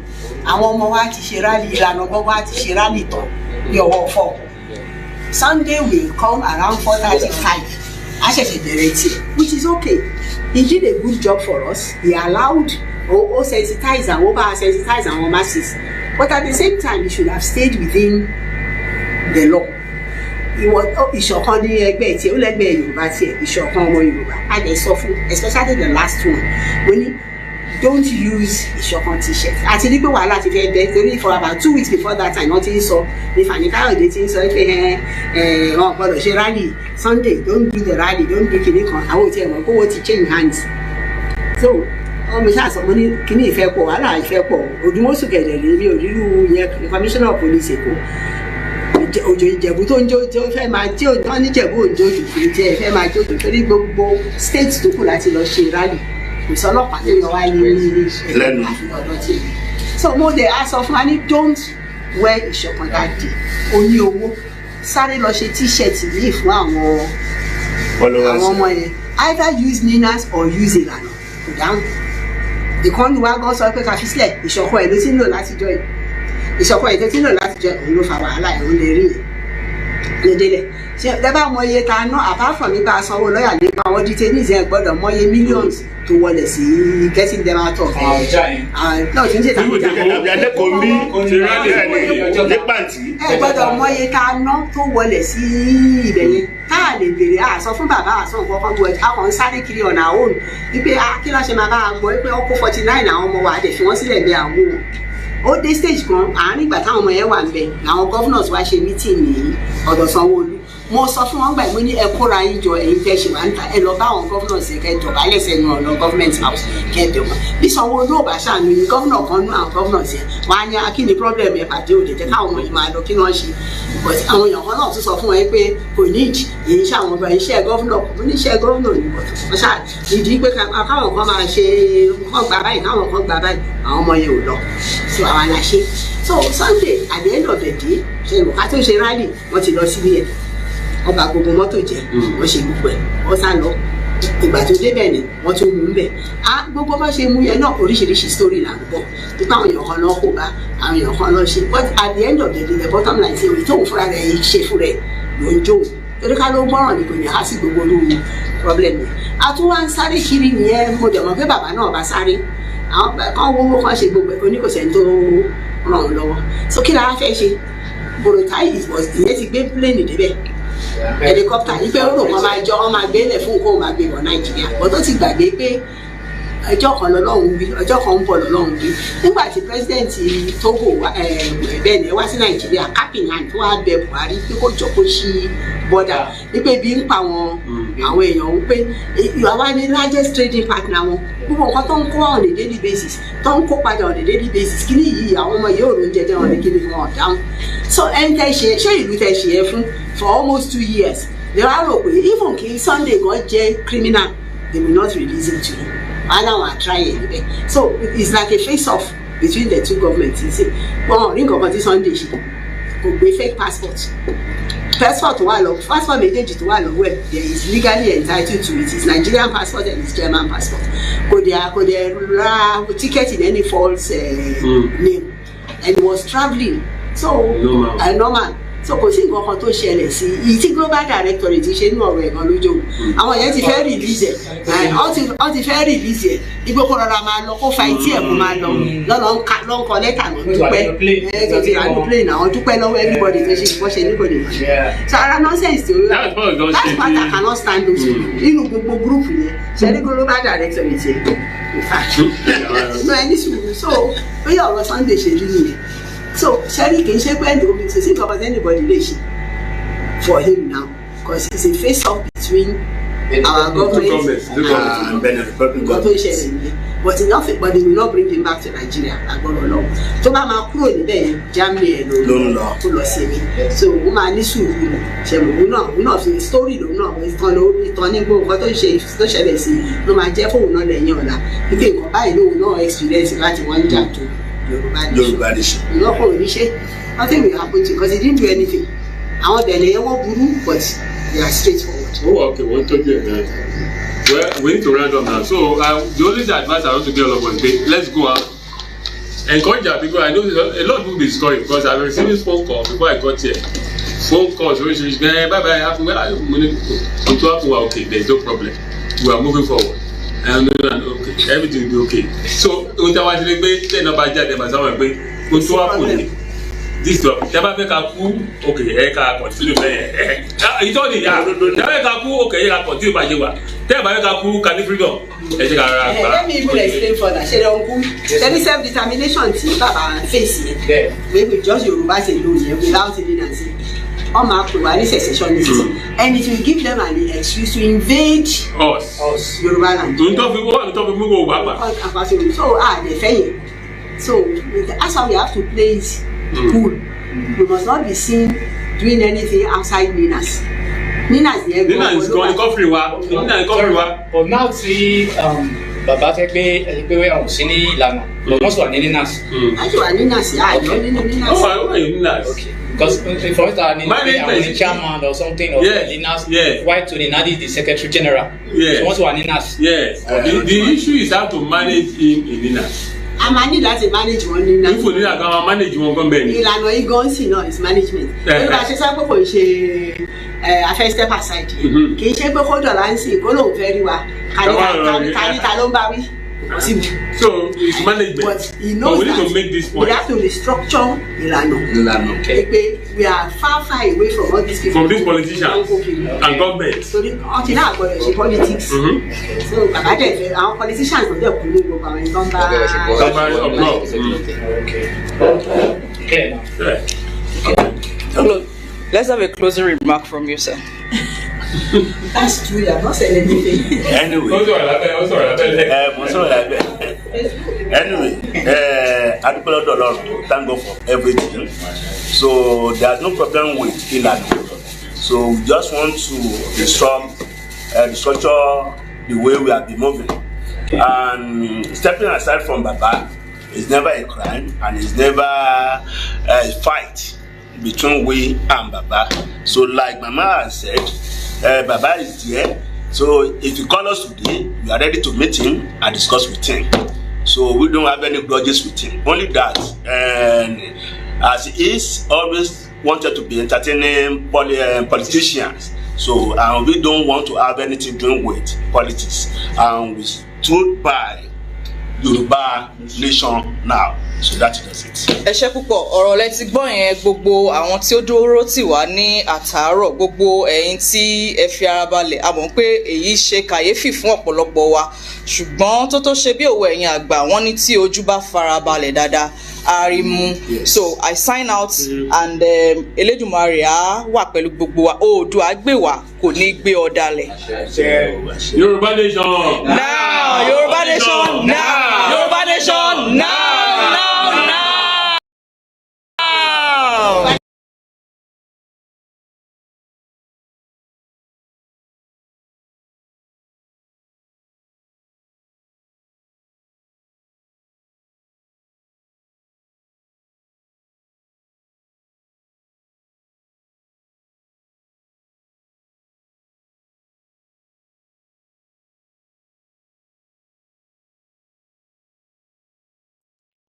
àwọn ọmọ wa ti ṣe rally ìlànà gbogbo wa ti ṣe rally tán ní ọwọ́ 4 Sunday will come around 4:35 a ṣẹ̀ṣẹ̀ bẹ̀rẹ̀ tiẹ̀ which is okay he did a good job for us he allowed ó sensitize àwọn ó bá sensitize àwọn masses but at the same time he should have stayed within the law ìṣọ̀kan ní ẹgbẹ́ tiẹ̀ ó lẹ́gbẹ̀ẹ́ Yorùbá tiẹ̀ ìṣọ̀kan ọmọ Yorùbá a lè sọ fún especially the last one wọ́n ní don't use ìṣọ̀kan t-shirt àti ní pé wàhálà ti fẹ́ bẹ́ torí for about 2 weeks before that time wọ́n ti ń sọ ní Fani Káyọ̀dé ti ń sọ pé wọn gbọ́dọ̀ ṣe rally Sunday don't do the rally don't do kinní kan àwọn òtí ẹ̀mọ́ kówó ti change hands so ọmọ iṣẹ́ àsọ̀mọ́ ní kinní ìfẹ́ pọ̀ wàhálà ìfẹ́ pọ̀ Òdùmọ̀ṣù kẹ̀dẹ̀ lè mi ò rírú yẹn commissioner of police Èkó òjò Ìjẹ̀bú tó ń jó tó fẹ́ máa tí wọ́n ní Ìjẹ̀bú òjò òjò jẹ́ fẹ́ máa jó torí gbogbo state tó kù láti lọ ṣe rally ìsọlọ́pàá tó yọ wá ní lẹ́nu ọ̀dọ́ tí so mo dẹ̀ a sọ fún wa ní don't wear ìṣọ̀kan that day o ní owó sáré lọ ṣe t-shirt yìí fún àwọn ọmọ yẹn either use Ninas or use Ìlànà kò dáhùn ìkànnì wa gan sọ pé ká fi sílẹ̀ ìṣọ̀kan ẹ̀ ló ti ń lò látijọ́ yìí ìṣọ̀kan ẹ̀ tó ti ń lò látijọ́ òun ló fa wàhálà ẹ̀ òun lè rí yẹn lédélẹ̀ ṣe ẹ bá mọ iye ta ná apart from nípa sanwó lọ́ọ̀yà nípa àwọn detainees yẹn gbọ́dọ̀ mọ iye millions tó wọlé sí getting them out of náà tí ń ṣe tàbí ẹ gbọ́dọ̀ mọ iye ta ná tó wọlé sí ibẹ̀ yẹn tá a lè béèrè àsọ fún bàbá àsọ nǹkan kan gbọ́ àwọn ń sáré kiri ọ̀nà àwọn wípé kí ló ṣe máa bá a gbọ́ pé ọkọ̀ 49 àwọn ọmọ wa dẹ̀ fi wọ́n sílẹ̀ bí àwọn ó dé stage kan àárín ìgbà táwọn ọmọ yẹn wà ń bẹ làwọn governors wá ṣe meeting ní ọ̀dọ̀ Sanwó-Olú mo sọ fún wọn gbà mo ní ẹ kóra yín jọ ẹ̀yin tẹ́ ṣe wà ń ta ẹ lọ bá àwọn governors yẹn kẹ́ dọ̀bálẹ̀ sẹ́nu ọ̀nà government house kẹ́ bẹ̀ wọ́n bí Sanwó-Olú ò bá ṣàánú ni governor kan nú àwọn governors yẹn wọ́n á ní akíni problem ẹ̀ pàdé òde jẹ́ káwọn ọmọ yìí máa lọ kí wọ́n ṣe but àwọn èèyàn kan náà tún sọ fún wọn pé kò ní ìjì èyí ṣe àwọn ọba iṣẹ́ governor kò ní iṣẹ́ governor ní wọ́n ṣáà ìdí pé káwọn kan máa ṣe kán gbà báyìí káwọn kan gbà báyìí àwọn ọmọ yẹn ò lọ so àwọn aláṣẹ so Sunday at the end of the day ṣe ìwọ̀n ká tó ṣe rally wọ́n ti lọ síbí ẹ̀ wọ́n bà gbogbo mọ́tò jẹ́ wọ́n ṣe gbogbo ẹ̀ wọ́n sá lọ ìgbà tó débẹ̀ ni wọ́n tún mú bẹ̀ gbogbo bá ṣe mú yẹn náà oríṣiríṣi story là ń bọ̀ nípa àwọn èèyàn kan lọ́ kó bá àwọn èèyàn kan lọ́ ṣe but at the end of the day the bottom line ṣe òun tóun fúnra rẹ̀ ṣe fún rẹ̀ ló ń jóun torí ká ló gbọ́ràn ní kò ní á sí gbogbo olú problem yẹn a tún wá ń sáré kiri nìyẹn mo dẹ̀ mọ̀ pé bàbá náà bá sáré àwọn kan wọ́wọ́ kan ṣe gbogbo ẹ̀kọ́ ní kò sẹ́ni tó ràn án lọ́wọ́ so kí la fẹ́ ṣe borotai ìyẹn ti gbé plane débẹ̀ helicopter yìí pé ó rò wọ́n máa jọ wọ́n máa gbé lẹ̀ fún kó máa gbé bọ̀ Nàìjíríà bọ́ tó ti gbàgbé pé ọjọ́ kan lọ́lọ́run bí ọjọ́ kan ń bọ̀ lọ́lọ́run bí nígbà tí president Togo bẹ́ẹ̀ ni ẹ wá sí Nàìjíríà Capinlan tó wá bẹ Buhari pé kó jọ kó ṣí bọ́dà wípé bí ń pa àwọn èèyàn wípé àwa ní largest trading partner wọn gbogbo nǹkan tó ń kó on a daily basis tó ń kó padà on a daily basis kí ni yìí àwọn ọmọ yóò ló ń jẹjẹ wọn ní kí ni wọn dáhùn so ẹni tẹ ṣe ìlú tẹ ṣe ẹ fún for almost 2 years lè wá rò pé even kí Sunday gan jẹ criminal they will not release him to you. Now I try it. So it's like a face-off between the two governments. You see, well, ring of this Sunday, we fake passports. Passport to one, passport made to one where there is legally entitled to it. It's Nigerian passport and it's German passport. Could there ticket in any false name, and was traveling. So normal. So kò sí nǹkan kan tó ṣẹlẹ̀ sí i tí global directorate ṣe ní ọ̀rọ̀ ẹ̀gan lójó àwọn yẹn ti fẹ́ release ẹ̀ ọ́ ti fẹ́ release ẹ̀ igbó kó rọra máa lọ kó fa etí ẹ̀ kó máa lọ lọ́nà ń kọ lẹ́tà náà dúpẹ́ tó ti ránú plane àwọn dúpẹ́ lọ́wọ́ everybody tó ṣe bọ́ ṣe níbodè mọ́ so ara nonsense tí ó rà that's what I cannot stand those nínú gbogbo group yẹn ṣe ní global directorate yẹn in fact no ẹni sùúrù so ó yẹ ọ̀rọ̀ Sunday ṣe rí nìyẹn. So, Sherry can say when the woman says about anybody relation for him now, because it's a face-off between our government and Benin. But enough, but they will not bring him back to Nigeria. I don't know. So, Mama Kuro in there, Germany, no, so woman is who we know the story, no, it's turning book, what she especially see, no, my Jeff will not let you know. You can combine no experience like one jam to. Yoruba nation. Nothing will happen to because he didn't do anything. I want the name of Guru, but they are straightforward. Oh, okay, one told you. Well, we need to round up now. So, the only advice I want to give all of us, let's go out. Encourage our people. I know a lot of people be scoring because I've received phone calls before I got here. Phone calls, bye bye. Okay, there's no problem. We are moving forward. And okay, everything will be okay. So, this okay, continue. You told me, okay, continue. Can you freedom? Let me even explain further. There is self-determination facing. Maybe just Yoruba alone without illness. Secessionism, and it will give them an excuse to invade us. Yoruba land. So they fail. So that's how we have to play it cool. We must not be seen doing anything outside Ninas. Ninas is going. But now see Baba take me on Sini Ilana. But most one Ninas. Okay. Because for instance, I'm chairman or something of Ninas, white to the Nadi, the Secretary General. Yes. So once one Ninas. Yes. The issue is how to manage him in Ninas. I manage that to manage one Ninas. If you need to manage one company. Ilana Igonsi no is management. If I say something for she, I first step aside. Can you check before the landscape? Go look very well. Can you So it's management. But he knows we need to make this point. We have to restructure Ilana. Okay. We are far away from all these people. From these politicians and government. So until now, politics. So our politicians are there. Okay. Let's have a closing remark from you, sir. That's true. I'm not saying anything. Anyway, thank God for everything. So there's no problem with Ilana. So we just want to restructure the way we have been moving. And stepping aside from Baba is never a crime and it's never a fight between we and Baba. So like Mama has said, Baba is there So if you call us today, we are ready to meet him and discuss with him. So we don't have any grudges with him. Only that, and as he is always wanted to be entertaining politicians. So we don't want to have anything doing with politics. And we stood by Yoruba nation now. So that does it. Ẹ ṣé púpọ̀ ọ̀rọ̀ lẹ ti gbọ́ yẹn gbogbo àwọn tí ó dúró tì wá ní àtàárọ̀ gbogbo ẹ̀yin tí ẹ fi ara balẹ̀ a mọ̀ pé èyí ṣe kàyéfì fún ọ̀pọ̀lọpọ̀ wa ṣùgbọ́n tó ṣe bí òwe ẹ̀yin àgbà wọ́n ní tí ojú bá fara balẹ̀ dáadáa arimu. So I sign out and Elédùmarè á wà pẹ̀lú gbogbo wa Oòduà gbè wá kò ní gbé ọ̀dàlẹ̀. Yorùbá nation now Yorùbá nation now Yorùbá nation now.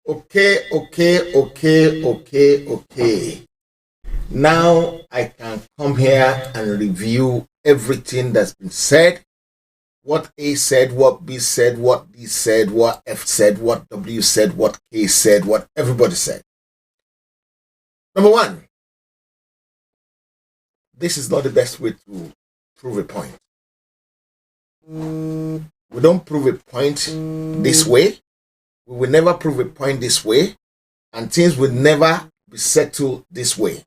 Okay. Now I can come here and review everything that's been said. What A said, what B said, what D said, what F said, what W said, what K said, what everybody said. Number one, this is not the best way to prove a point. We don't prove a point this way. We will never prove a point this way, and things will never be settled this way.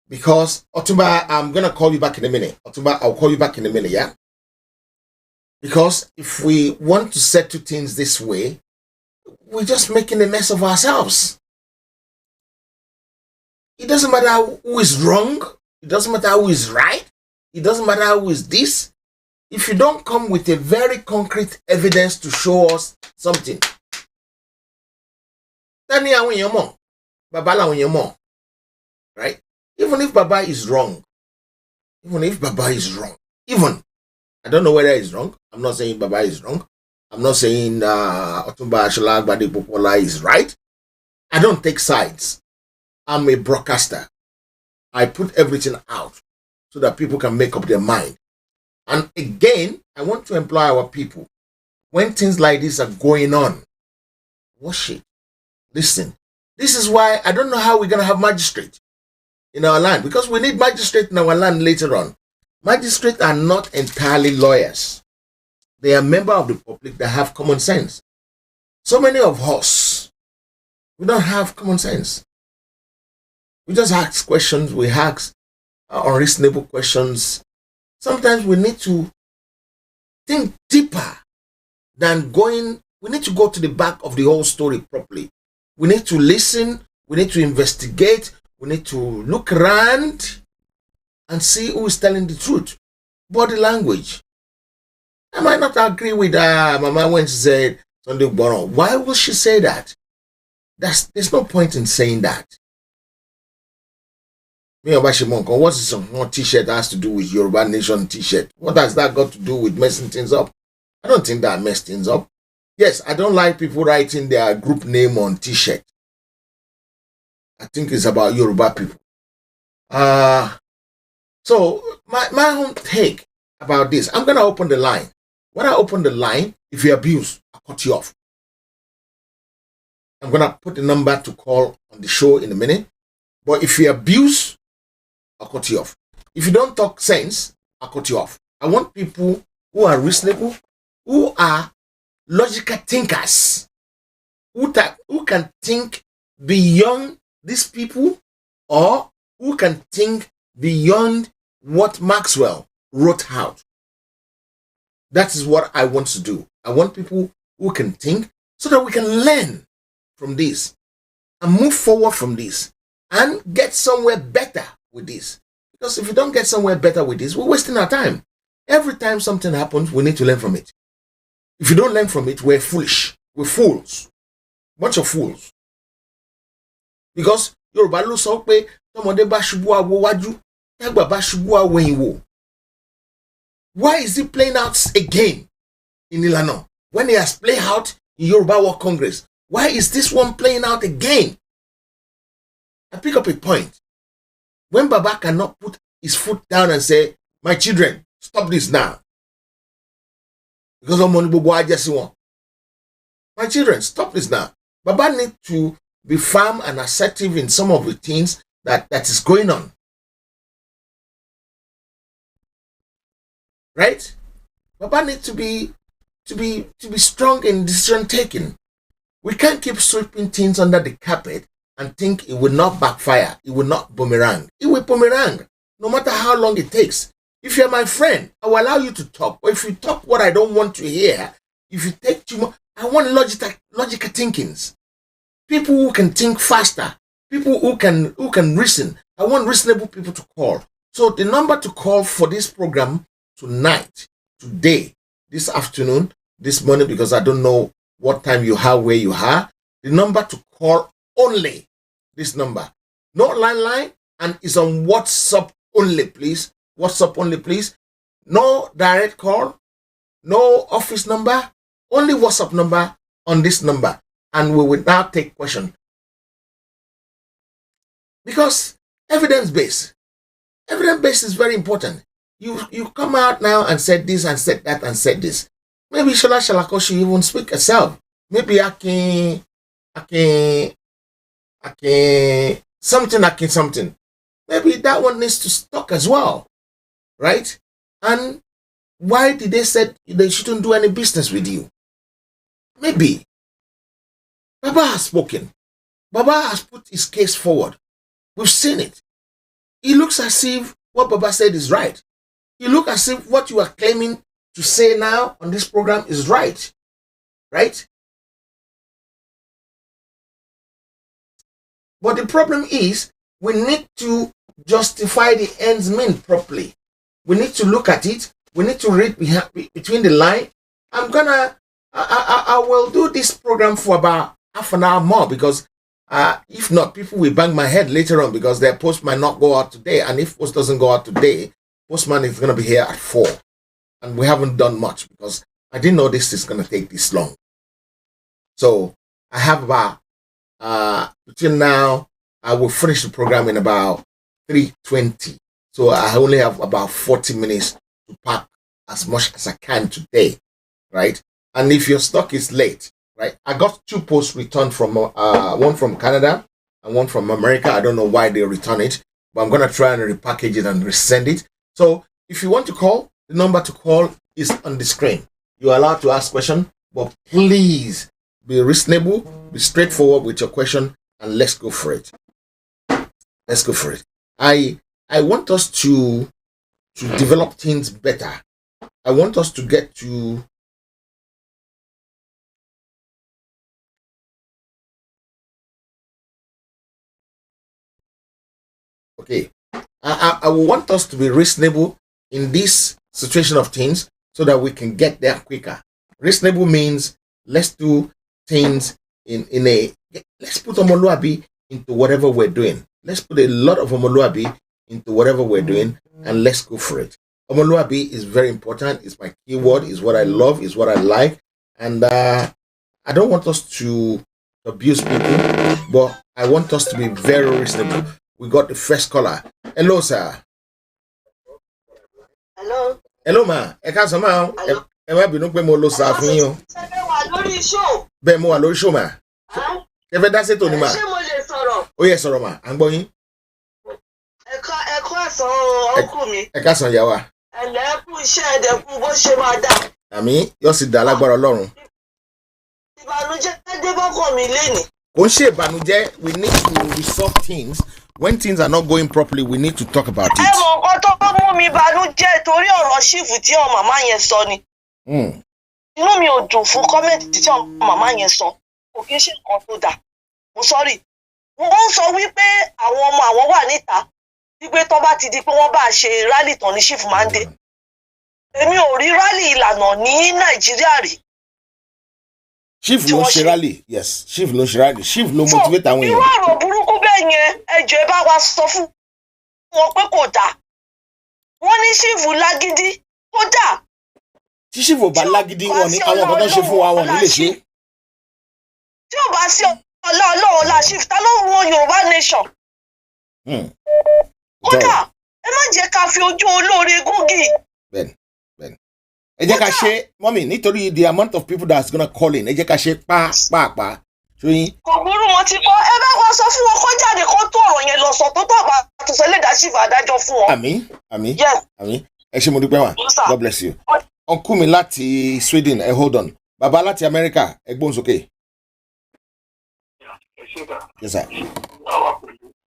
Because, Otumba, I'm going to call you back in a minute. Otumba, I'll call you back in a minute, yeah? Because if we want to settle things this way, we're just making a mess of ourselves. It doesn't matter who is wrong. It doesn't matter who is right. It doesn't matter who is this. If you don't come with a very concrete evidence to show us something, right? Even if Baba is wrong, I don't know whether he's wrong. I'm not saying Baba is wrong. I'm not saying Otumba Ashalagbade Popola is right. I don't take sides. I'm a broadcaster. I put everything out so that people can make up their mind. And again, I want to employ our people. When things like this are going on, watch it. Listen. This is why I don't know how we're going to have magistrate in our land. Because we need magistrate in our land later on. Magistrates are not entirely lawyers. They are members of the public that have common sense. So many of us, we don't have common sense. We just ask questions. We ask unreasonable questions. Sometimes we need to think deeper than going. We need to go to the back of the whole story properly. We need to listen. We need to investigate. We need to look around and see who is telling the truth. Body language. I might not agree with Mama when she said Sunday Boron. Why will she say that? There's no point in saying that. What's some t-shirt has to do with Yoruba Nation t-shirt? What has that got to do with messing things up? I don't think that messed things up. Yes, I don't like people writing their group name on t-shirt. I think it's about Yoruba people. So my own take about this, I'm gonna open the line. When I open the line, if you abuse, I'll cut you off. I'm gonna put the number to call on the show in a minute. But if you abuse, I'll cut you off. If you don't talk sense, I'll cut you off. I want people who are reasonable, who are logical thinkers, who can think beyond these people, or who can think beyond what Maxwell wrote out. That is what I want to do. I want people who can think so that we can learn from this and move forward from this and get somewhere better with this. Because if you don't get somewhere better with this, we're wasting our time. Every time something happens, we need to learn from it. If you don't learn from it, we're foolish. We're fools. Bunch of fools. Because Yoruba ló sọ pé tọmọdé bá ṣubú awo wájú, tágbà bá ṣubú awo ẹ̀yìn wò. Why is it playing out again in Ilana when it has played out in Yoruba World Congress? Why is this one playing out again? I pick up a point. When Baba cannot put his foot down and say, my children, stop this now. Because of money, my children, stop this now. Baba need to be firm and assertive in some of the things that is going on. Right? Baba need to be strong in decision taking. We can't keep sweeping things under the carpet and think it will not backfire. It will not boomerang. It will boomerang, no matter how long it takes. If you're my friend, I will allow you to talk. But if you talk what I don't want to hear, if you take too much, I want logical thinkings. People who can think faster. People who can reason. I want reasonable people to call. So the number to call for this program tonight, today, this afternoon, this morning, because I don't know what time you have, where you are, the number to call only, this number. No landline, and it's on WhatsApp only, please. WhatsApp only, please. No direct call, no office number, only WhatsApp number on this number. And we will now take question. Because evidence-based is very important. You come out now and said this and said that and said this. Maybe Shola Shalako should even speak herself. Maybe I can something. Maybe that one needs to stop as well. Right? And why did they say they shouldn't do any business with you? Maybe. Baba has spoken. Baba has put his case forward. We've seen it. It looks as if what Baba said is right. You look as if what you are claiming to say now on this program is right. Right? But the problem is we need to justify the ends meet properly. We need to look at it. We need to read between the line. I will do this program for about half an hour more because if not, people will bang my head later on because their post might not go out today. And if post doesn't go out today, postman is going to be here at 4. And we haven't done much because I didn't know this is going to take this long. So I have about, between now, I will finish the program in about 3:20. So I only have about 40 minutes to pack as much as I can today, right? And if your stock is late, right? I got 2 posts returned from, one from Canada and one from America. I don't know why they return it, but I'm going to try and repackage it and resend it. So if you want to call, the number to call is on the screen. You're allowed to ask questions, but please be reasonable, be straightforward with your question, and let's go for it. Let's go for it. I want us to develop things better. I want us to get to okay. I want us to be reasonable in this situation of things so that we can get there quicker. Reasonable means let's do things let's put Omoluabi into whatever we're doing. Let's put a lot of Omoluabi into whatever we're doing and let's go for it. Omoluabi is very important. It's my keyword. It's what I love. It's what I like. And I don't want us to abuse people, but I want us to be very reasonable. We got the first caller. Hello, sir. Hello. Hello, ma. Hello. Bẹ́ẹ̀ mo wà lórí show ma. Ẹ fẹ́ dá ṣètò ni ma. Ṣé mo lè sọ̀rọ̀? Ó yẹ sọ̀rọ̀ ma. À ń gbọ́ yín. Ẹ̀kọ́ ẹ̀sán ọkùn mi. Ẹ káàsán ìyá wa. Ẹ̀lẹ́kù iṣẹ́ ẹ̀dẹ̀kù bó ṣe máa dà. Àmín yóò sì dá lágbára Ọlọ́run. Ìbànújẹ́ dé bọ́kàn mi lénìí. Kò ń ṣe ìbànújẹ́, we need to resolve things. When things are not going properly, we need to talk about it. Ẹ mọ̀ nǹkan tó mú mi bànújẹ́ torí ọ̀rọ̀ ṣífù tí ọmọ màmá yẹn sọ ni. Inú mi ò dùn fún kọ́mẹ̀ntì tí ọmọ màmá yẹn sọ. Kò kí ń ṣe nǹkan tó dà. Mo sọ́rí. Wọ́n sọ wípé àwọn ọmọ àwọn wà níta. Wípé tó bá ti di pé wọ́n bá ṣe rálì tán ní ṣífù máa ń dé. Èmi ò rí rálì ìlànà ní Nàìjíríà rí. Chief ló ṣe rally, yes. Chief ló ṣe rally. Chief ló motivate àwọn èèyàn. Irú ọ̀rọ̀ burúkú bẹ́ẹ̀ yẹn ẹjọ́ ẹ bá wa sọ fún wọn pé kò dáa. Wọ́n ní ṣífù lágídí kódà. tí chief ò bá lágídí wọn ní àwọn nǹkan tó ṣe fún wa wọn ní lè ṣe. tí ò bá sí ọlọ́run la chief ta ló ń wo Yorùbá nation. kódà ẹ má jẹ́ ká fi ojú olóore gúngì. bẹ́ẹ̀ni ẹ jẹ́ ká ṣe mọ́mì nítorí the amount of people that's gonna call in ẹ jẹ́ ká ṣe pàápàá ṣóyìn. kò burú wọn ti kọ́ ẹ bá wọn sọ fún wọn kó jáde kó tó ọ̀rọ̀ yẹn lọ sọ tó tó àbá àtúnṣe lẹ́dàá chief adájọ́ fún wọn. àmín ẹ ṣé mo dúpẹ́ wá God bless you. ọkú mi láti Sweden ẹ hold on bàbá láti America ẹ gbóhùn sókè. yes sir.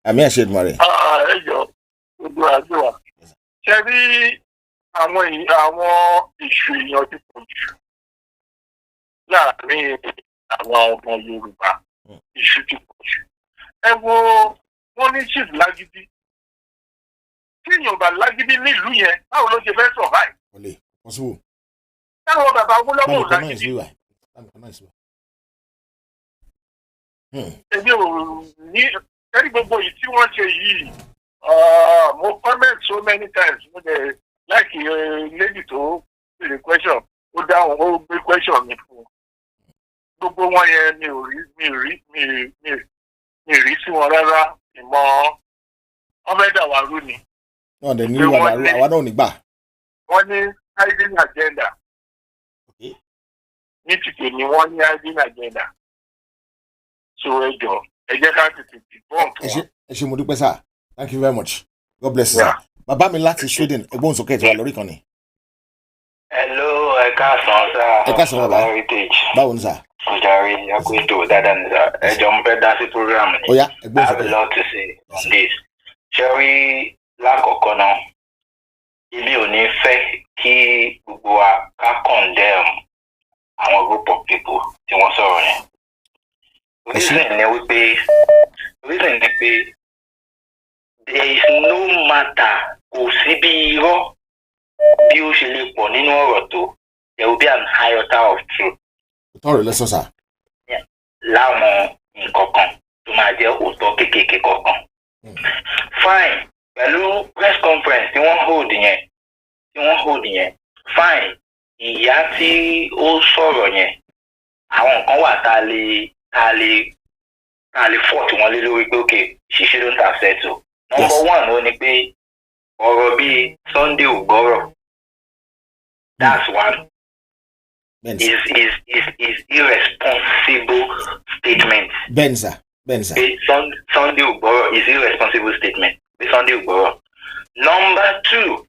àmì àṣẹ ìdùnmọ̀ rẹ̀. ẹ jọ ojú àjọwà ṣe rí àwọn ìṣù èèyàn ti pọ̀ jù láàrin àwọn ọmọ Yorùbá ìṣù ti pọ̀ jù. ẹ wo wọn ní chief lágídí tí èèyàn bá lágídí nílùú yẹn báwo ló ṣe fẹ́ survive. táwọn bàbá Awólọ́wọ̀ lágídí. èmi ò ní kẹ́rí gbogbo yìí tí wọ́n ṣe yìí mo comment so many times mo dẹ̀ like lady tó béèrè question ó dáhùn ó gbé question mi fún gbogbo wọn yẹn mi rí sí wọn rárá ìmọ̀ ọmọdé àwárú ni. náà dẹ̀ ní àwa náà ò ní gbà. wọ́n ní hiding agenda ní tìtẹ̀ ni wọ́n ní hiding agenda so ẹ jọ ẹ jẹ́ ká tètè dìbọn fún wọn. ẹ ṣé mo dúpẹ́ sir thank you very much God bless you sir. bàbá mi láti Sweden ẹgbọ́n sókè tí wà lórí kan ni. hello ẹ káàsán sá. ẹ káàsán bàbá báwo ni sà. Ojàre Akwito dáadáa ní sá ẹjọ mo fẹ́ dá sí program ni. ó yá ẹgbọ́n sókè. I have a lot to say on this. ṣé rí lákọ̀ọ́kọ́ náà ilé ò ní fẹ́ kí gbogbo wa ká condemn àwọn group of people tí wọ́n sọ̀rọ̀ yẹn. reason ni pé there is no matter kò sí bí irọ́ bí ó ṣe lè pọ̀ nínú ọ̀rọ̀ tó there will be an iota of truth. òótọ́ rẹ̀ lẹ́sọ̀ sà. láwọn nǹkan kan tó máa jẹ́ òótọ́ kéékèèké kọ̀ọ̀kan. fine pẹ̀lú press conference tí wọ́n hold yẹn fine ìyá tí ó sọ̀rọ̀ yẹn àwọn nǹkan wà tá a lè fọ́ọ̀tì wọn lé lórí pé okay she shouldn't have said so. Number one ó ní pé ọ̀rọ̀ bíi Sunday ò gbọ́rọ̀. That's one. Is irresponsible statement. Benza. Sunday ò gbọ́rọ̀ is irresponsible statement. Sunday ò gbọ́rọ̀. Number two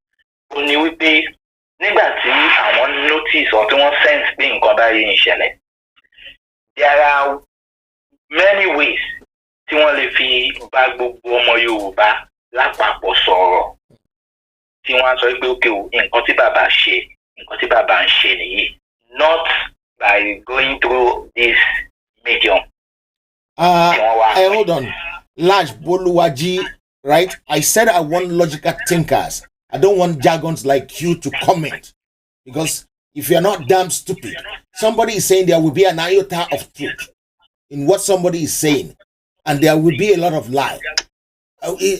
ó ní wípé nígbà tí àwọn notice or tí wọ́n sense pé nǹkan báyìí ń ṣẹlẹ̀. There are many ways tí wọ́n lè fi bá gbogbo ọmọ Yorùbá lápapọ̀ sọ̀rọ̀ tí wọ́n á sọ pé ókè o nǹkan tí bàbá ń ṣe nìyí not by going through this medium. Hold on. Lash Boluwaji, right? I said I want logical thinkers. I don't want jargons like you to comment. Because if you're not damn stupid, somebody is saying there will be an iota of truth in what somebody is saying. And there will be a lot of lie.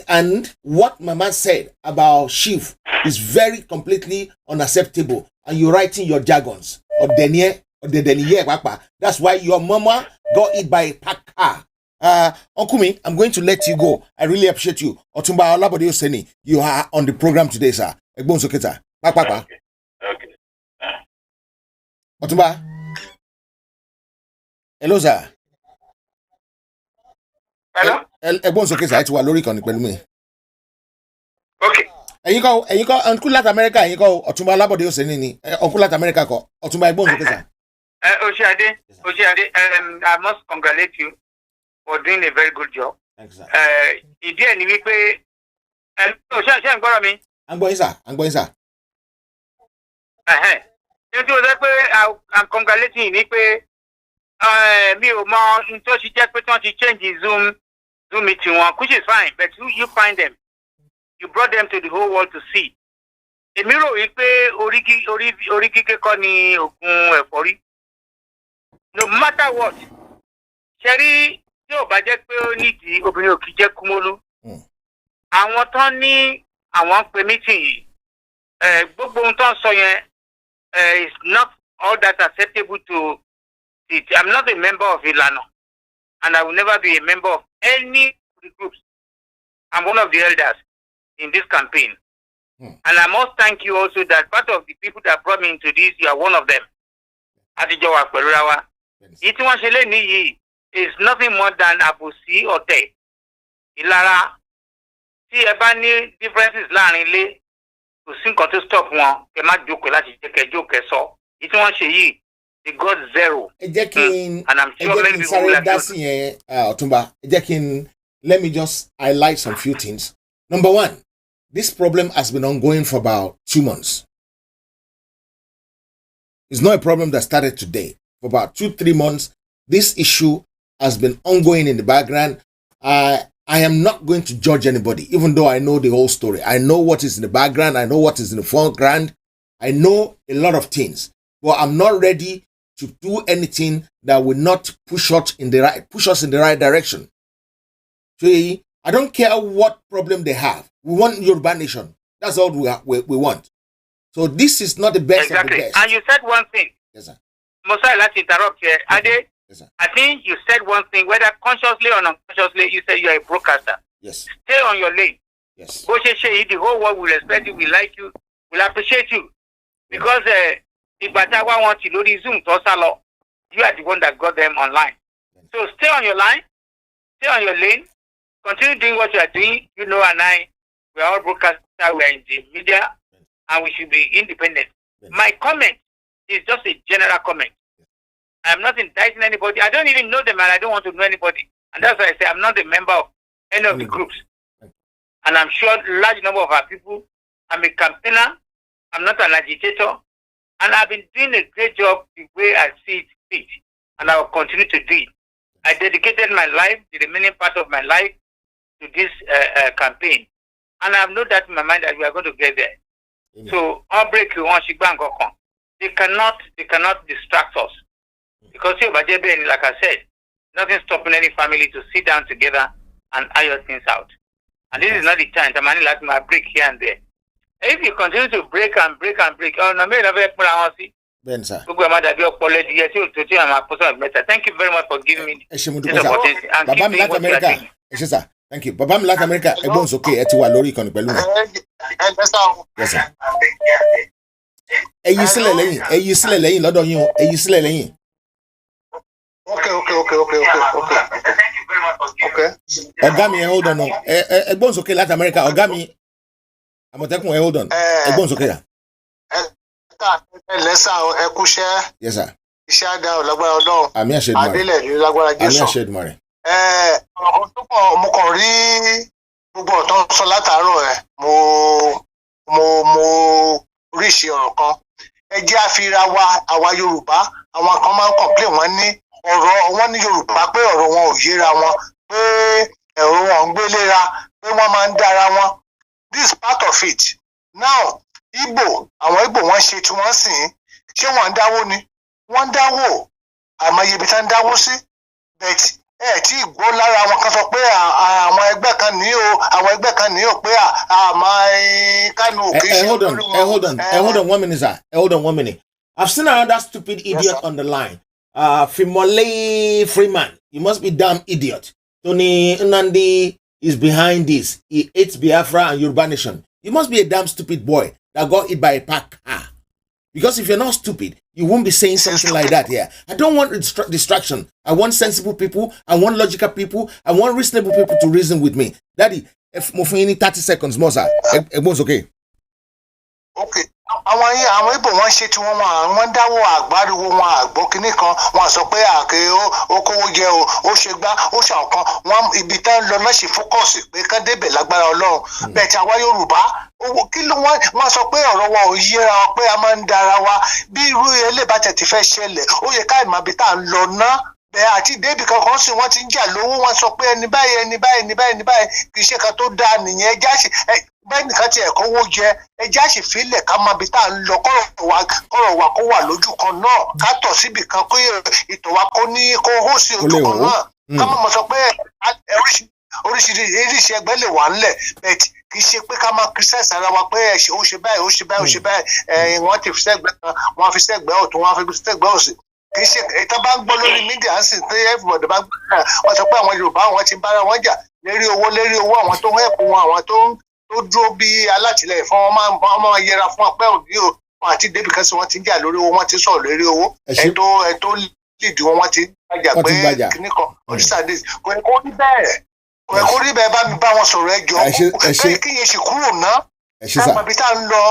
And what Mama said about Chief is very completely unacceptable. And you're writing your jargons. Or Denier, that's why your mama got it by a pack car. Uncle Me, I'm going to let you go. I really appreciate you. Otumba Olabode Oseni, you are on the program today, sir. Egbon Soketa. Papa. Okay. Otumba. Hello, sir. Hello? Egbon Soketa, ti wà lórí kan ni pẹ̀lú mi. Okay. Ẹ̀yin kọ́ Uncle Latin America, ẹ̀yin kọ́ Otumba Olabode Oseni ni. Uncle Latin America kọ́ Otumba Egbon Soketa. Oshade, I must congratulate you for doing a very good job. Exactly. Ìdí ẹ̀ ni wípé ṣé ń gbọ́rọ̀ mi? À ń gbọ́ yín sà. Ní tí o sọ pé I'm congratulating you ni pé mi ò mọ n tó ṣe jẹ́ pé tí wọ́n ti change Zoom meeting wọn, which is fine, but you find them. You brought them to the whole world to see. Èmi rò wípé orí kíké kọ́ ni oògùn ẹ̀fọ́rí. No matter what, ṣẹ́rí tí ò bá jẹ́ pé ó nídìí obìnrin ò kì í jẹ́ kúmólú. Àwọn tán ní àwọn pe meeting yìí gbogbo ohun tó ń sọ yẹn is not all that acceptable to it. I'm not a member of Ilana, and I will never be a member of any of the groups. I'm one of the elders in this campaign. And I must thank you also that part of the people that brought me into this, you are one of them. Adijowa Perurawa. Iti wan ṣe leni yìí is nothing more than àbòsí ọ̀tẹ̀. Ìlara tí ẹ bá ní differences láàrin ilé kò sí nǹkan tó stop wọn kẹ má jókòó láti jẹ́ kẹ jókòó sọ. Iti wan ṣe yìí they got zero. And I'm sure many people will agree. Ọ̀túnba, let me just highlight some few things. Number one, this problem has been ongoing for about 2 months. It's not a problem that started today. For about 2-3 months, this issue has been ongoing in the background. I am not going to judge anybody, even though I know the whole story. I know what is in the background. I know what is in the foreground. I know a lot of things. But I'm not ready to do anything that will not push us in the right direction. So I don't care what problem they have. We want Yoruba nation. That's all we want. So this is not the best of the best. And you said one thing. Yes, sir. Mosai, let's interrupt here. Ade, yes, sir. I think you said one thing, whether consciously or unconsciously, you said you are a broadcaster. Yes. Stay on your lane. Yes. The whole world will respect you, will like you, will appreciate you. Because Ibatawa wants you to Zoom, you are the one that got them online. So stay on your line, stay on your lane, continue doing what you are doing. You know, and we are all broadcasters, we are in the media, and we should be independent. My comment is just a general comment. I'm not indicting anybody. I don't even know them, and I don't want to know anybody. And that's why I say I'm not a member of any of the groups. And I'm sure a large number of our people, I'm a campaigner, I'm not an agitator, and I've been doing a great job the way I see it fit, and I will continue to do it. I dedicated my life, the remaining part of my life, to this campaign. And I have no doubt in my mind that we are going to get there. So, they cannot distract us. Because like I said, nothing stopping any family to sit down together and iron things out. And this is not the time. The money like my break here and there. If you continue to break and break and break, Ben, sir. Thank you very much for giving me this opportunity. And keep doing what you are doing. Yes, sir. Thank you. Babam Latin America, everyone's okay. Eti wa lórí ìkànnì pẹ̀lú mi. Yes, sir. Ẹ̀yin sílẹ̀ lẹ́yìn lọ́dọ̀ yín o. Ẹ̀yin sílẹ̀ lẹ́yìn. Okay. Ọ̀gá mi, hold on. Everyone's okay Latin America. Ọ̀gá mi, Àmọ̀tẹ́kùn, hold on. Everyone's okay. Lẹ́sà ẹ kúṣẹ́. Yes, sir. Iṣẹ́ àdá ò lágbára Ọlọ́run. Àmì àṣẹdùmarè. Adélẹ̀ ní lágbára Jésù. Àmì àṣẹdùmarè. Ọ̀rọ̀ tó pọ̀ mo kàn rí gbogbo ọ̀tọ́ sọ látàárọ̀ ẹ̀ mo ríṣi ọ̀rọ̀ kan. Ẹ jẹ́ àfira wa àwa Yorùbá àwọn kan máa ń complain wọ́n ní Yorùbá pé ọ̀rọ̀ wọn ò yéra wọn pé ẹ̀rọ wọn ń gbéléra pé wọ́n máa ń dára wọn. This is part of it. Now àwọn Igbo wọ́n ṣe tí wọ́n sìn ṣé wọ́n ń dáwó ni wọ́n ń dáwó àmọye ibi tá ń dáwó sí but tí ìgbó lára wọn kan sọ pé àwọn ẹgbẹ́ kan ní o àwọn ẹgbẹ́ kan ní o pé àmọ́ Kánò òkè ṣe hold on 1 minute, sir. Hold on 1 minute. I've seen another stupid idiot on the line. Fimole Freeman, you must be damn idiot. Tony Nnamdi is behind this. He hates Biafra and Yoruba Nation. You must be a damn stupid boy that got hit by a pack car. Because if you're not stupid, you won't be saying something like that here. I don't want distraction. I want sensible people. I want logical people. I want reasonable people to reason with me. Daddy, if mo fún yín ní 30 seconds more, sir. Everyone's okay. Okay. Àwọn Igbo wọ́n ṣe tí wọ́n dáwọ́ àgbáriwo wọn àgbọ́ kínní kan wọ́n sọ pé ó kówó jẹ ó ṣe gbá ó ṣàkan wọ́n ibi tá ń lọ lọ́sì fókọ̀sì pé ká débẹ̀ lágbára Ọlọ́run bẹ́ẹ̀ tí àwa Yorùbá kí ló wọ́n sọ pé ọ̀rọ̀ wa ò yéra wa pé a máa ń dára wa bí irú ẹlẹ́bàtẹ̀ ti fẹ́ ṣẹlẹ̀ ó yẹ ká ìmọ̀ ibi tá à ń lọ ná bẹ́ẹ̀ àti débì kankan sì wọ́n ti ń jà lówó wọ́n sọ pé ẹni báyìí kì í ṣe kan tó dáa nìyẹn ẹjá sì bẹ́ẹ̀ nìkan ti ẹ̀kọ́ owó jẹ ẹjá sì fílẹ̀ ká máa bi tá à ń lọ kọ́rọ̀ wa kó wà lójú kan náà ká tọ̀ síbì kan kó ìtọ̀ wa kó hó sí ojú kan náà ká má mọ̀ sọ pé oríṣiríṣi ẹgbẹ́ lè wà ńlẹ̀ bẹ́ẹ̀ kì í ṣe pé ká máa criticize ara wa pé ó ṣe báyìí ó ṣe báyìí ó ṣe báyìí wọ́n ti fi sẹ́gbẹ́ kan wọ́n fi sẹ́gbẹ́ ọ̀tún wọ́n fi sẹ́gbẹ́ òsì kì í ṣe ìta bá ń gbọ́ lórí mídíà ń sìn pé everybody bá gbọ́ náà wọ́n sọ pé àwọn Yorùbá wọn ti bára wọn jà lérí owó àwọn tó ń hẹ̀pù wọn àwọn tó dúró bí alátìlẹyìn fún wọn máa yẹra fún ọpẹ́ òní o wọn àti débi kan sí wọn ti ń jà lórí owó wọn ti sọ̀rọ̀ lórí owó ẹ̀tọ́ lídìí wọn ti gbàjà pé kìnnìkan oríṣiríṣi kò yẹ kó rí bẹ́ẹ̀ kò rí bẹ́ẹ̀ bá mi bá wọn sọ̀rọ̀ ẹjọ́ bẹ́ẹ̀ kí yẹn sì kúrò ná káàpà bí tá à ń lọ.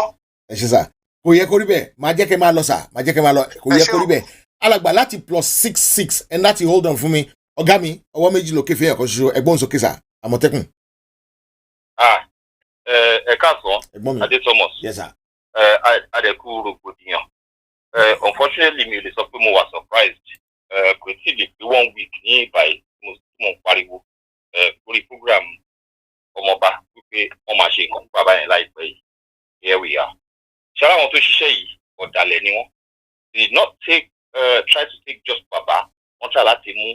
ẹ ṣe sà kò yẹ kó rí bẹ́ẹ̀ máa jẹ́ kẹ́ máa lọ sà máa jẹ́ kẹ́ máa lọ kò yẹ kó rí bẹ́ẹ̀ alàgbà láti +66 ẹ̀ láti hold on fún mi ọ̀gá mi ọwọ́ méjì lókè fi ẹ̀kọ́ ṣoṣo ẹ̀gbọ́n sókè sà Àmọ̀tẹ́kùn. ẹ káàsán Adé Thomas adẹ̀kú rògbòdìyàn unfortunately mi ò lè sọ pé mo wà surprised kò tí ì lè pé 1 week ní ìbàyí mo ń pariwo lórí program ọmọọba wípé wọ́n máa ṣe nǹkan fún bàbá yẹn láìpẹ́ yìí here we are. ṣáà àwọn tó ṣiṣẹ́ yìí ọ̀dàlẹ̀ ni wọ́n they did not try to take just bàbá wọ́n try láti mú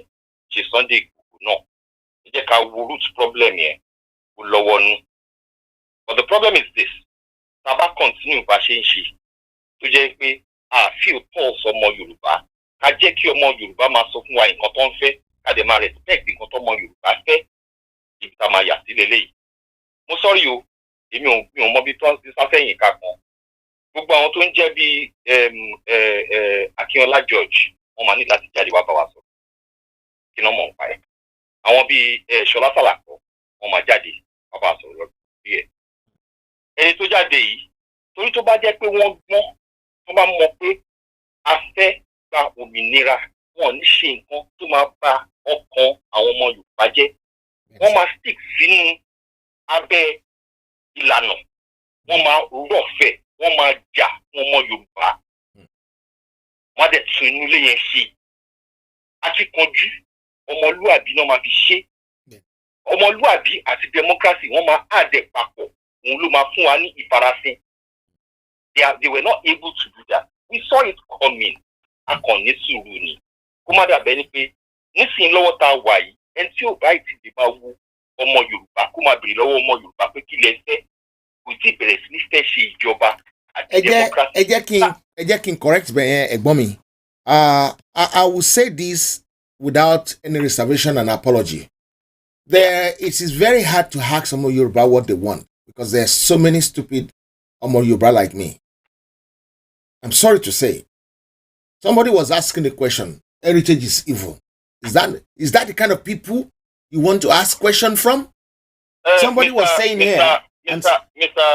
ṣe Sunday Igboho náà ẹ jẹ́ ká wo root problem yẹn kó lọ́wọ́ nú. But the problem is this, tàbá continue bá ṣe ń ṣe tó jẹ́ pé feel pulse ọmọ Yorùbá ká jẹ́ kí ọmọ Yorùbá máa sọ fún wa nǹkan tó ń fẹ́ ká dẹ̀ máa respect nǹkan tó ọmọ Yorùbá fẹ́ ibi tá a máa yà sí lélẹ́yìí. Mo sọ́rí o èmi ò mọ bí tó ń sáfẹ́yìn ká kan gbogbo àwọn tó ń jẹ́ bí Akínọlá George wọ́n máa ní láti jáde wá bá wa sọ kí náà mọ̀ nípa ẹ̀ àwọn bíi Ṣọlá Sàlàkọ́ wọ́n máa jáde wá bá wa sọ̀rọ̀ lọ́dún bí ẹ̀. Ẹni tó jáde yìí torí tó bá jẹ́ pé wọ́n gbọ́n tó bá mọ̀ pé a fẹ́ gba òmìnira wọn ò ní ṣe nǹkan tó máa bà ọkàn àwọn ọmọ Yorùbá jẹ́ wọ́n máa stick sínú abẹ́ ìlànà wọ́n máa rọ̀fẹ̀ wọ́n máa jà fún ọmọ Yorùbá wọ́n á dẹ̀ tún inú ilé yẹn ṣe akíkanjú ọmọlúàbí náà máa fi ṣe ọmọlúàbí àti democracy wọ́n máa àdẹ̀ papọ̀ òun ló máa fún wa ní ìfarasin they were not able to do that we saw it coming akànnì sùúrù ni kó má dàbẹ́ ni pé nísìnyí lọ́wọ́ tá a wà yìí ẹni tí ò bá ìtìdè máa wo ọmọ Yorùbá kó máa béèrè lọ́wọ́ ọmọ Yorùbá pé kí lẹ fẹ́ kò tí ì bẹ̀rẹ̀ sí ní fẹ́ ṣe ìjọba àti democracy. ẹ jẹ́ kí n correct bẹ́ẹ̀ ẹ̀gbọ́n mi I will say this without any reservation and apology. It is very hard to ask Omo Yoruba what they want because there are so many stupid Omo Yoruba like me. I'm sorry to say. Somebody was asking the question, heritage is evil. Is that the kind of people you want to ask question from? Somebody was saying here. Mr.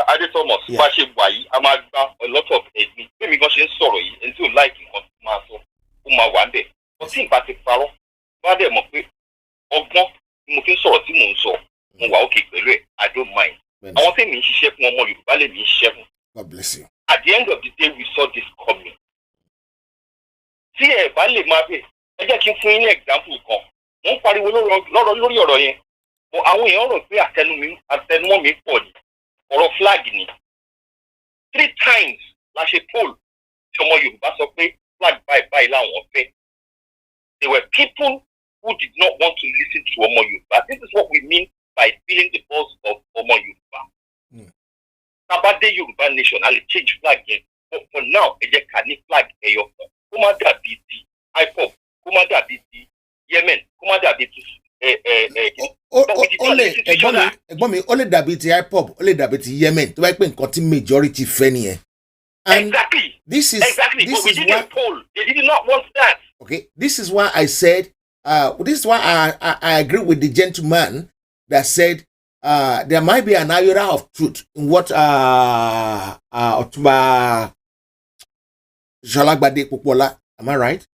Ade Thomas, bá ṣe wà yìí, a máa gba a lot of ẹ̀gbin. Bí mi gan ṣe ń sọ̀rọ̀ yìí, ẹni tí ò láìkì nǹkan tó máa sọ, ó máa wà ń bẹ̀. Wọ́n tí ìbá ti parọ́, wọ́n á dẹ̀ mọ̀ pé ọgbọ́n ni mo fi ń sọ̀rọ̀ tí mò ń sọ, mo wà òkè pẹ̀lú ẹ̀, I don't mind. Àwọn tí mi ń ṣiṣẹ́ fún ọmọ Yorùbá lè mi ń ṣiṣẹ́ fún. God bless you. At the end of the day, we saw this coming. Tí ẹ bá lè máa bẹ̀, ẹ jẹ́ kí n fún yín ní example kan. Mo ń pariwo lórí ọ̀rọ̀ yẹn. Àwọn èèyàn rò pé àtẹnumọ́ mi pọ̀ ní ọ̀rọ̀ flag ni 3 times la ṣe poll tí ọmọ Yorùbá sọ pé flag báyìí láwọn fẹ́. There were people who did not want to listen to ọmọ Yorùbá. This is what we mean by feeling the pulse of ọmọ Yorùbá. Tabade Yorùbá nation a lè change flag yẹn but for now ẹ jẹ́ ká ní flag ẹyọ kan kó má dàbí ti IPOB kó má dàbí ti Yemen kó má dàbí ti ẹ̀gbọ́n mi ó lè dàbí ti IPOB ó lè dàbí ti Yemen tó bá pè nǹkan tí majority fẹ́ nìyẹn. Exactly. But we didn't poll. They did not want that. Okay, this is why I said. This is why I agree with the gentleman that said there might be an iota of truth in what Otumba Sholagbade Popola. Am I right?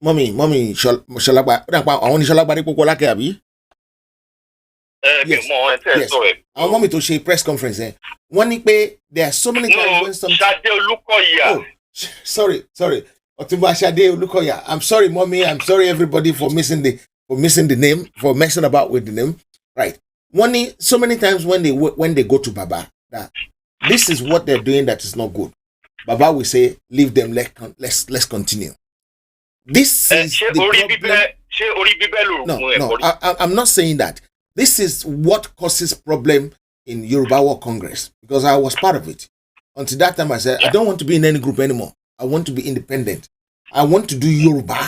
Mommy, Sholagbade. I want Sholagbade Popola ke abi. Yes. I want me to share press conference there. One pé there are so many times when some. Shade Olukoya. Oh, sorry. Otumba Shade Olukoya. I'm sorry, mommy. I'm sorry, everybody, for missing the name, for messing about with the name. Right. So many times when they go to Baba, that this is what they're doing that is not good. Baba will say, leave them. Let's continue. This is the problem. No. I'm not saying that. This is what causes problem in Yoruba World Congress because I was part of it. Until that time, I said, I don't want to be in any group anymore. I want to be independent. I want to do Yoruba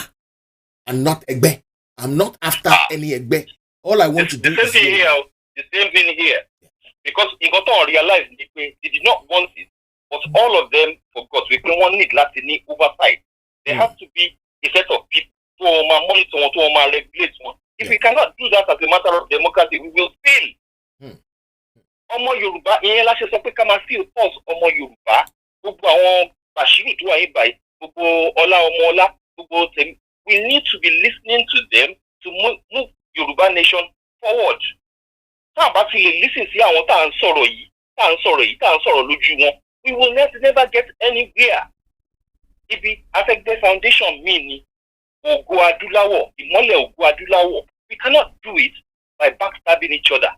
and not Egbe. I'm not after any Egbe. All I want to do is Yoruba. The same thing here. Because in Goton realized they did not want it, but all of them forgot. We can one need last need oversight. There has to be a set of people to monitor, to regulate one. If we cannot do that as a matter of democracy, we will fail. Ọmọ Yorùbá ìyẹn la ṣe sọ pé ká máa feel pulse ọmọ Yorùbá gbogbo àwọn Bashiru tó wà yín báyìí gbogbo ọlá ọmọ ọlá gbogbo tèmi. We need to be listening to them to move Yoruba nation forward. Tá a bá ti lè listen sí àwọn tá à ń sọ̀rọ̀ yìí tá à ń sọ̀rọ̀ lójú wọn, we will never get anywhere. Ibi afẹ́gbẹ́ foundation mi ni ògo adúláwọ̀, ìmọ́lẹ̀ ògo adúláwọ̀. We cannot do it by backstabbing each other.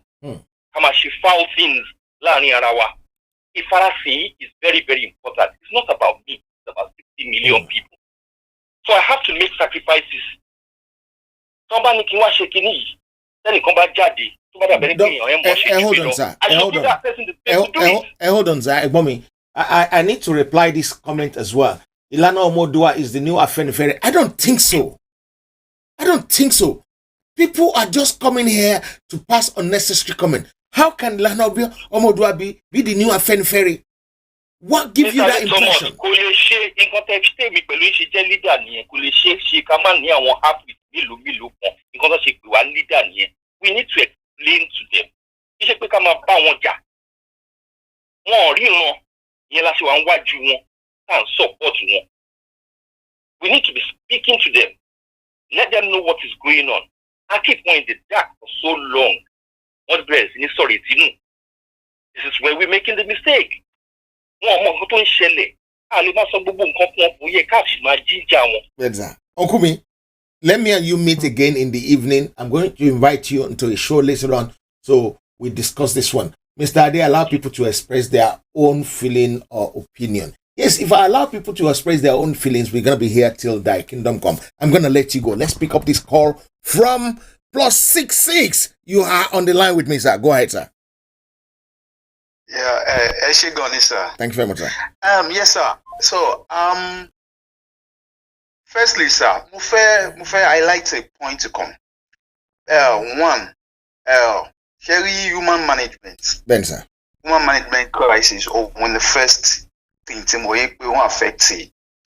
Kama ṣe foul things láàrin ara wa. Ìfarasìn is very, very important. It's not about me. It's about 60 million people. So I have to make sacrifices. Tọ́ba ní kí n wá ṣe kinní yìí. Tẹ́nìkan bá jáde. Tó bá dàbẹ̀ ní pé èèyàn ẹ̀ mọ̀ ṣe hold on, sir. Hold on, sir. Egbomi, I need to reply this comment as well. Ilana Oodua is the new Afenifere. I don't think so. People are just coming here to pass unnecessary comment. How can Ilana Oodua be the new Afenifere? What gives you that impression? Kò lè ṣe nǹkan tẹ́ ṣe mi pẹ̀lú ṣe jẹ́ leader nìyẹn. Kò lè ṣe ká má ní àwọn outfit mélòó kan. Nǹkan tó ṣe pè wá leader nìyẹn. We need to explain to them. Kì í ṣe pé ká máa bá wọn jà. Wọn ò ríran. Ìyẹn la ṣe wà ń wájú wọn. Tá à ń support wọn. We need to be speaking to them. Let them know what is going on. I keep one in the dark for so long. What breath? Sorry, this is where we're making the mistake. Exactly. Uncle me, let me and you meet again in the evening. I'm going to invite you into a show later on, so we discuss this one. Mr. Ade, allow people to express their own feeling or opinion. Yes, if I allow people to express their own feelings, we're going to be here till thy kingdom come. I'm going to let you go. Let's pick up this call from +66. You are on the line with me, sir. Go ahead, sir. Yeah, sir. Thank you very much, sir. Yes, sir. So, firstly, sir, Mufe, I like a point to come. One, human management. Ben, sir. Human management crisis, or when the first thing to affect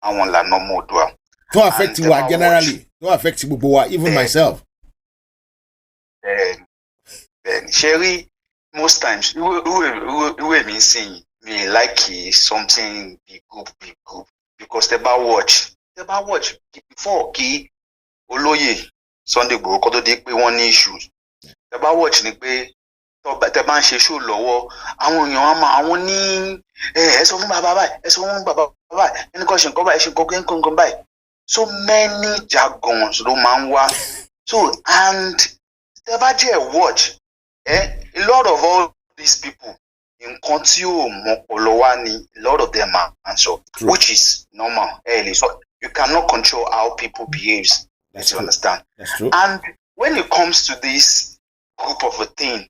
I want la no more do. Don't affect you generally. Don't affect you, even myself. Then Sherry, most times we mean saying me like something big group because they about watch before key Oloye Sunday go kodo de pe won ní issues they about watch ni pé tó te ba nse show lọ́wọ́ àwọn èyàn àwọn ní ẹ sọ fún bàbá báyìí ẹ sọ fún bàbá báyìí ẹni ko ṣe nǹkan báyìí ṣe nǹkan báyìí so many jargons ló máa ń wá so and they about watch a lot of all these people in continue a lot of them are answer, which is normal. So you cannot control how people behaves. Let's understand. That's true. And when it comes to this group of a thing,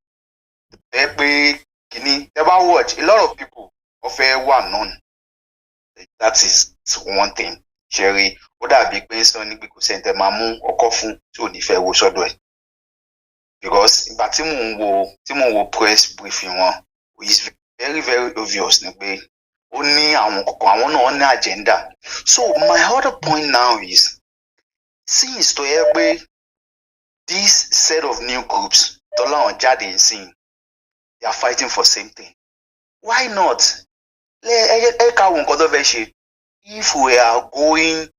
never watch a lot of people of one none. That is one thing. Sherry, what I be based on because center mamu or kofun to the fair was because but Timon will press briefing one is very, very obvious. Only on the agenda. So my other point now is since to every this set of new groups, Tola on Jade Singh, they are fighting for same thing. Why not? If we are going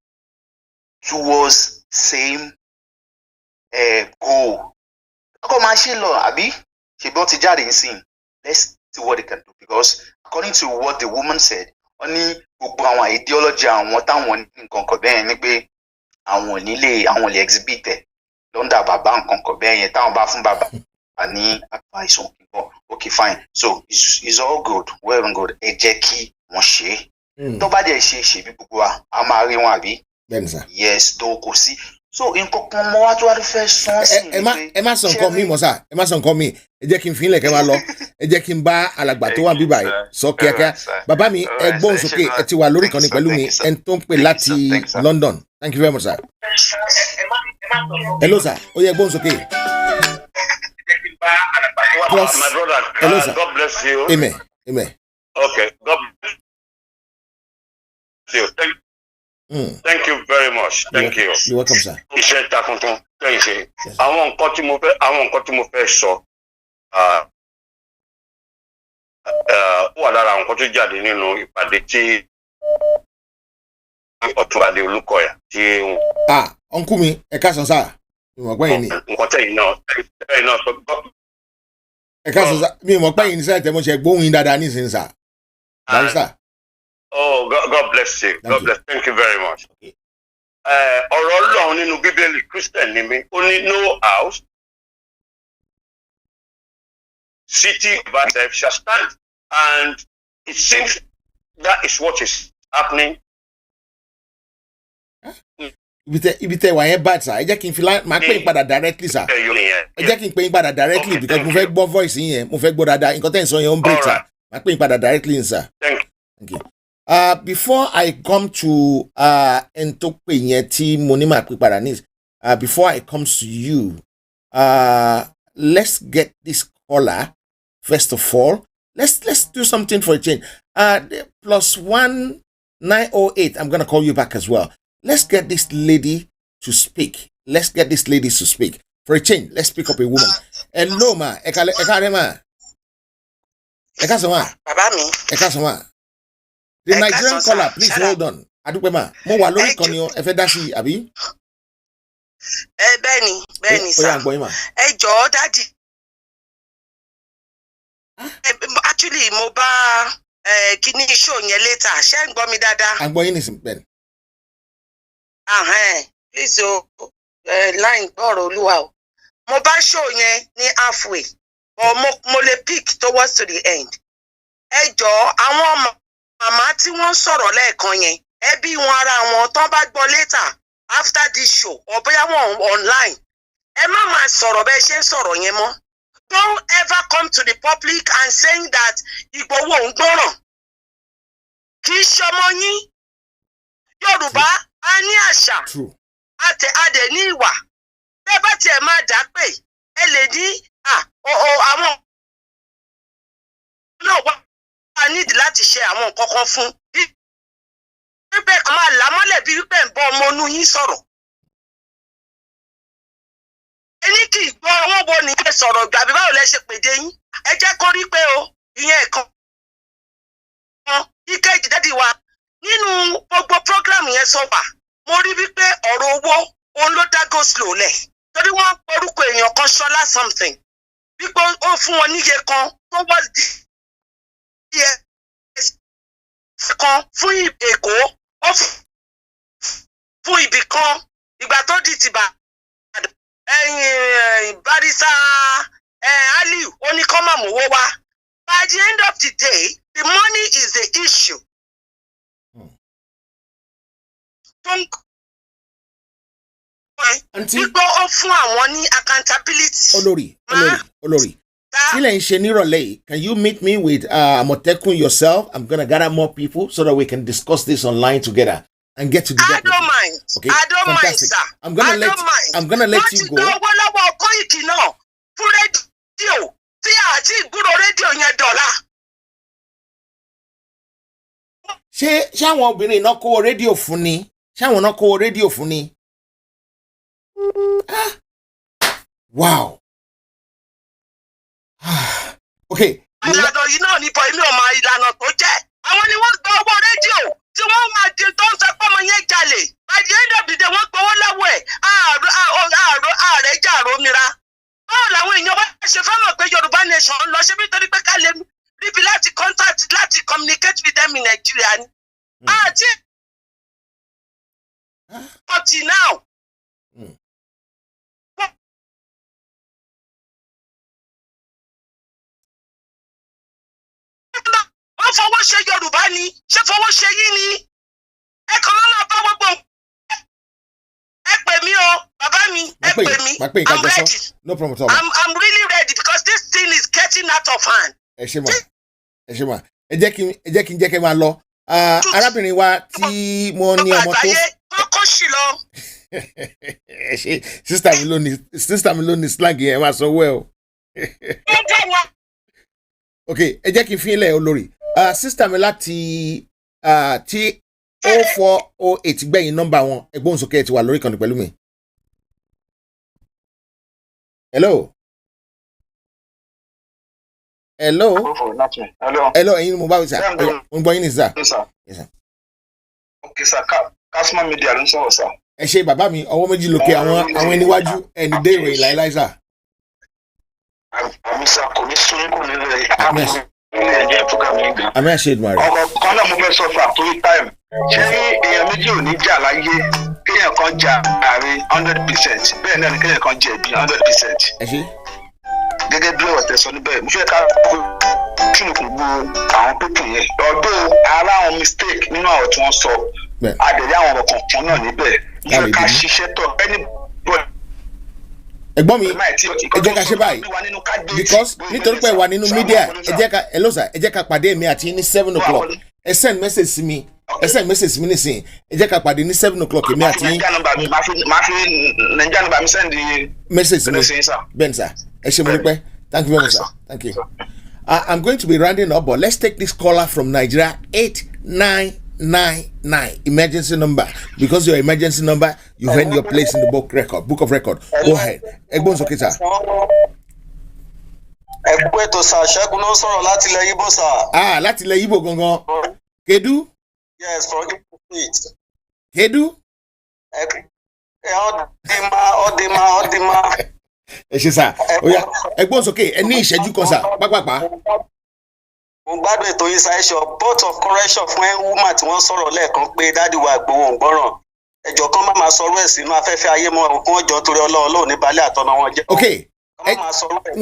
towards same goal, let's see what they can do because according to what the woman said, only ideology and what I want in Concobe, I want exhibit Londa Baba and Concobe, town bathroom Baba, and advice on people. Okay, fine. So it's all good. Well and good. A Jackie Moshe. Nobody she people Amari Wabi. Yes, do see. So in Kokomo, what are the first songs? Emerson call me, Mosa. Emerson call me. ẹ jẹ́ kí n fi ilẹ̀ kẹ́ máa lọ ẹ jẹ́ kí n bá alàgbà tó wà bíbà sọ kíákíá bàbá mi ẹ gbóhùn sókè ẹ ti wà lórí kan ní pẹ̀lú mi ẹni tó ń pè láti London thank you very much sir. hello sir ó yẹ gbóhùn sókè. Plus, my brother, hello sir. God bless you. Amen. Okay, God bless you. Thank you very much. Thank you. You're welcome, sir. Iṣẹ́ takuntun tẹ́yìn ṣe. Àwọn nǹkan tí mo fẹ́ sọ wà lára àwọn nǹkan tó jáde nínú ìpàdé tí Ọ̀túnbàdé Olúkọ̀yà tí. Ọ̀nkú mi, ẹ káàsán sáà. Ìmọ̀ pẹ́yìn ni. Nǹkan tẹ̀yìn náà sọ. Ẹ káàsán sáà. Mi ìmọ̀ pẹ́yìn ní sẹ́yìn tẹ́mọ̀ ṣe gbóhùn yín dáadáa nísìnyí sáà. Barrister. Oh, God bless you. God bless. Thank you very much. Ọ̀rọ̀ Ọlọ́run nínú Bíbélì Christian ni mí. Ó ní no house, city by itself shall stand. And it seems that is what is happening. Ibi tẹ wà yẹn bad sir. Ẹ jẹ́ kí n fi máa pè yín padà directly sir. Ẹ jẹ́ kí n pè yín padà directly because mo fẹ́ gbọ́ voice yín yẹn. Mo fẹ́ gbọ́ dáadáa. Nǹkan tẹ́ ń sọ yẹn ó ń break sir. Máa pè yín padà directly sir. Thank you. Before I come to Entokpe yẹn tí mo ní máa pè padà ní before I come to you, let's get this caller first of all. Let's do something for a change. +1908. I'm gonna call you back as well. Let's get this lady to speak. For a change, let's pick up a woman. Hello ma, Ekale ma. Ekasama. Baba mi. Ekasama. The Nigerian caller, please hold on. Adupe ma, mo wà lórí kan ni o, ẹ fẹ́ dá sí àbí? Bẹ́ẹ̀ni sir. Ẹ jọ̀ọ́ daddy. Actually mo bá kíní show yẹn later. Ṣé ń gbọ́ mi dáadáa? À ń gbọ́ yín nísìnyí bẹ́ẹ̀. Please line gbọ́rọ̀ Olúwa o. Mo bá show yẹn ní halfway. Mo lè pick towards to the end. Ẹ jọ̀ọ́ àwọn màmá tí wọ́n sọ̀rọ̀ lẹ́ẹ̀kan yẹn ẹbí wọn ara wọn tán bá gbọ́ later after this show or bóyá wọn online ẹ má máa sọ̀rọ̀ bẹ́ẹ̀ ṣe ń sọ̀rọ̀ yẹn mọ́. Don't ever come to the public and saying that Ìgbòho ń gbọ́ràn. Kì í ṣọmọ yín. Yorùbá a ní àṣà adẹ̀ ní ìwà. Bẹ́ẹ̀ bá tiẹ̀ máa dá pé ẹ lè ní àwọn náà wá nídìí láti ṣe àwọn nǹkan kan fún. Wípé kan máa lámọ́lẹ̀ bí wípé ń bọ́ ọmọ inú yín sọ̀rọ̀. Ẹni kì í gbọ́ wọ́n wo nìyẹn sọ̀rọ̀ gbà bí báwo lẹ ṣe pèdé yín. Ẹ jẹ́ kó rí pé o ìyẹn ẹ̀kan. Ìkejì dádì wa nínú gbogbo program yẹn sọ wà mo rí wípé ọ̀rọ̀ owó òun ló dá go slow lẹ̀. Torí wọ́n porúkọ èèyàn kan Ṣọlá something. Wípé ó fún wọn níye kan tó wọ́n di kan fún Èkó ó fún ibì kan ìgbà tó di tìbà Barrister Aliu ó ní kó má mówó wá. By the end of the day, the money is the issue. Gbígbọ́ ó fún àwọn ní accountability. Olórí. Kílẹ̀ ń ṣe nírọ̀lẹ́ yìí, can you meet me with Àmọ̀tẹ́kùn yourself? I'm gonna gather more people so that we can discuss this online together and get to the I don't mind. Okay, I don't fantastic. mind, sir. I'm gonna let you go. Wọ́n ti gba owó lọ́wọ́ Kóìkì náà fún rédíò tí àti ìgbúrò rédíò yẹn dọ̀la. Ṣé àwọn obìnrin náà kówó rédíò fún ni? Ṣé àwọn náà kówó rédíò fún ni? Wow. Okay. Ìlànà yìí náà ní bọ̀ èmi ò mọ ìlànà tó jẹ́. Àwọn ni wọ́n gba owó rédíò tí wọ́n máa di tó ń sọ pé ọmọ yẹn jalè. By the end of the day wọ́n gbowó lọ́wọ́ ẹ̀. Ààrẹ jà rómìnira. Báwo làwọn èèyàn wá ṣe fẹ́ mọ̀ pé Yorùbá nation ń lọ ṣe bí torí pé ká lè níbi láti contact láti communicate with them in Nigeria ni. Àti until now. Wọ́n fọwọ́ ṣe Yorùbá ni, ṣé fọwọ́ ṣe yín ni? Ẹ kàn máa bá gbogbo ẹ pè mí o, bàbá mi, ẹ pè mí. I'm ready. No problem at all. I'm really ready because this thing is getting out of hand. ẹ ṣe mà ẹ jẹ́ kí n máa lọ arábìnrin wa tí mo ní ọmọ tó kọ́kọ́ sì lọ. ẹ ṣe sísítà mi ló ní slang yẹn máa sọ wẹ́ o. ok ẹ jẹ́ kí n fi ilẹ̀ olórí sísítà mi láti tí 0408 gbẹ̀yìn nọ́mbà wọn ẹgbọ́n sókè ẹ ti wà lórí ìkànnì pẹ̀lú mi. hello. hello ẹ̀yin mo bá wí sà mo ń gbọ́ yín ní sà. ok sà Kasma Media ló ń sọ̀rọ̀ sà. ẹ ṣe bàbá mi ọwọ́ méjì lókè àwọn ẹniwájú ẹni dé ìròyìn láéláé sà. àmì sà kò ní sún kò ní rẹ̀ àmì ilé ẹ̀jẹ̀ program yìí gan. àmì àṣẹ ìdùnnú rẹ. ọkọ̀ kan náà mo fẹ́ sọ fà torí time ṣé èèyàn méjì ò ní jà láyé kéèyàn kan jà àárín 100% bẹ́ẹ̀ náà ni kéèyàn kan jẹ̀bi 100%. ẹ ṣe. gẹ́gẹ́ bí ọ̀rọ̀ tẹ̀sán níbẹ̀ mo fẹ́ ká kínukùn gbogbo àwọn pípù yẹn ọdún ara àwọn mistake nínú ọ̀rọ̀ tí wọ́n sọ àdẹ̀lẹ́ àwọn ọ̀rọ̀ kọ̀ọ̀kan náà níbẹ̀ mo fẹ́ ká ṣiṣẹ́ tọ̀ anybody. ẹ̀gbọ́n mi ẹ jẹ́ ká ṣe báyìí because nítorí pé wà nínú media ẹ jẹ́ ká pàdé mi àti ní 7 o'clock ẹ send message sí mi nísìnyí ẹ jẹ́ ká pàdé ní 7 o'clock èmi àti yín. máa fi nàìjíríà nọ́mbà mi send message sí mi bẹ́ẹ̀ sà ẹ ṣe mo dúpẹ́ thank you very much sir thank you. I'm going to be rounding up but let's take this caller from Nigeria 8999 emergency number because your emergency number you earn your place in the book of record go ahead ẹgbọn sókè sà. ẹ kú ètò sà Ṣẹ́gun ló ń sọ̀rọ̀ láti ilẹ̀ Yíbò sà. láti ilẹ̀ Yíbò gangan Kedu. yes from Yíbò state. Kedu. ọdìmá. ẹ ṣe sà oya ẹgbọn sókè ẹ ní ìṣẹ́jú kan sà pápápá. mo gbádùn ètò yìí ṣàìṣọ both of correction fún woman tí wọ́n sọ̀rọ̀ lẹ́ẹ̀kan pé dádì wa gbowó ń gbọ́ràn ẹjọ́ kan má máa sọ̀rọ̀ ẹ̀ sínú afẹ́fẹ́ ayé mọ́ òkun ọjọ́ torí Ọlọ́run ní balẹ̀ àtọ̀nà wọn jẹ́. ok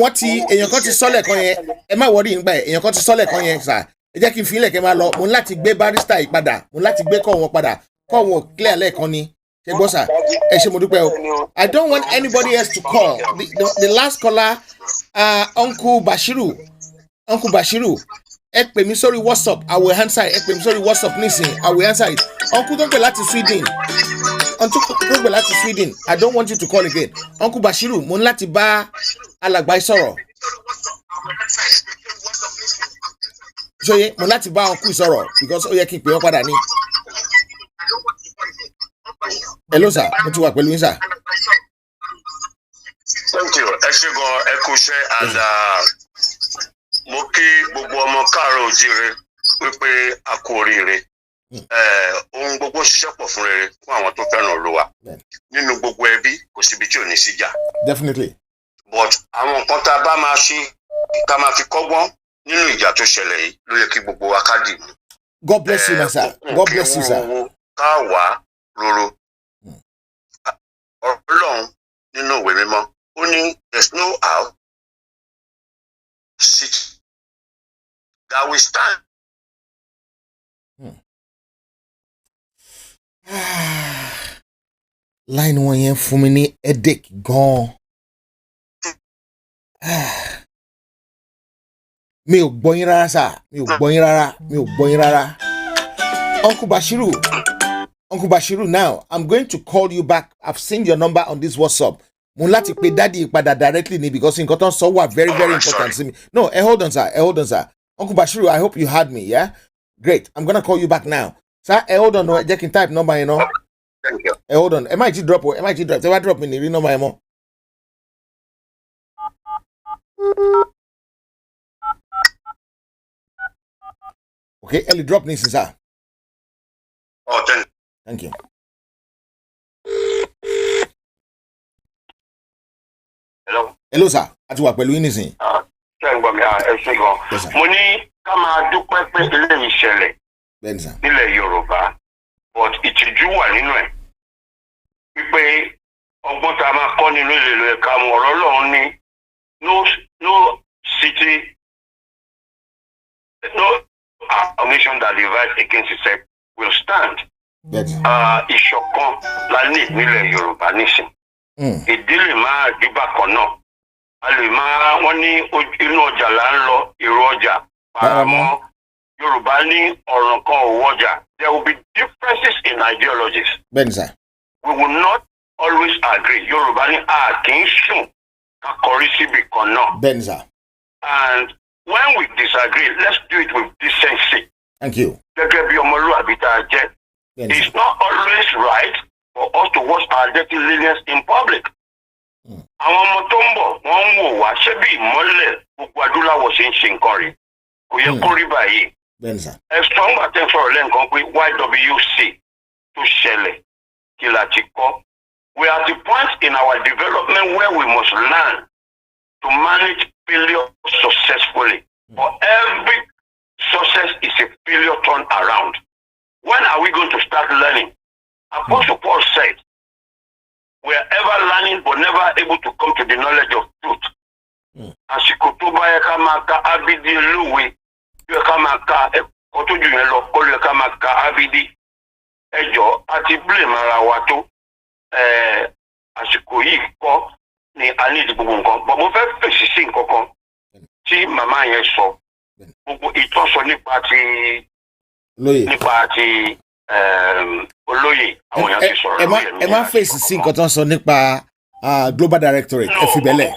wọ́n ti èèyàn kan ti sọ́lẹ̀ kan yẹn ẹ má wọrí nígbà yẹn èèyàn kan ti sọ́lẹ̀ kan yẹn sà ẹ jẹ́ kí n fi ilẹ̀ kẹ́ máa lọ mo ní láti gbé barrister yìí padà mo ní láti gbé kọ́ wọn padà kọ́ wọn clear lẹ́ẹ̀kan ni ṣe gbọ́ sà ẹ ṣe mo dúpẹ́ o I don't want anybody else to call the last caller Uncle Bashiru ẹ pè mí sórí WhatsApp I will answer ẹ pè mí sórí WhatsApp nísìnyí I will answer it Uncle tó ń pè láti Sweden I don't want you to call again Uncle Bashiru mo ní láti bá alàgbà sọ̀rọ̀ ṣóyè mo ní láti bá Uncle sọ̀rọ̀ because ó yẹ kí n pè wọ́n padà ní. hello sir mo ti wà pẹ̀lú yín sir. thank you ẹ ṣé gan ẹ kú iṣẹ́ and mo kí gbogbo ọmọ káàárọ̀ oòjíire wípé a kú oríire ohun gbogbo ṣiṣẹ́ pọ̀ fún rere fún àwọn tó fẹ́ràn Olúwa nínú gbogbo ẹbí kò síbi tí ò ní síjà. definitely. but àwọn nǹkan tá a bá máa ṣe ká máa fi kọ́gbọ́n nínú ìjà tó ṣẹlẹ̀ yìí ló yẹ kí gbogbo wa ká dì mú. God bless you my sir God bless you sir. ká wá roro Ọlọ́run nínú ìwé mímọ́ ó ní there's no how sit that we stand. line wọn yẹn fún mi ní headache gan-an mi ò gbọ́ yín rárá sà mi ò gbọ́ yín rárá Uncle Bashiru now I'm going to call you back I've seen your number on this WhatsApp mo láti pe daddy padà directly ni because nǹkan tó ń sọ wà very very important to me no hold on sir Uncle Bashiru I hope you heard me yeah great I'm gonna call you back now sir hold on jẹ́ kí n type number yẹn náà hold on ẹ má jí drop tẹ wá drop mi ní rí number yẹn mọ́. okay ẹ lè drop ní sísá. Thank you. Hello sir a ti wà pẹ̀lú yín nísìnyí. ṣé ẹ gbọ́ mi ẹ ṣé gan mo ní ká máa dúpẹ́ pé eléyìí ṣẹlẹ̀ nílẹ̀ Yorùbá but ìtìjú wà nínú ẹ̀ wípé ọgbọ́n tá a máa kọ́ nínú ìlú ẹ̀ka àwọn ọ̀rọ̀ Ọlọ́run ní no city no nation that divides against itself will stand. Ìṣọ̀kan la ní ìpínlẹ̀ Yorùbá nísìn ìdílé máa dìbà kan náà a lè máa wọ́n ní inú ọjà là ń lọ èrò ọjà paramọ́ Yorùbá ní ọ̀ràn kan ò wọ́jà. There will be differences in ideologies. Bẹ́ẹ̀ni sà. We will not always agree. Yorùbá ní a kì í sùn ká kọrí síbi kan náà. Bẹ́ẹ̀ni sà. And when we disagree, let's do it with decency. Thank you. Gẹ́gẹ́ bí ọmọlúwàbí tá a jẹ́. It's not always right for us to wash our dirty linen in public. Àwọn ọmọ tó ń bọ̀ wọ́n ń wò wá ṣé bí ìmọ́lẹ̀ gbogbo adúláwọ̀ ṣe ń ṣe nǹkan rẹ̀. Kò yẹ kó rí báyìí. Ẹ̀sùn ọ̀gbà tẹ́ sọ̀rọ̀ lẹ́ǹkan pé YWC tó ṣẹlẹ̀ kí la ti kọ́. We are at the point in our development where we must learn to manage failure successfully. For every success is a failure turned around. When are we going to start learning? Apostle Paul said, we are ever learning but never able to come to the knowledge of truth. Àsìkò tó bá yẹ ká máa ka ábídí lówe, yẹ ká máa ka ẹ̀kọ́ tó jù yẹn lọ, kó yẹ ká máa ka ábídí. Ẹ jọ̀ọ́, a ti blame ara wa tó. Àsìkò yìí kọ́ ni a ní ìdí gbogbo nǹkan. But mo fẹ́ fèsì sí nǹkan kan tí màmá yẹn sọ. Gbogbo ìtọ́sọ nípa ti olóyè àwọn èèyàn ti sọ̀rọ̀ lórí ẹ̀mí. Ẹ má fèsì sí nǹkan tó ń sọ nípa Global Directorate ẹ fi bẹ́lẹ̀.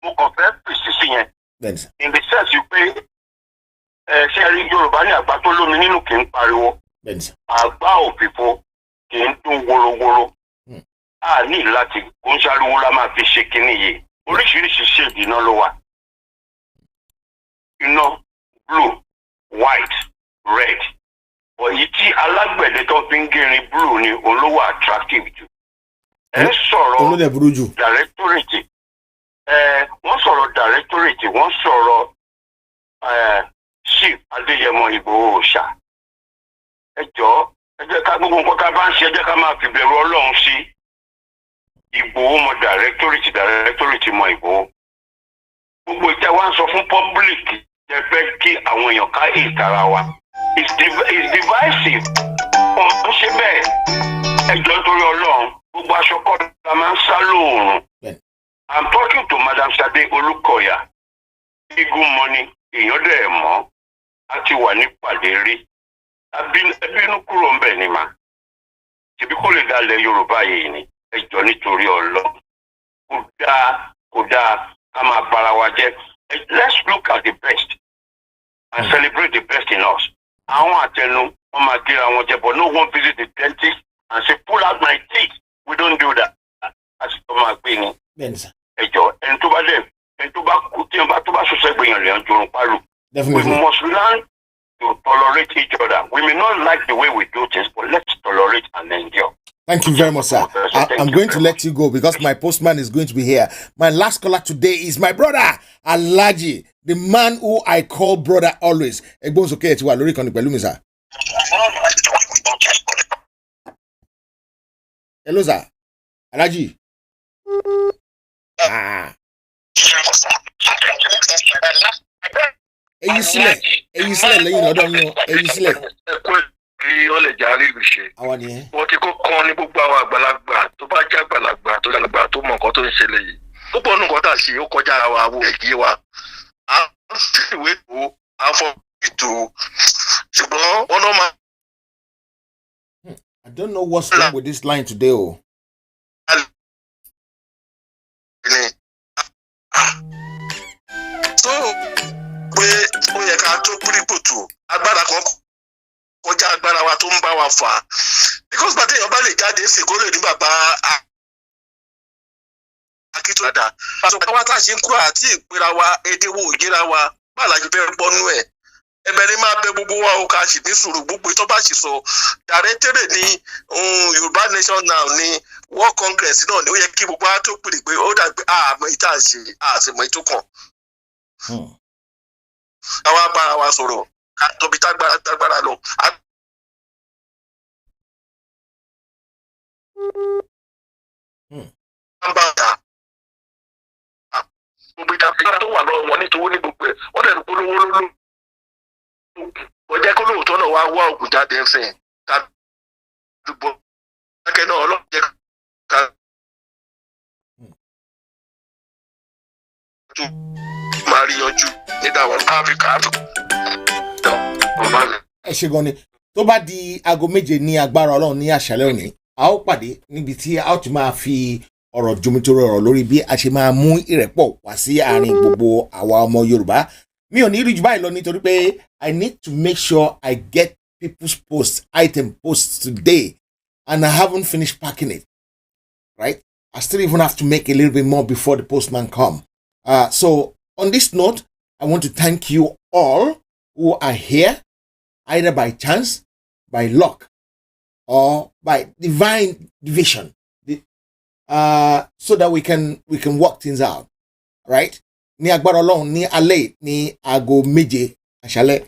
Mo kàn fẹ́ fèsì sí yẹn. In the sense pé ṣé ẹ rí Yorùbá ní àgbà tó lómi nínú kì í pariwo. Àgbà òfìfo kì í dún worowóró. A ní láti kó ń ṣàríwó la máa fi ṣe kinní yìí. Oríṣiríṣi ṣéèdì iná ló wà. Iná blue, white, red. Èyí tí alágbẹ̀dẹ tó fi ń gẹrin blue ni olówó attractive jù. Ẹ sọ̀rọ̀ directorate. Wọ́n sọ̀rọ̀ directorate, wọ́n sọ̀rọ̀ Chief Adéyẹmọ Ìgbòho Òòṣà. Ẹ jọ̀ọ́, ẹ jẹ́ ká gbogbo nǹkan ká bá ń ṣe, ẹ jẹ́ ká máa fi bẹ̀rù Ọlọ́run sí. Ìgbòho mọ directorate mọ Ìgbòho. Gbogbo ìtẹ́ wa ń sọ fún public ẹ fẹ́ kí àwọn èèyàn ká ìtara wa. It's divisive. Wọ́n ṣe bẹ́ẹ̀. Ẹ jọ̀ọ́ nítorí Ọlọ́run, gbogbo aṣọ kọ́ la máa ń sá lóòrùn. I'm talking to Madam Sade Olukoya. Eagle money, èèyàn dẹ̀ mọ́. A ti wà ní pàdé rí. Ẹbínú kúrò ń bẹ̀ ni mà. Ṣèbí kò lè dalẹ̀ Yorùbá yìí ni. Ẹ jọ̀ọ́ nítorí Ọlọ́run. Kò dáa ká máa bara wa jẹ́. Let's look at the best and celebrate the best in us. Àwọn àtẹnu wọn máa gíra wọn jẹ, but no one visit the dentist and say pull out my teeth. We don't do that. Àsìkò máa gbé ni. Ẹ jọ̀ọ́, ẹni tó bá kú tí wọn tó bá ṣọṣẹ́ gbìyànjú lẹ́yìn jorun pálù. We must learn to tolerate each other. We may not like the way we do things, but let's tolerate and endure. Thank you very much, sir. I'm going to let you go because my postman is going to be here. My last caller today is my brother, Alhaji, the man who I call brother always. Egbon's okay to Alori kan pẹ̀lú mi, sir. Hello, sir. Alhaji. Èyí sílẹ̀ lẹ́yìn lọ́dọ̀ yín o, èyí sílẹ̀. Kí ó lè járí ìlú ṣe. Wọ́n ti kó kan ní gbogbo àwọn àgbàlagbà tó bá jẹ́ àgbàlagbà tó dàgbà tó mọ nǹkan tó ń ṣẹlẹ̀ yìí. Púpọ̀ nù nǹkan tà ṣe ó kọjá ara wa wo èyí wa. À ń fìwé tó à ń fọ ètò ṣùgbọ́n wọn náà máa. I don't know what's wrong with this line today o. So pé ó yẹ ká tó pírípòtò agbára kan kọjá agbára wa tó ń bá wa fà á because bàtẹ́ èèyàn bá lè jáde ṣèkó lè ní bàbá akíntó dáadáa pàṣẹ pé wọ́n tá a ṣe ń kúrò àti ìpera wa èdè wo òjìra wa bá àlàjì fẹ́ bọ́nú ẹ̀ ẹ̀bẹ̀ ni máa bẹ gbogbo wa o ká sì ní sùúrù gbogbo ìtọ́ bá sì sọ dàrẹ́tẹ̀rẹ̀ ní Yorùbá Nation Now ní World Congress náà ni ó yẹ kí gbogbo wa tó pèrè pé ó dàgbé àmọ́ ìta ṣe àṣemọ́ ìtókàn. Àwa bára wa sọ̀rọ̀ tóbi tágbára lọ. Gbogbo ìdàgbàsókè tó wà lọ́wọ́ wọn nítorí ní gbogbo ẹ̀ wọ́n dẹ̀ polówó lóló. Ó jẹ́ kó lóòótọ́ náà wá ògùn jáde ń sìn ká dùbọ̀. Akẹ́ náà ọlọ́run jẹ́ ká tó máa rí yanjú nígbà wọn Áfíríkà tó bá mi. Ẹ ṣé gan ni tó bá di aago méje ní agbára Ọlọ́run ní àṣálẹ́ òní a ó pàdé níbi tí a ó ti máa fi ọ̀rọ̀ jomitoro ọ̀rọ̀ lórí bí a ṣe máa mú ìrẹ́pọ̀ wá sí àárín gbogbo àwa ọmọ Yorùbá. Mi ò ní rí jù báyìí lọ nítorí pé I need to make sure I get people's item posts today, and I haven't finished packing it. Right? I still even have to make a little bit more before the postman come. So on this note, I want to thank you all who are here, either by chance, by luck, or by divine division, so that we can work things out. Right? Ní agbára Ọlọ́run ní alẹ́ ní aago méje àṣálẹ́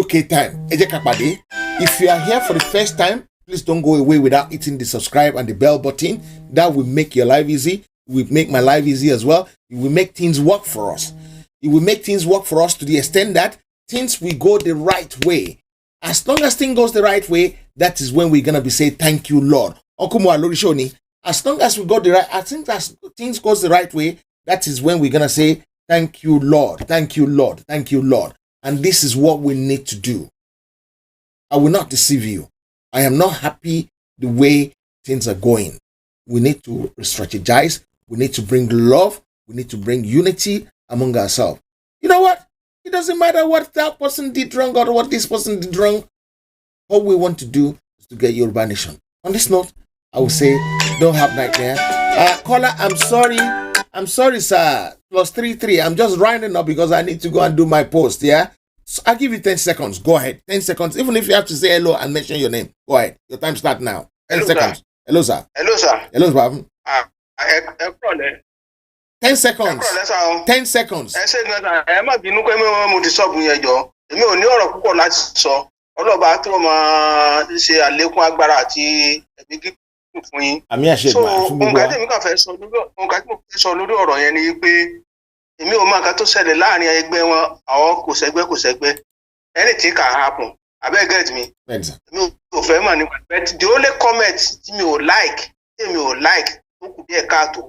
UK time. Ẹ jẹ́ ká pàdé. If you are here for the first time, please don't go away without hitting the subscribe and the bell button. That will make your life easy. It will make my life easy as well. It will make things work for us. It will make things work for us to the extent that things will go the right way. As long as things goes the right way, that is when we're gonna be saying thank you, Lord. As long as we go the right, I think as things goes the right way, that is when we're gonna say thank you, Lord, thank you, Lord, thank you, Lord. And this is what we need to do. I will not deceive you. I am not happy the way things are going. We need to strategize. We need to bring love. We need to bring unity among ourselves. You know what? It doesn't matter what that person did wrong or what this person did wrong. All we want to do is to get Yoruba Nation. On this note, I will say, don't have nightmare. Caller, I'm sorry. I'm sorry, sir. +33. I'm just rounding up because I need to go and do my post, yeah? So I'll give you 10 seconds. Go ahead. 10 seconds. Even if you have to say hello and mention your name. Go ahead. Your time starts now. 10 hello, seconds. Sir. Hello, sir. Hello, sir. Hello, sir. 10 seconds. 10 seconds. Ẹ ṣe gan-an ẹ má bínú pé mo ti sọ́ọ̀bù yẹn jọ. Èmi ò ní ọ̀rọ̀ púpọ̀ láti sọ. Ọlọ́ba tó máa ṣe àlékún agbára àti ẹ̀mí gígùn fún yín. Àmì àṣẹ ìgbà fún gbogbo wa. Nǹkan tí mo fẹ́ sọ lórí ọ̀rọ̀ yẹn ni pé èmi ò mọ nǹkan tó ṣẹlẹ̀ láàrin ẹgbẹ́ wọn àwọn kò sẹ́gbẹ́. Anything can happen. Abeg get me. Èmi ò fẹ́ mọ̀ nípa but the only comment tí mi ò like ó kù díẹ̀ káàtó.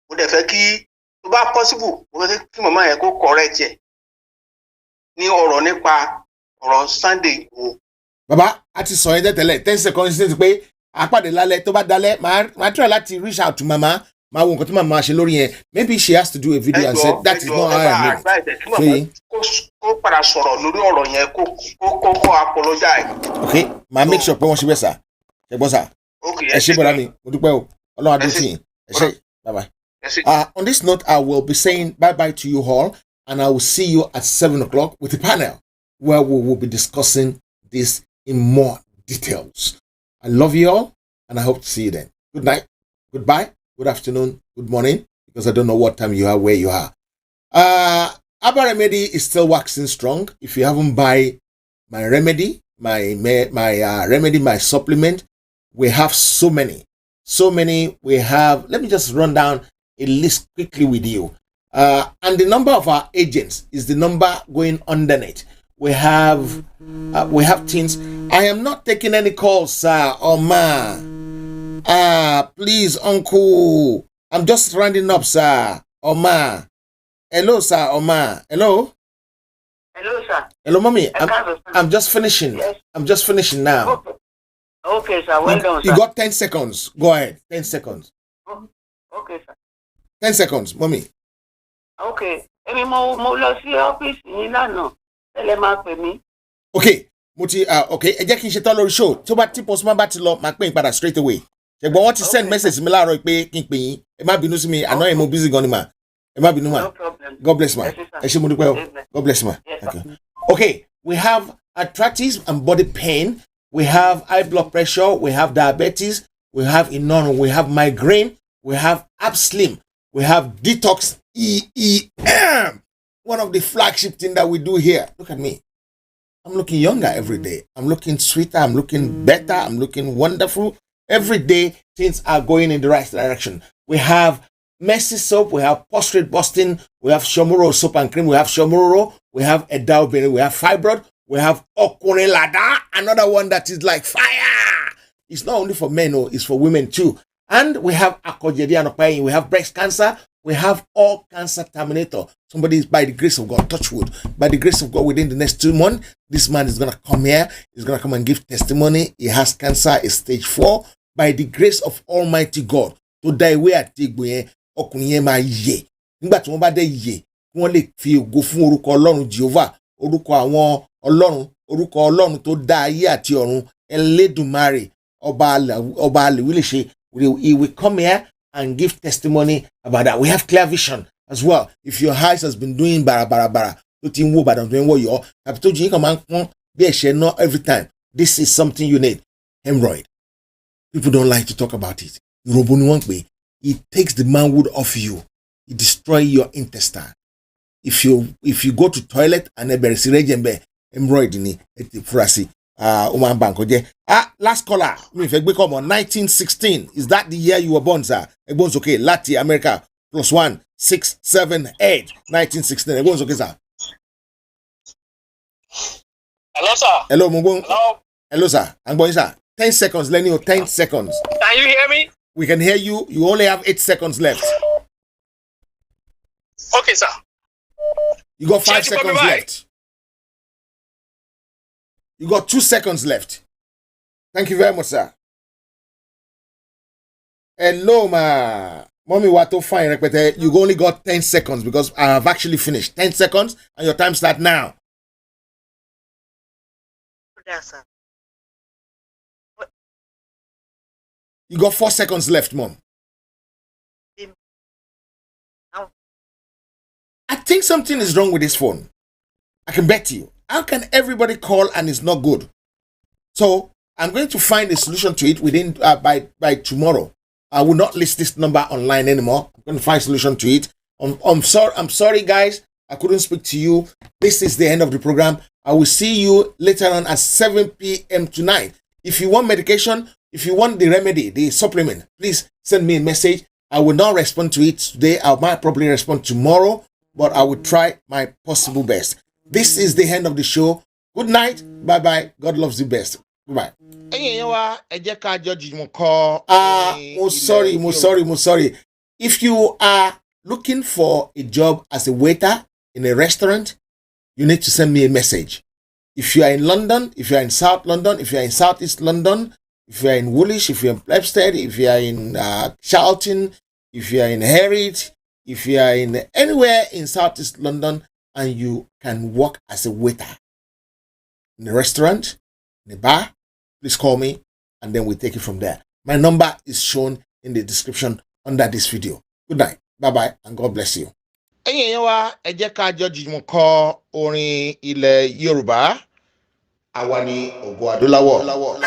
Mo dẹ̀ fẹ́ kí tó bá possible mo fẹ́ kí màmá yẹn kó correct ẹ̀ ní ọ̀rọ̀ nípa ọ̀rọ̀ Sunday Igboho. Bàbá a ti sọ yẹn tẹ́lẹ̀ 10 seconds ṣe ti pé àpàdé lálẹ́ tó bá dalẹ̀ máa try láti reach out to mama máa wo nǹkan tí màmá ṣe lórí yẹn. Maybe she has to do a video and say that is not how I mean. Kó padà sọ̀rọ̀ lórí ọ̀rọ̀ yẹn kó apologize. Okay, màá make sure pé wọ́n ṣe bẹ́ẹ̀ sà. Ẹ gbọ́ sà. Ẹ ṣé bọ́dá mi, mo dúpẹ́ o. Ọlọ́run adé tì yín. Ẹ ṣé, bye bye. On this note, I will be saying bye-bye to you all, and I will see you at 7 o'clock with the panel, where we will be discussing this in more details. I love you all, and I hope to see you then. Good night, goodbye, good afternoon, good morning, because I don't know what time you are, where you are. Abba Remedy is still waxing strong. If you haven't buy my remedy, my remedy, my supplement, we have so many. We have, let me just run down a list quickly with you. And the number of our agents is the number going underneath. We have things. I am not taking any calls, sir or ma. Please, uncle. I'm just rounding up, sir or ma. Hello, sir or ma. Hello? Hello, sir. Hello, mommy. I'm just finishing. Yes. I'm just finishing now. Okay, sir. Well done, sir. You got 10 seconds. Go ahead. 10 seconds. Okay, sir. 10 seconds, mommy. Okay. Èmi mo lọ sí ọ́fíìsì yín lánàá. Tẹ́lẹ̀ máa pè mí. Okay. Okay. Ẹ jẹ́ kí n ṣe tán lórí show. Tó bá tí postman bá ti lọ, máa pè yín padà straight away. Ṣùgbọ́n wọ́n ti send message mi láàárọ̀ pé kí n pè yín. Ẹ má bínú sí mi. Àná yẹn mo busy gan ni ma. Ẹ má bínú ma. No problem. God bless ma. Ẹ ṣé mo dúpẹ́ o. God bless ma. Okay. We have arthritis and body pain. We have high blood pressure. We have diabetes. We have inordinate. We have migraine. We have AppSlim. We have Detox EEM. One of the flagship things that we do here. Look at me. I'm looking younger every day. I'm looking sweeter. I'm looking better. I'm looking wonderful. Every day, things are going in the right direction. We have Mercy soap. We have Prostate Busting. We have Shomoro soap and cream. We have Shomoro. We have Edaubere. We have Fibroid. We have Okunelada. Another one that is like fire. It's not only for men, it's for women too. And we have Akojedi and Opayin. We have breast cancer. We have all cancer terminator. Somebody is, by the grace of God, touch wood, by the grace of God, within the next 2 months, this man is going to come here. He's going to come and give testimony. He has cancer, is stage 4. By the grace of Almighty God, to die away at Tigwe, ọkùnrin ma ye. Nígbà tí wọ́n bá dé ye, wọ́n lè fi ògo fún orúkọ Ọlọ́run Jehovah, orúkọ àwọn Ọlọ́run, orúkọ Ọlọ́run tó dá ayé àti ọ̀run, Elédùmarè, ọba àlèwílèṣe. He will come here and give testimony about that. We have clear vision as well. If your eyes has been doing bara, every time, this is something you need. Hemorrhoid. People don't like to talk about it. It takes the manhood off you. It destroys your intestine. If you go to toilet and hemorrhoid ni frasi. Last caller. 1916. Is that the year you were born, sir? Everyone's okay. Latin America +1 6 7 8. 1916. Everyone's okay, sir. Hello, sir. Hello, Mungo. Hello. Hello, sir. I'm going, sir. 10 seconds, Lenny. 10 seconds. Can you hear me? We can hear you. You only have 8 seconds left. Okay, sir. You got 5 seconds left. You got 2 seconds left. Thank you very much, sir. Hello, ma. Mommy, what to find? You only got 10 seconds because I have actually finished. 10 seconds and your time starts now. Yes, sir. You got 4 seconds left, Mom. I think something is wrong with this phone. I can bet you. How can everybody call and it's not good? So I'm going to find a solution to it within by tomorrow. I will not list this number online anymore. I'm going to find a solution to it. I'm sorry, guys. I couldn't speak to you. This is the end of the program. I will see you later on at 7 p.m. tonight. If you want medication, if you want the remedy, the supplement, please send me a message. I will not respond to it today. I might probably respond tomorrow, but I will try my possible best. This is the end of the show. Good night. Bye-bye. God loves you best. Goodbye. Sorry. If you are looking for a job as a waiter in a restaurant, you need to send me a message. If you are in London, if you are in South London, if you are in Southeast London, if you are in Woolwich, if you are in Plebstead, if you are in Charlton, if you are in Hereford, if you are in anywhere in Southeast London, and you can work as a waiter in a restaurant, in a bar, please call me and then we'll take it from there. My number is shown in the description under this video. Good night. Bye-bye and God bless you. Ẹ̀yin èèyàn wa, ẹ jẹ́ ká jọ jùmọ̀ kọ orin ilẹ̀ Yorùbá. Àwa ni Ògo Adúláwọ̀. Go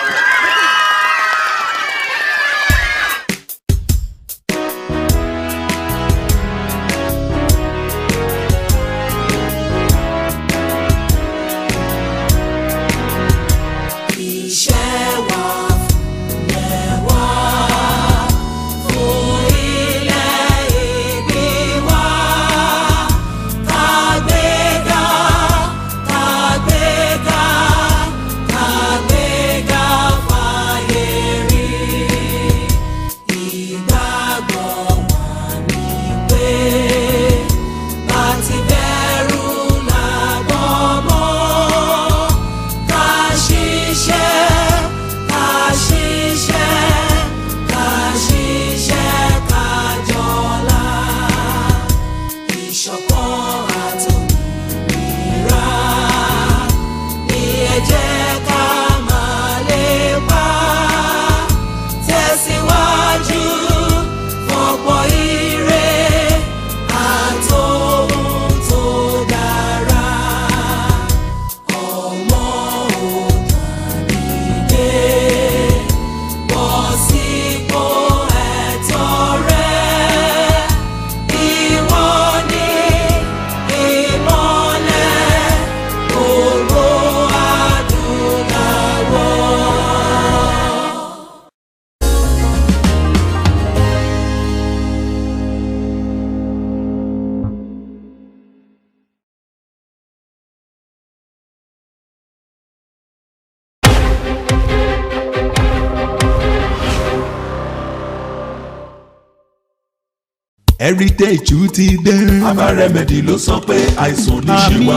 heritage ti dé. Aba Remedy ló sọ pé àìsàn ní ṣe wá.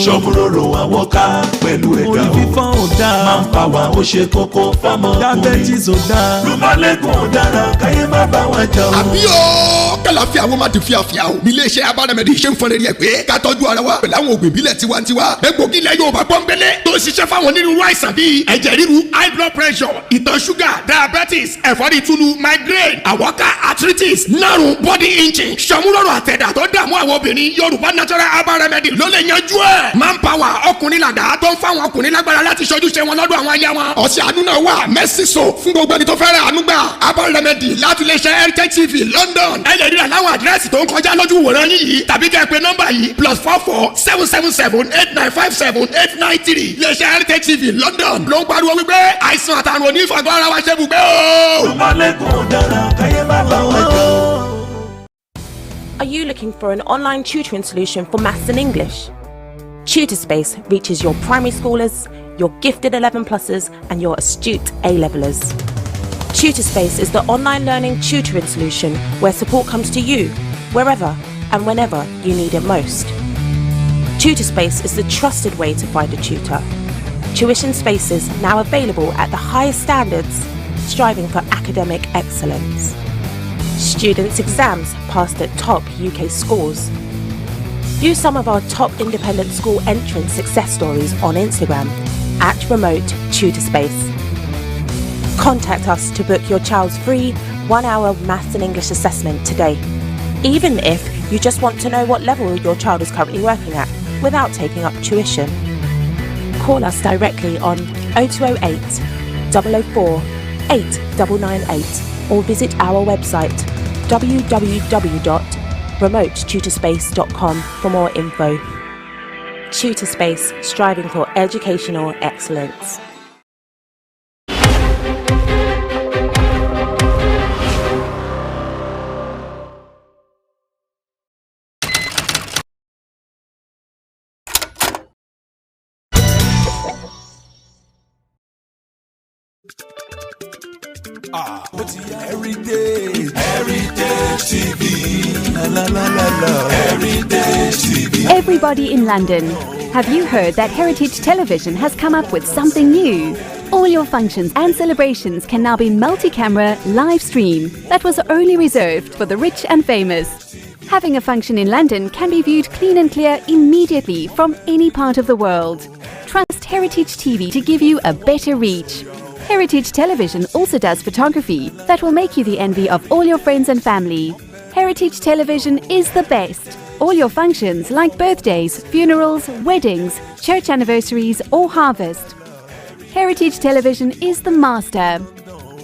Ṣọ́múròrò àwọn ká pẹ̀lú ẹ̀dá o. Orí fífọ́ ò dáa. Manpower ó ṣe kókó fámọ́ ọkùnrin. Diabetes ò dáa. Rúmọ́lẹ́gùn ò dára káyé má bá wọn jà o. Àbí o kàlàfíà àwọn máa di fíafíà o. Nílé iṣẹ́ Aba Remedy ṣe ń fọnrẹ́rì ẹ̀ pé ká tọ́jú ara wa pẹ̀lú àwọn òògùn ìbílẹ̀ tiwantiwa. Egbògi ilẹ̀ Yorùbá pọ́nbélé tó ń ṣiṣẹ́ fáwọn onírúurú àìsàn bíi ẹ̀jẹ̀ ríru, high blood pressure, ìtọ̀ ṣúgà, diabetes, ẹ̀fọ́rí túlù, migraine, àwọ̀ká, arthritis, nárùn, body inching, ṣàmúlòrò àtẹ̀dá tó dààmú àwọn obìnrin. Yorùbá natural Aba Remedy ló lè yanjú ẹ̀. Manpower ọkùnrin làdá tó ń fáwọn ọkùnrin lágbára láti ṣojú ṣe wọn lọ́dọ̀ àwọn aya wọn. Ọ̀sẹ̀ àánú náà wà Mercy Soap fún gbogbo ẹni tó fẹ́ ra àánú gbà. Aba Remedy láti lè ṣe Heritage TV London. Ẹ lè rí àláwọ̀ àdírẹ́sì tó ń kọjá lójú wòran yín yìí tàbí kẹ́ ẹ pè nọ́mbà yìí +44 777 8957 893. Lè ṣe Heritage TV London ló ń pariwo wípé àìsàn àtàrùn onífàgbọ́ ara wa ṣe bùgbé o. Rúmọ́lẹ́gùn dára káyé má bá wọn jà o. Are you looking for an online tutoring solution for maths and English? Tutor Space reaches your primary schoolers, your gifted 11+ers and your astute A-levelers. Tutor Space is the online learning tutoring solution where support comes to you, wherever and whenever you need it most. Tutor Space is the trusted way to find a tutor. Tuition spaces now available at the highest standards, striving for academic excellence. Students' exams passed at top UK scores. View some of our top independent school entrance success stories on Instagram at Remote Tutor Space. Contact us to book your child's free 1-hour maths and English assessment today, even if you just want to know what level your child is currently working at without taking up tuition. Call us directly on 0208 004 8998 or visit our website www.remotetutorspace.com for more info. Tutor Space, striving for educational excellence. Heritage TV. Heritage TV. Everybody in London, have you heard that Heritage Television has come up with something new? All your functions and celebrations can now be multi-camera live stream that was only reserved for the rich and famous. Having a function in London can be viewed clean and clear immediately from any part of the world. Trust Heritage TV to give you a better reach. Heritage Television also does photography that will make you the envy of all your friends and family. Heritage Television is the best. All your functions like birthdays, funerals, weddings, church anniversaries or harvest. Heritage Television is the master.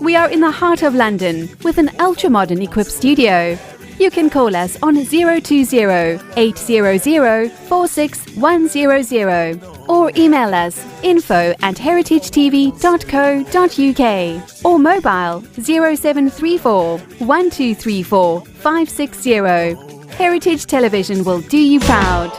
We are in the heart of London with an ultra-modern equipped studio. You can call us on 020 800 46100 or email us info@heritagetv.co.uk or mobile 0734 1234 560. Heritage Television will do you proud.